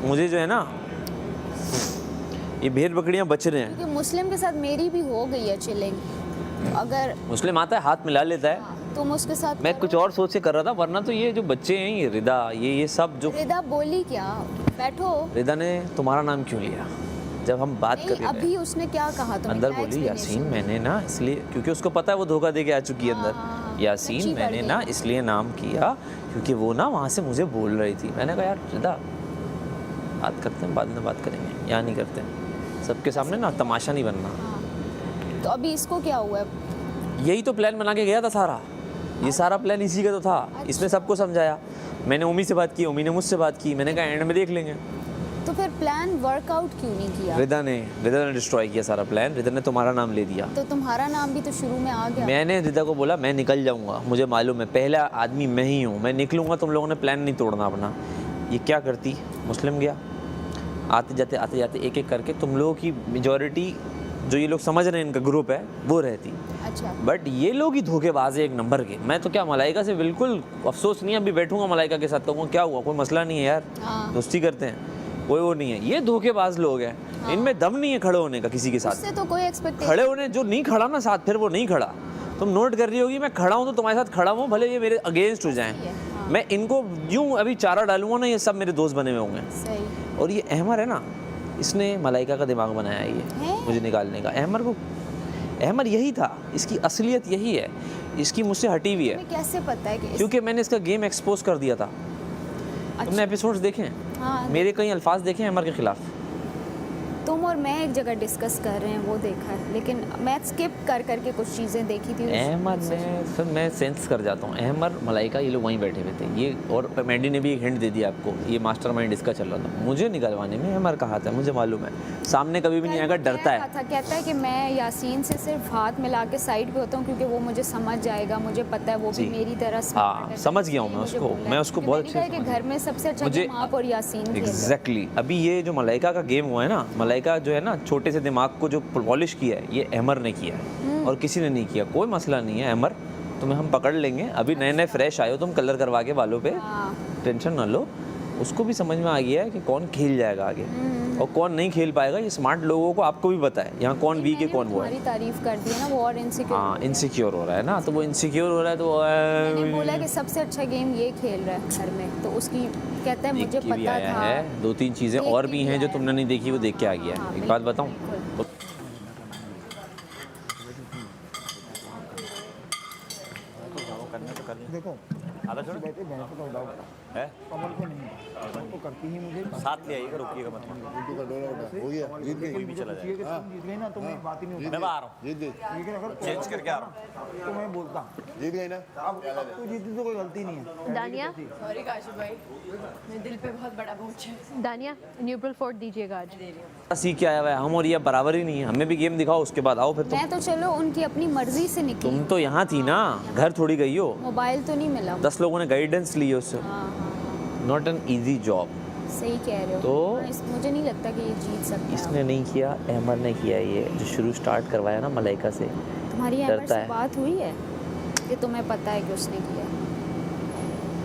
मुझे जो है ना ये भेड़ बकरियाँ बच रहे हैं। क्योंकि मुस्लिम के साथ मेरी भी हो गई है चिलिंग। अगर मुस्लिम आता है हाथ मिला लेता है, तुम उसके साथ। मैं कुछ और सोच के कर रहा था, वरना तो ये जो बच्चे हैं ये रिदा ये सब जो। रिदा बोली क्या? बैठो। रिदा ने तुम्हारा नाम क्यों लिया जब हम बात कर रहे थे? अभी उसने क्या कहा तुम्हें? अंदर बोली यासीन मैंने ना इसलिए, क्योंकि उसको पता है वो धोखा दे के आ चुकी है अंदर। यासीन मैंने ना इसलिए नाम किया क्योंकि वो ना वहाँ से मुझे बोल रही थी। मैंने कहा यार रिदा बात करते हैं, बाद में बात करेंगे, यहाँ नहीं करते हैं। सबके सामने ना तमाशा नहीं बनना। तो अभी इसको क्या हुआ है? यही तो प्लान बना के गया था सारा, ये सारा प्लान इसी का तो था। इसने सबको समझाया। मैंने उम्मी से बात की, उम्मी ने मुझसे बात की। मैंने कहा एंड में देख लेंगे। तो फिर प्लान वर्कआउट क्यों नहीं किया? रिदा ने डिस्ट्रॉय किया सारा प्लान। रिदा ने तुम्हारा नाम ले दिया। तो तुम्हारा नाम भी तो शुरू में आ गया। मैंने रिदा को बोला मैं निकल जाऊंगा, मुझे मालूम है पहला आदमी मैं ही हूँ, मैं निकलूंगा, तुम लोगों ने प्लान नहीं तोड़ना अपना। ये क्या करती? मुस्लिम गया, आते जाते एक एक करके तुम लोगों की मेजॉरिटी जो ये लोग समझ रहे हैं इनका ग्रुप है वो रहती। अच्छा बट ये लोग ही धोखेबाज है एक नंबर के। मैं तो क्या मलाइका से बिल्कुल अफसोस नहीं है, अभी बैठूंगा मलाइका के साथ, कहूँगा क्या हुआ, कोई मसला नहीं है यार, दोस्ती करते हैं, कोई वो नहीं है। ये धोखेबाज लोग हैं, इनमें दम नहीं है खड़े होने का किसी के साथ। उससे तो कोई एक्सपेक्टेशन खड़े होने जो नहीं खड़ा ना साथ, फिर वो नहीं खड़ा। तुम नोट कर रही होगी मैं खड़ा हूँ तो तुम्हारे साथ खड़ा हूँ, भले ये मेरे अगेंस्ट हो जाएं, मैं इनको यूं अभी चारा डालूंगा ना, ये सब मेरे दोस्त बने हुए होंगे। सही। और ये अहमर है ना, इसने मलाइका का दिमाग बनाया है ये मुझे निकालने का। अहमर यही था, इसकी असलियत यही है, इसकी मुझसे हटी हुई है। कैसे पता है कि क्योंकि मैंने इसका गेम एक्सपोज कर दिया था। तुमने एपिसोड्स देखे हैं? हाँ, मेरे कई अल्फाज देखे हैं अहमर के खिलाफ। तुम और मैं एक जगह डिस्कस कर रहे हैं वो देखा है, लेकिन मैं स्किप कर करके कुछ चीज़ें देखी थी। अहमर मैं सेंस कर जाता हूँ, अहमर मलाइका ये लोग वहीं बैठे हुए थे ये, और मैंडी ने भी एक हिंट दे दिया आपको, ये मास्टरमाइंड इसका चल रहा था। मुझे निकलवाने में अहमर का हाथ है, मुझे मालूम है, सामने कभी भी नहीं आएगा, डरता है। कहता है कि मैं यासीन से सिर्फ हाथ मिला के साइड पे होता हूँ क्योंकि वो मुझे समझ जाएगा, मुझे पता है वो भी मेरी तरह। हाँ समझ गया हूँ मैं उसको बहुत अच्छे से। घर में सबसे अच्छा गेम आप और यासीन। एग्जैक्टली। अभी ये जो मलाइका का गेम हुआ है ना, मलाइका जो है ना छोटे से दिमाग को जो पॉलिश किया है ये अहमर ने किया है और किसी ने नहीं किया। कोई मसला नहीं है अहमर, तुम्हें हम पकड़ लेंगे। अभी नए नए फ्रेश आए हो तुम, कलर करवा के बालों पे, टेंशन ना लो। उसको भी समझ में आ गया है कि कौन खेल जाएगा आगे और कौन नहीं खेल पाएगा। ये स्मार्ट लोगों को आपको भी पता है यहाँ कौन वीक है कौन वो है। तारीफ कर दी ना वो, और इनसिक्योर। हाँ इनसिक्योर हो रहा है ना, तो वो इनसिक्योर हो रहा है तो मैंने बोला कि सबसे अच्छा गेम ये खेल रहा है घर में, तो उसकी कहता है मुझे पता था। है 2-3 चीज़ें और भी हैं जो तुमने नहीं देखी, वो देख के आ गया है। एक बात बताऊँ, देखो आधा छोड़ बैठे बहन को डाउट है, कमल को नहीं, कमल को करती ही मुझे साथ ले आइएगा, रुकिएगा मत। हो गया, जीत गई। कोई भी चला जाएगा। हाँ। जीत गई ना तो मैं बात ही नहीं मैं आ रहा हूँ, जीत गई, लेकिन अगर चेंज करके आ रहा हूँ तो मैं बोलता जीत गई ना। अब तू जीती तो कोई गलती नहीं है। दानिया, सॉरी काशिफ भाई, मेरे दिल पे बहुत बड़ा बोझ है। दानिया न्यूट्रल फोर्ट दीजिएगा आज। सीख के आया हुआ है, हम और ये बराबर ही नहीं है। हमें भी गेम दिखाओ उसके बाद आओ फिर। मैं तो चलो उनकी अपनी मर्जी से निकली। तुम तो यहाँ थी ना, घर थोड़ी गई हो। मोबाइल तो नहीं मिला, 10 लोगों ने गाइडेंस ली है उससे। Not an easy job. सही कह रहे हो। तो मुझे नहीं लगता कि ये जीत सकता है। इसने नहीं किया, अहमर ने किया। ये जो शुरू स्टार्ट करवाया ना मलाइका से, तुम्हारी अहमर से बात हुई है कि तुम्हें पता है कि उसने किया?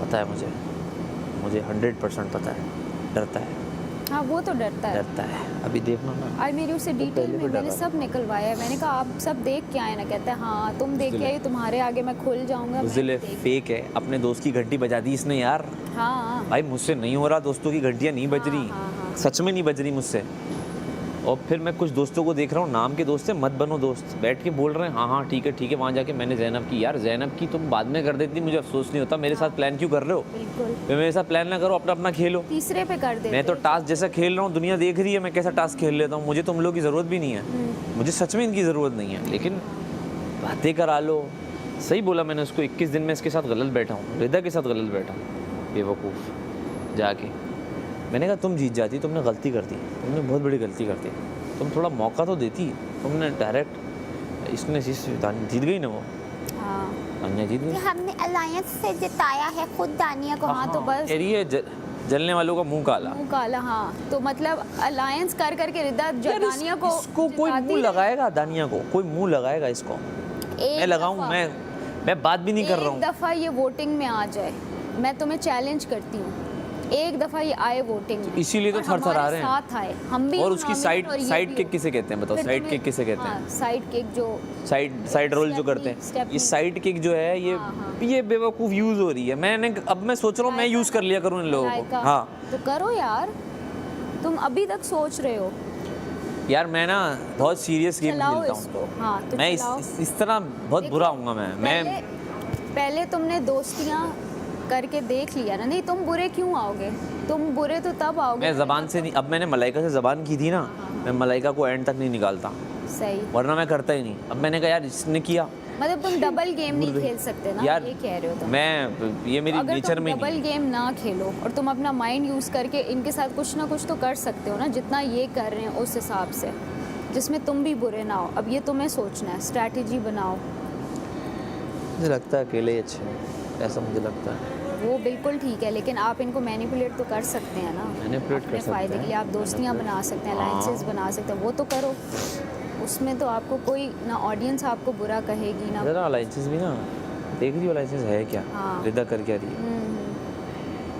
पता है मुझे 100% पता है। डरता है। हाँ वो तो डरता है। अभी देखना ना, आज मेरी उससे डिटेल में मैंने सब निकलवाया है। मैंने कहा आप सब देख के आए ना, कहता है हाँ तुम देख के आए, तुम्हारे आगे मैं खुल जाऊंगा। फेक है, अपने दोस्त की घंटी बजा दी इसने यार। हाँ भाई मुझसे नहीं हो रहा, दोस्तों की घंटियाँ नहीं बज रही। सच में नहीं बज रही मुझसे। और फिर मैं कुछ दोस्तों को देख रहा हूँ, नाम के दोस्त है, मत बनो दोस्त, बैठ के बोल रहे हैं हाँ ठीक है। वहाँ जाके मैंने जैनब की, यार जैनब की तुम बाद में कर देती, मुझे अफसोस नहीं होता। मेरे साथ प्लान क्यों कर रहे हो? मेरे साथ प्लान ना करो, अपना खेलो। तीसरे पे कर दे। मैं तो टास्क जैसा खेल रहा हूँ, दुनिया देख रही है मैं कैसा टास्क खेल लेता हूँ। मुझे तुम लोग की ज़रूरत भी नहीं है, मुझे सच में इनकी ज़रूरत नहीं है। लेकिन बातें करा लो। सही बोला मैंने उसको, 21 दिन में इसके साथ गलत बैठा हूँ, रिदा के साथ गलत बैठा हूँ, बेवकूफ़ जाके। मैंने कहा तुम जीत जाती, तुमने गलती कर दी, तुमने बहुत बड़ी गलती कर दी। तुम थोड़ा मौका तो देती, तुमने डायरेक्ट। इसने जीत गई ना वो। दानिया जीत गई। हमने अलायंस से जिताया है खुद दानिया को। हाँ तो बस जलने वालों का मुंह काला। हाँ तो मतलब अलायंस कर करके रिदा दानिया को। इसको कोई मुंह लगाएगा, दानिया को कोई मुंह लगाएगा इसको? मैं लगाऊं? मैं बात भी नहीं कर रहा हूँ। एक दफा ये वोटिंग में आ जाए, मैं तुम्हें चैलेंज करती हूँ, एक दफा ये आए वोटिंग में, इसीलिए तो थरथरा रहे हैं। साथ आए हम भी। और उसकी साइड किक किसे कहते हैं बताओ? साइड किक किसे कहते हैं? साइड किक जो साइड रोल जो करते हैं, ये साइड किक जो है ये बेवकूफ यूज हो रही है। अब मैं सोच रहा हूँ मैं यूज कर लिया करूँ इन लोगों को। हाँ तो करो यार, तुम अभी तक सोच रहे हो यार। मैं ना बहुत सीरियस गेम खेलता हूँ। हाँ, तो मैं इस तरह बहुत बुरा हूँगा मैं। पहले तुमने दोस्तियाँ करके देख लिया ना, नहीं तुम बुरे क्यों आओगे? तुम बुरे तो तब आओगे। मैं ज़बान से नहीं, अब मैंने मलाइका से ज़बान की थी ना, मैं मलाइका को एंड तक नहीं निकालता। सही, वरना मैं करता ही नहीं। अब मैंने कहा यार इसने किया, मतलब तुम डबल गेम नहीं खेल सकते ना यार, ये कह रहे हो तुम। ये मेरी नेचर में डबल गेम ना खेलो और तुम अपना माइंड यूज़ करके इनके साथ कुछ ना कुछ तो कर सकते हो ना, जितना ये कर रहे हैं उस हिसाब से, जिसमें तुम भी बुरे ना हो। अब ये तुम्हें सोचना है, स्ट्रैटेजी बनाओ। मुझे लगता है अकेले ही अच्छे हैं, ऐसा मुझे लगता है। वो बिल्कुल ठीक है, लेकिन आप इनको मैनिपुलेट तो कर सकते हैं ना, मैनिपुलेट कर अपने सकते फ़ायदे के लिए। हैं आप दोस्तियाँ बना सकते हैं, अलाइंसेस बना सकते हैं, वो तो करो। उसमें तो आपको कोई ना ऑडियंस आपको बुरा कहेगी ना। ज़रा अलाइंसेस भी ना देख रही हो, अलाइंसेस है क्या, हाँ। रिदा कर क्या रही है,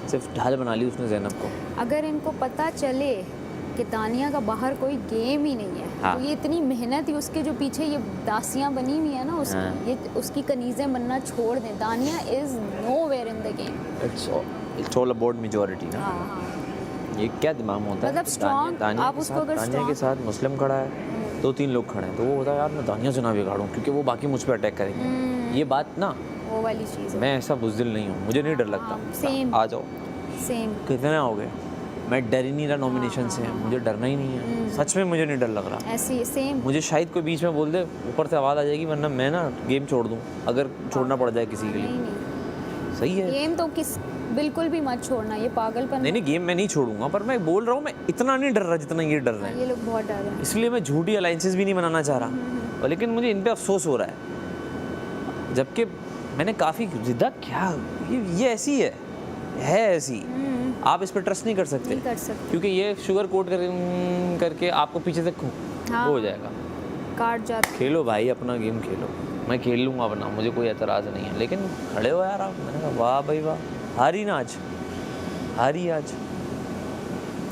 सिर्फ ढाल बना ली उसने ज़ैनब को। अगर इनको पता चले कि दानिया का बाहर कोई गेम ही नहीं है, हाँ। तो ये इतनी मेहनत ही उसके जो पीछे ये दासियाँ बनी हुई है ना उसकी, हाँ। ये उसकी कनीज़ें बनना छोड़ दें। दानिया is nowhere in the game. It's all about majority ना। हाँ हाँ। ये क्या दिमाग में होता है, मतलब कि strong, दानिया आप के उसको साथ, अगर दानिया के strong- साथ मुस्लिम खड़ा है, 2-3 लोग खड़े हैं, तो वो होता है यार मैं दानिया से ना बिगाड़ूं क्योंकि वो बाकी मुझ पर अटैक करेंगे। ये बात ना, वो वाली चीज़ है। मैं ऐसा बुज़दिल नहीं हूँ, मुझे नहीं डर लगता। सेम आ जाओ, सेम। कितने हो गए, मैं डर ही नहीं रहा नॉमिनेशन से, मुझे डरना ही नहीं है, सच में मुझे नहीं डर लग रहा। ऐसी सेम। मुझे शायद कोई बीच में बोल दे, ऊपर से आवाज़ आ जाएगी, वरना मैं ना गेम छोड़ दूँ अगर छोड़ना पड़ जाए किसी के लिए। सही है, गेम तो किस बिल्कुल भी मत छोड़ना, ये पागलपन। नहीं गेम मैं नहीं छोड़ूंगा, पर मैं बोल रहा हूँ मैं इतना नहीं डर रहा जितना ये डर रहे हैं। ये लोग बहुत डर रहे हैं। इसलिए मैं झूठी अलाइंसेस भी नहीं बनाना चाह रहा, और लेकिन मुझे इन पे अफसोस हो रहा है, जबकि मैंने काफ़ी जिद्दा क्या ये ऐसी है ऐसी, आप इस पर ट्रस्ट नहीं कर सकते, क्योंकि ये शुगर कोट करके आपको पीछे से हाँ। हो जाएगा, काट जाते। खेलो भाई अपना गेम खेलो, मैं खेल लूँगा अपना, मुझे कोई एतराज़ नहीं है, लेकिन खड़े हो यार आप। मैंने कहा वाह भाई वाह, हारी ना आज, हारी आज।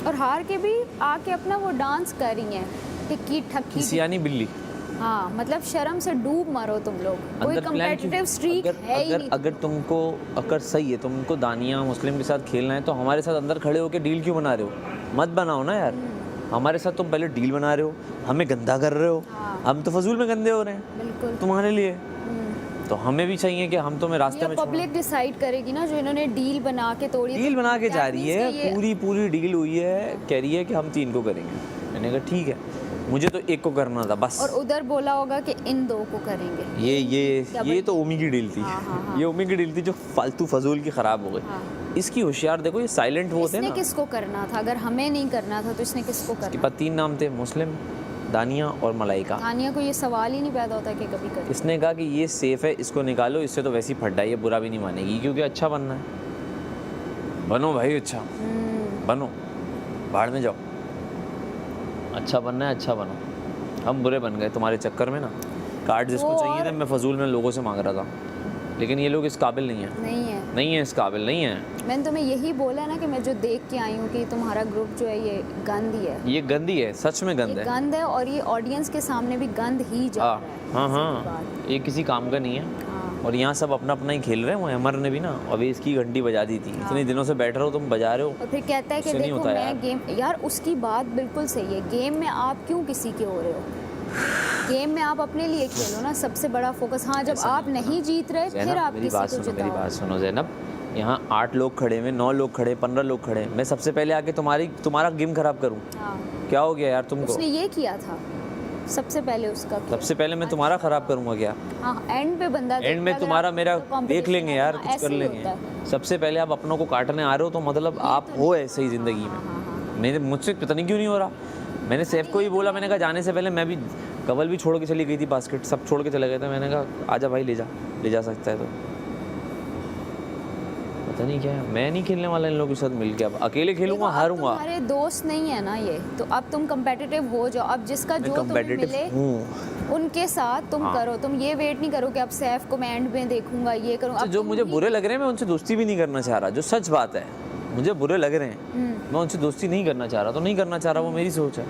और हार के भी आके अपना वो डांस कर रही हैं, टिक्की ठक्की। सियानी बिल्ली। हाँ, मतलब शर्म से डूब मरो तुम लोग, कोई कम्पिटिटिव स्ट्रीक है ही नहीं। अगर तुमको अगर सही है, तुमको दानिया मुस्लिम के साथ खेलना है, तो हमारे साथ अंदर खड़े होकर डील क्यों बना रहे हो? मत बनाओ ना यार, हमारे साथ तुम पहले डील बना रहे हो, हमें गंदा कर रहे हो। हम तो फजूल में गंदे हो रहे हैं बिल्कुल तुम्हारे लिए, तो हमें भी चाहिए कि हम तुम्हें रास्ते में पब्लिक डिसाइड करेगी ना, जो इन्होंने डील बना के तोड़ी। डील बना के जा रही है, पूरी डील हुई है, कह रही है कि हम 3 को करेंगे। मैंने कहा ठीक है, मुझे तो 1 को करना था बस। और उधर बोला होगा कि इन 2 को करेंगे। ये तो ओमी की डील थी। हाँ। ये ओमी की डील थी जो फालतू फजूल की खराब हो गई। इसकी होशियार देखो, ये साइलेंट वो थे ना। इसने किसको करना था? अगर हमें नहीं करना था तो इसने किसको करना? इसके पास 3 नाम थे, मुस्लिम, दानिया और मलाइका। दानिया को ये सवाल ही नहीं पैदा होता कि कभी करे। इसने कहा कि ये सेफ है, इसको निकालो, इससे तो वैसी फट है, ये बुरा भी नहीं मानेगी, क्योंकि अच्छा बनना है। बनो भाई अच्छा, बनो, बाहर में जाओ, अच्छा बनना है, अच्छा बनो। हम बुरे बन गए तुम्हारे चक्कर में ना। कार्ड जिसको चाहिए थे, मैं फजूल में लोगों से मांग रहा था, लेकिन ये लोग इस काबिल नहीं है। नहीं है इस काबिल नहीं है। मैंने तुम्हें यही बोला ना कि मैं जो देख के आई हूँ कि तुम्हारा ग्रुप जो है ये गंद ही है। ये गंदी है, सच में गंद है। गंद है, और ये ऑडियंस के सामने भी गंद ही जा रहा है। हाँ, ये किसी काम का नहीं है। और यहाँ सब अपना अपना ही खेल रहे हैं। अमर ने भी ना अभी इसकी घंटी बजा दी थी। इतने दिनों से बैठ रहे हो तुम, बजा रहे हो। और फिर कहता है कि देखो मैं गेम, यार उसकी बात बिल्कुल सही है, गेम में आप क्यों किसी के हो रहे हो? गेम में आप अपने लिए खेलो ना, सबसे बड़ा फोकस। हाँ, जब आप नहीं जीत रहे फिर आप किसी को जिताओ। मेरी बात सुनो ज़ैनब, यहाँ 8 लोग खड़े हुए, 9 लोग खड़े, 15 लोग खड़े, मैं सबसे पहले आके तुम्हारा गेम खराब करूँ? क्या हो गया यार तुमको? उसने ये किया था सबसे पहले, उसका सबसे पहले मैं तुम्हारा खराब करूँगा क्या? हाँ, एंड पे बंदा, एंड में तुम्हारा मेरा देख लेंगे यार, कुछ कर लेंगे। सबसे पहले आप अपनों को काटने आ रहे हो, तो मतलब आप हो ऐसे ही ज़िंदगी में। मेरे मुझसे पता नहीं क्यों नहीं हो रहा। मैंने सैफ को ही बोला, मैंने कहा जाने से पहले मैं भी, कवल भी छोड़ के चली गई थी, बास्केट सब छोड़ के चले गए थे। मैंने कहा आजा भाई, ले जा सकता है तो। पता नहीं क्या है, मैं नहीं खेलने वाला इन लोगों के साथ मिलके। अब अकेले खेलूंगा, हारूंगा। तुम्हारे दोस्त नहीं है ना ये, तो अब तुम कंपेटिटिव हो जाओ। अब जिसका जो तुम्हें मिले उनके साथ तुम करो। तुम ये वेट नहीं करो कि अब सैफ को मैं एंड में देखूंगा, ये करूँ। जो मुझे बुरे लग रहे हैं, मैं उनसे दोस्ती भी नहीं करना चाह रहा। जो सच बात है, मुझे बुरे लग रहे हैं, मैं उनसे दोस्ती नहीं करना चाह रहा, तो नहीं करना चाह रहा, वो मेरी सोच है।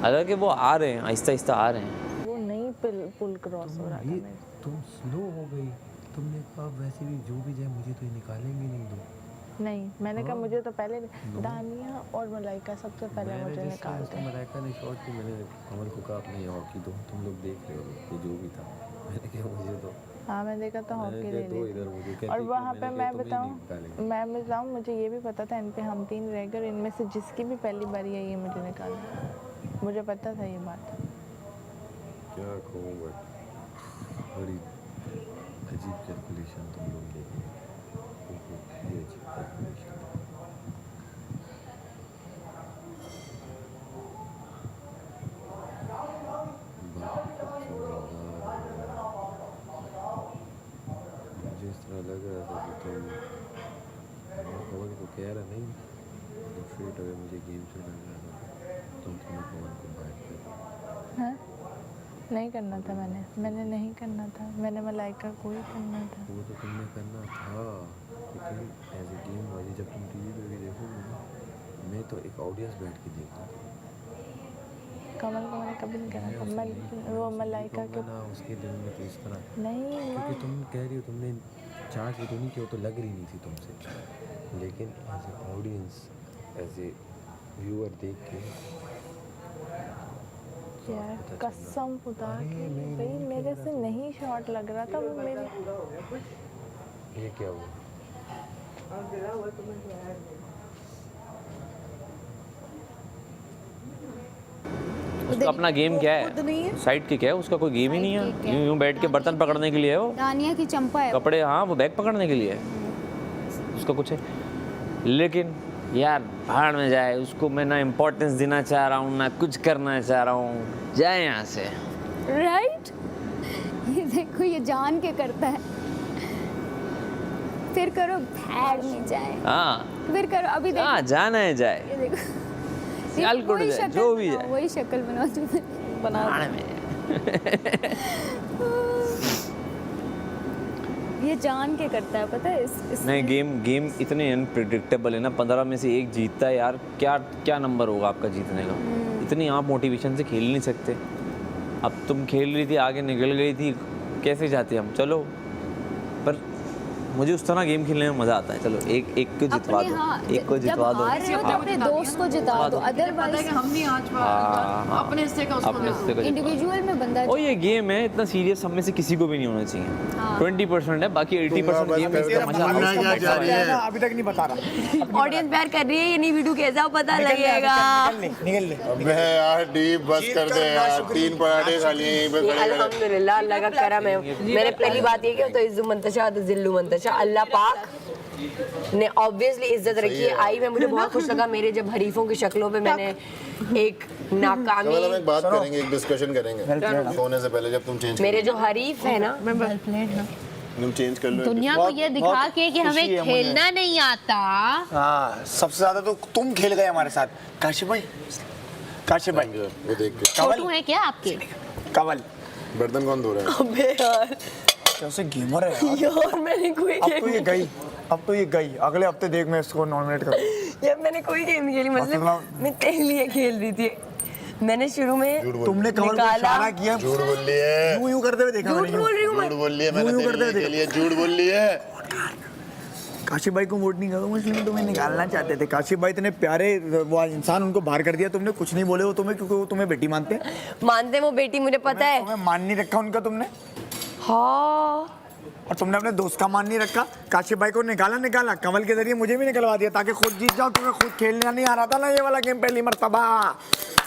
अगर कि वो आ रहे हैं, आहिस्ता आहिस्ता आ रहे हैं। वो नहीं पुल क्रॉस हो रहा था। तुम स्लो हो गई, तुमने कहा वैसे भी जो भी जाए मुझे तो ये निकालेंगे नहीं। दो नहीं, मैंने कहा मुझे तो पहले दानिया और मलाइका सबसे पहले मुझे निकालते हैं। मलाइका ने शॉट की, मैंने कमल को कहा अपने हॉकी दो, तुम लोग देख रहे हो जो भी था। मैंने कहा मुझे दो। हाँ, मैं देखा था हॉकी ले ली। और वहाँ पे मैं बताऊँ मुझे ये भी पता था इन पे हम 3 रह गए, इनमें से जिसकी भी पहली बारी है ये मुझे निकालना। मुझे पता था ये बात। क्या कहूँ, बड़ी अजीब कैलकुलेशन तुम लोग ले गए। ये अजीब कैलकुलेशन। मुझे इस तरह लग रहा था कि तुम नहीं करना था मैंने नहीं करना था, मैंने मलाइका को ही करना था। वो तो तुमने करना था, लेकिन एज ए गेम वाली जब तुम टीवी पे भी देखोगे ना, मैं तो एक ऑडियंस बैठ के देख रहा था। कमल को मैंने कभी नहीं करना था, वो मलाइका के ना उसके दिल में तो इस तरह नहीं, क्योंकि तुम कह रही हो तुमने चार्ज तो नहीं किया, तो लग रही नहीं थी तुमसे, लेकिन as a audience as a viewer देख के यार कसम खुदा की भाई मेरे से नहीं शॉट लग रहा था वो मेरे। ये क्या हुआ? उसका अपना गेम क्या है, साइड के क्या है, उसका कोई गेम ही नहीं है। यूं यूं बैठ के बर्तन पकड़ने के लिए है वो, दानिया की चंपा है कपड़े, हाँ वो बैग पकड़ने के लिए है, उसका कुछ है। लेकिन यार भाड़ में जाए, उसको मैं ना इम्पोर्टेंस देना चाह रहा हूँ ना कुछ करना चाह रहा हूँ, जाए यहाँ से। राइट, ये देखो ये जान के करता है। फिर करो भाड़ में जाए, हाँ फिर करो अभी देखो, हाँ जाना है जाए, ये देखो सियालकोट वही जाए, शक्ल जो भी बनाओ, जाए, वही शक्ल बनाओ जो बना ये जान के करता है, पता है इस नहीं गेम इतने अनप्रिडिक्टेबल है ना, 15 में से एक जीतता है यार, क्या क्या नंबर होगा आपका जीतने का? इतनी आप मोटिवेशन से खेल नहीं सकते। अब तुम खेल रही थी, आगे निकल गई थी, कैसे जाते हम? चलो, पर मुझे उस तरह गेम खेलने में मजा आता है। चलो एक को जितवा दो, एक को जितवा दो, अपने दोस्त को जिता दो, अदरवाइज हम नहीं आज अपने हिस्से का उसको इंडिविजुअल में बंदा और ये गेम है इतना सीरियस, हम में से किसी को भी नहीं होना चाहिए। 20% है, बाकी 80% गेम है, इसका मजा अभी तक नहीं बता रहा। ऑडियंस प्यार कर रही है ये नहीं, वीडियो कैसा पता लगेगा। निकल ले अबे यार डीप बस कर दे यार, 3 पराठे खा लिए यहीं पे खड़े खड़े। अल्हम्दुलिल्लाह अल्लाह का करम है। मैंने पहली बात ये कि तो इज्जु मंतशा तो जिल्लु मंतशा, अल्लाह पाक ने ऑब्वियसली इज्जत रखी है। आई में मुझे बहुत खुश लगा, मेरे जब हरीफों की शक्लों पे मैंने एक नाकामी, हम एक बात करेंगे, एक डिस्कशन करेंगे सोने से पहले, जब तुम चेंज मेरे जो हरीफ है ना, तुम चेंज कर लो दुनिया को ये दिखा के कि हमें खेलना नहीं आता। हाँ, सबसे ज्यादा तो तुम खेल गए हमारे साथ। काशिफ भाई वो देख के छोटू है क्या आपके? कवल बर्तन कौन धो रहा है? अबे यार कैसे गेमर है यार, मैंने कोई अब तो ये गई, अगले हफ्ते देख मैं इसको नॉमिनेट करूँ। यार मैंने कोई गेम नहीं खेली, मतलब मैं तेरे लिए खेल रही थी। मैंने शुरू में तुमने कमल को इशारा किया, झूठ बोल ली है, यूं करते हुए देखा मैंने, झूठ बोल रही हूँ मैं, झूठ बोल ली है मैंने तेरे लिए, झूठ बोल ली है। काशिफ भाई को वोट नहीं करो, इसलिए तुम्हें निकालना चाहते थे। काशिफ भाई इतने प्यारे वो इंसान, उनको बाहर कर दिया तुमने, कुछ नहीं बोले वो तुम्हें, क्योंकि वो तुम्हें बेटी मानते हैं। मानते वो बेटी, मुझे पता है। तुम्हें मान नहीं रखा उनका तुमने, हाँ, और तुमने अपने दोस्त का मान नहीं रखा। काशिफ भाई को निकाला, कमल के जरिए मुझे भी निकलवा दिया ताकि खुद जीत जाओ, क्योंकि खुद खेलना नहीं आ रहा था ना ये वाला गेम पहली मर्तबा।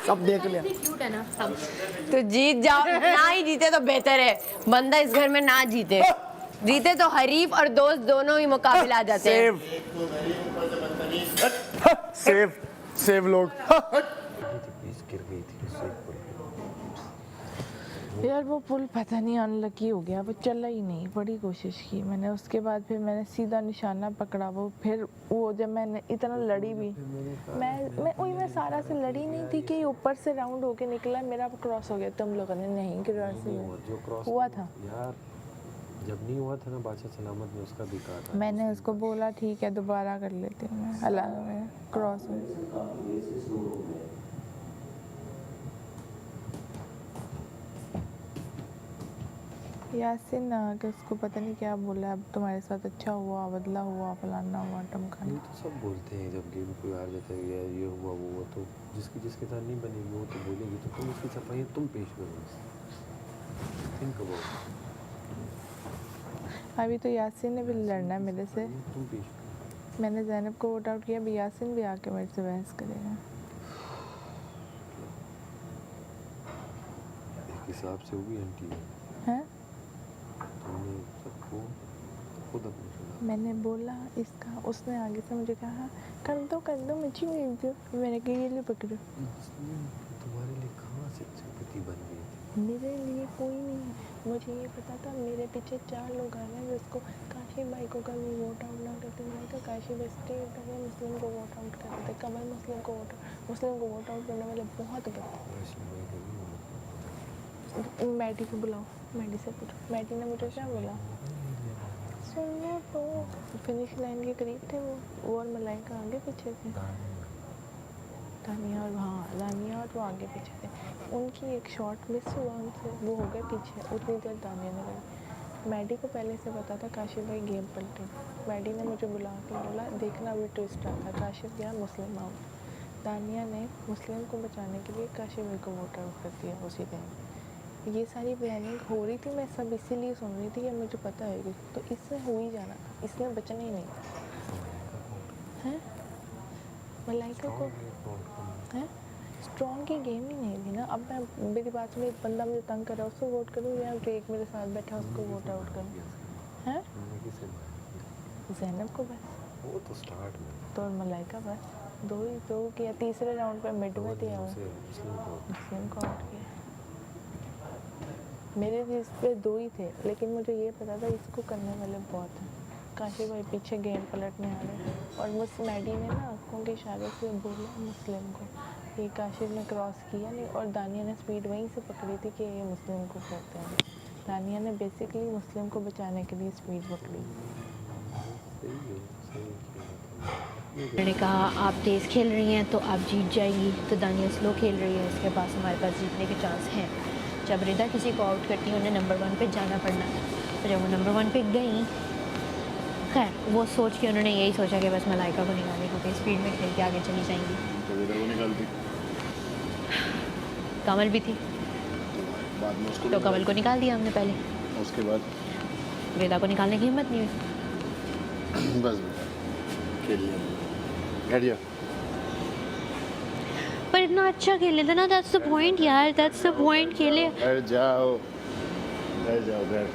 सब देख लिया, क्यूट है ना सब। तो जीत जाओ, ना ही जीते तो बेहतर है, बंदा इस घर में ना जीते, जीते तो हरीफ और दोस्त दोनों ही मुकाबला आ जाते हैं। सेव लोग गिर गई थी उससे एक पुल। यार वो पुल पता नहीं अनलकी हो गया, वो चला ही नहीं। बड़ी कोशिश की मैंने, उसके बाद फिर मैंने सीधा निशाना पकड़ा, वो फिर वो जब मैंने इतना लड़ी भी, मैं सारा से लड़ी नहीं थी कि ऊपर से राउंड होके निकला, मेरा क्रॉस हो गया। तुम लोगों ने नहीं क्रॉस हुआ था यार, जब नहीं हुआ था ना बादशाह सलामत ने उसका भी कहा था। मैंने उसको बोला ठीक है दोबारा कर लेती हूँ मैं, अल्लाह में क्रॉस में। यासिन ना कि उसको पता नहीं क्या बोला, अब तुम्हारे साथ अच्छा हुआ, बदला हुआ, फलाना हुआ, टमकाना। ये तो सब बोलते हैं जब गेम कोई हार जाता है, या ये हुआ वो हुआ, तो जिसके साथ नहीं बनेगी वो तो बोलेगी, तो तुम उसकी सफाई तुम पेश करो। Think about. अभी तो यासिन ने भी लड़ना है मेरे से, तुम पेश करो। मैंने ज़ैनब को वोट आउट किया, अभी यासिन भी आके मेरे से बहस करेगा। एक हिसाब से वो भी एंटी है। तुमने सबको खुद अपने सुना। मैंने बोला इसका, उसने आगे से मुझे कहा कर दो मुझे भेज दो, मैंने कहा ये ले पकड़ो। तुम्हारे लिए कहाँ से पति बन गई थी? मेरे लिए कोई नहीं है, मुझे ये पता था मेरे पीछे 4 लोग आ रहे हैं जिसको काशिफ भाई को कल वोट आउट ना करते, मैंने कहा काशिफ स्टेट अगर मुस्लिम को वोट आउट करते, कमल मुस्लिम को वोट आउट करने वाले बहुत मैडी को बुलाओ, मैडी से पूछो। मैडी ने मुझे क्या बोला? सुनो तो फिनिश लाइन के करीब थे वो और मलाइका आगे पीछे थे। दानिया और दानिया और वो आगे पीछे थे। उनकी एक शॉट मिस हुआ उनसे, वो हो गए पीछे। उतनी देर दानिया ने करी। मैडी को पहले से पता था काशिफ भाई गेम पलटे। मैडी ने मुझे बुला के बोला देखना अभी ट्विस्ट आता। काशिफ गया मुस्लिम आउट। दानिया ने मुस्लिम को बचाने के लिए काशिफ भाई को वोट आउट कर दिया उसी टाइम। ये सारी प्लानिंग हो रही थी, मैं सब इसीलिए सुन रही थी कि मुझे पता है कि तो इससे हो ही जाना था, इसने बचना ही नहीं है। मलाइका को है स्ट्रॉन्ग की गेम ही नहीं थी ना। अब मैं मेरी बात में एक बंदा मुझे तंग कर रहा है उसको वोट करूँ या जो एक मेरे साथ बैठा उसको वोट आउट करूँ? हैं ज़ैनब को बस, वो तो स्टार्ट में तो मलाइका बस दो किया। तीसरे राउंड पे मिड में थी मुस्लिम को आउट किया। मेरे भी इस पे 2 ही थे, लेकिन मुझे ये पता था इसको करने वाले बहुत हैं। काशिफ भाई पीछे गेम पलटने आ रहे और मुझ मैडी ने ना आँखों के इशारे से बोला मुस्लिम को। ये काशिफ ने क्रॉस किया नहीं और दानिया ने स्पीड वहीं से पकड़ी थी कि ये मुस्लिम को करते हैं। दानिया ने बेसिकली मुस्लिम को बचाने के लिए स्पीड पकड़ी। मैंने कहा आप तेज़ खेल रही हैं तो आप जीत जाएंगी, तो दानिया स्लो खेल रही है, इसके पास हमारे पास जीतने के चांस हैं। जब रिदा किसी को आउट करती है उन्हें नंबर 1 पे जाना पड़ना, तो जब वो नंबर 1 पे गई, खैर वो सोच के उन्होंने यही सोचा कि बस मलाइका को निकालें क्योंकि स्पीड में खेल के आगे चली जाएंगी। तो रिदा को निकालती, कमल भी थी बाद में उसको तो कमल को निकाल दिया हमने पहले, उसके बाद रिदा को निकालने की हिम्मत नहीं हुई। बस खेल लिया, बैठ जा। पर इतना अच्छा खेले थे ना, दैट्स द पॉइंट यार, दैट्स द पॉइंट। खेले बैठ जाओ, बैठ जाओ, बैठ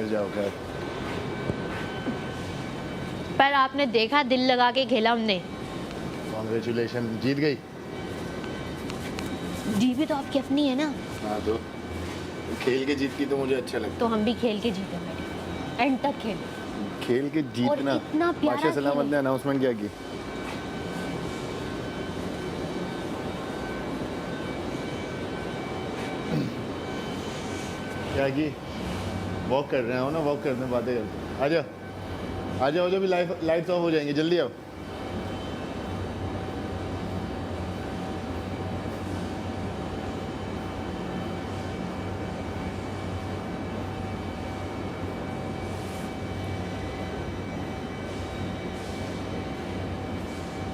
जाओ, बैठ। पर आपने देखा दिल लगा के खेला हमने। कॉन्ग्रेचुलेशन, जीत गई। जीत भी तो आपकी अपनी है ना। हाँ तो खेल के जीत की तो मुझे अच्छा लगता। तो हम भी खेल के जीते, एंड तक खेले। खेल के जीतना। इतना प्यारा बादशाह सलामत ने अनाउंसमेंट क्या की? क्या की? वॉक कर रहे हो ना, वॉक करते बातें करते। आ जाओ, आ जाओ, भी लाइट्स ऑफ हो जाएंगे, जल्दी आओ।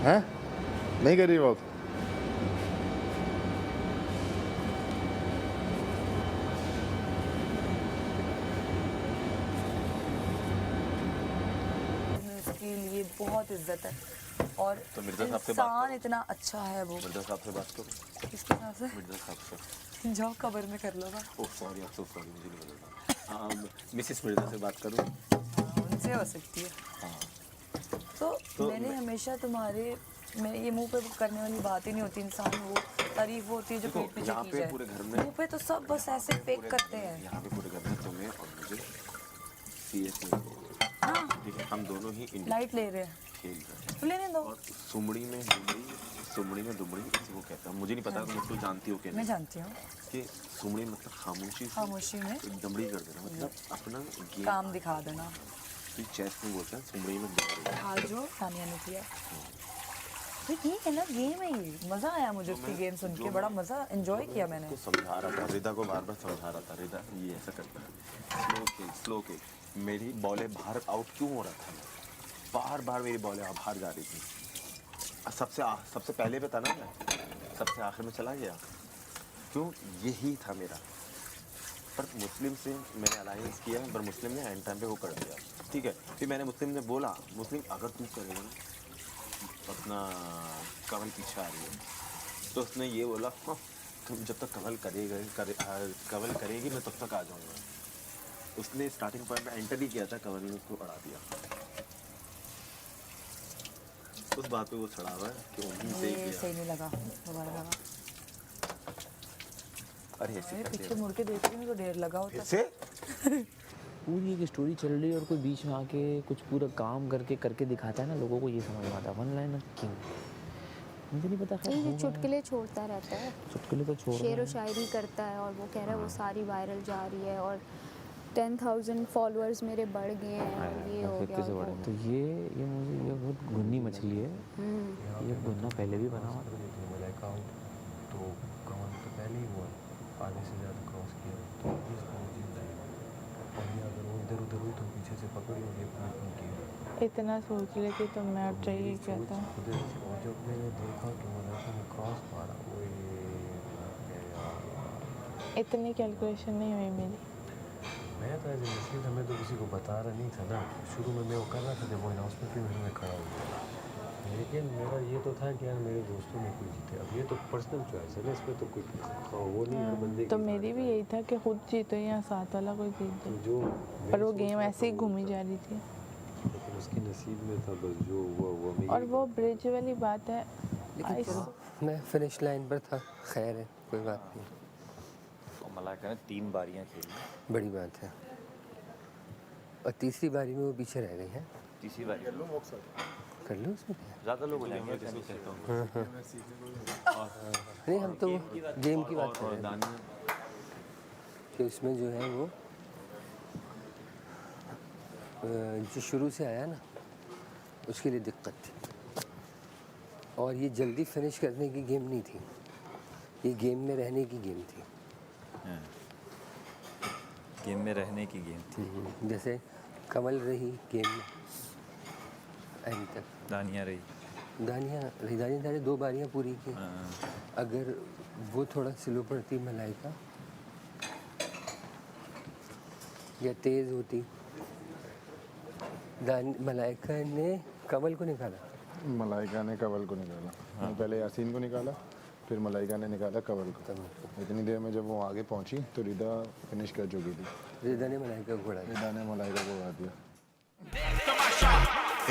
हैं? नहीं कर रही वॉक? इसके लिए बहुत इज्जत है और तो मिर्जा साहब से बात इंसान इतना अच्छा है वो। मिर्जा साहब से बात करो। किसके साथ से? मिर्जा साहब से। जाओ कबर में कर लो ना। ओह सॉरी, आप सो सॉरी, मुझे नहीं पता। हाँ, मिसेस मिर्जा से बात करूँ? उनसे हो सकती है। हाँ। तो मैंने हमेशा तुम्हारे, मैं ये मुंह पे करने वाली बात ही नहीं होती, इंसान वो तारीफ होती है जो पेट पीछे की जाए। पूरे घर में मुंह पे तो सब बस ऐसे फेक करते हैं। यहाँ पे पूरे घर में तुम्हें और मुझे सीएस में ठीक है, हम दोनों ही लाइट ले रहे हैं, खेल रहे हैं। तो लेने दो। और सुमड़ी में दुमड़ी इसी को कहता है। मुझे नहीं पता तुम जानती हो क्या? मैं जानती हूँ कि सुमड़ी मतलब खामोशी में दमड़ी कर देना, मतलब अपना काम दिखा देना। चेस में बोलते हैं सुमड़ी में दमड़ी। हाल जो तानिया ने किया, तो ये है ना गेम है, ये मज़ा आया मुझे उसकी गेम सुन के, बड़ा मज़ा एंजॉय किया मैंने। तो समझा रहा था रिदा को, बार बार समझा रहा था, रिदा ये ऐसा करता है, स्लो के मेरी बॉलें बाहर आउट क्यों हो रहा था? बार बार मेरी बॉलें बाहर जा रही थी। सबसे पहले पे था ना मैं, सबसे आखिर में चला गया क्यों? यही था मेरा। पर मुस्लिम से मैंने अलायंस किया, पर मुस्लिम ने एंड टाइम पे वो कर दिया, ठीक है। फिर मैंने मुस्लिम ने बोला, मुस्लिम अगर तू करेगा ना अपना कमल पीछे आ रही है, तो उसने ये बोला हाँ तुम जब तक कमल करेगी मैं तब तक आ जाऊँगा। उसने स्टार्टिंग पॉइंट में एंटर ही किया था, कमल ने उसको अड़ा दिया। उस बात पे वो चढ़ा हुआ है कि उन्हीं सही नहीं लगा, दोबारा लगा। अरे ऐसे पीछे मुड़ के देख रही हूँ तो ढेर लगा होता ऐसे पूरी एक स्टोरी चल रही है और कोई बीच में आके कुछ पूरा काम करके दिखाता है ना, लोगों को ये समझ में आता है वन लाइनर किंग। मुझे नहीं पता खैर ये हुआ है। चुटकुले छोड़ता रहता है, चुटकुले तो छोड़ शेर व शायरी करता है और वो कह रहा है वो सारी वायरल जा रही है और 10,000 फॉलोअर्स मेरे बढ़ गए हैं और ये हो गया से बड़े तो ये मुझे ये बहुत गुन्नी मछली है। ये गुन्ना पहले भी बना हुआ था। तो कमाल तो पहले ही हुआ, आधे से ज़्यादा क्रॉस किया तो इसको जीत जाएगा। और ये अगर वो इधर उधर हुई तो पीछे से पकड़ लोगे अपनी की। इतना सोच लेती तो मैं अब चाहिए क्या था। और जब मैंने देखा कि मुलाका ने क्रॉस मारा, वो इतनी कैलकुलेशन नहीं हुई मेरी। मैं तो ऐसे मुश्किल था, मैं तो किसी को बता रहा नहीं था ना। शुरू में मैं वो कर रहा था जब वो अनाउंसमेंट में खड़ा हुआ, लेकिन मेरा ये तो था कि यार मेरे दोस्तों में कोई जीते। अब ये तो पर्सनल चॉइस है ना, इसमें तो कोई वो नहीं हर बंदे तो मेरी भी यही था कि खुद जीतो या साथ वाला कोई जीत जाए, जो पर वो गेम ऐसे ही घूमी जा रही थी। लेकिन उसकी नसीब में था, बस जो हुआ और वो ब्रिज वाली बात है। लेकिन चलो, मैं फिनिश लाइन पर था, खैर है, कोई बात नहीं। और मलाइका ने 3 बारियां खेली, बड़ी बात है। और तीसरी बारी में वो पीछे रह गई है। तीसरी बारी कर लो उसमें क्या है? ज़्यादा लोग हो जाएंगे ऐसा नहीं कहता हूँ। नहीं, हम तो गेम की बात कर रहे हैं कि उसमें जो है वो जो शुरू से आया ना उसके लिए दिक्कत थी। और ये जल्दी फिनिश करने की गेम नहीं थी, ये गेम में रहने की गेम थी। गेम में रहने की गेम थी। जैसे कमल रही गेम में एंड तक, दानिया रही, दानिया 2 बारियां पूरी की। अगर वो थोड़ा स्लो पड़ती मलाइका या तेज़ होती, मलाइका ने कमल को निकाला। मलाइका ने कवल को निकाला। पहले यासीन को निकाला, फिर मलाइका ने निकाला कवल को। इतनी देर में जब वो आगे पहुंची तो रिदा फिनिश कर चुकी थी। रिदा ने मलाइका को उड़ा दिया। रिदा ने मलाइका को उड़ा दिया।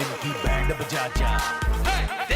इनकी बैंड बजा जा।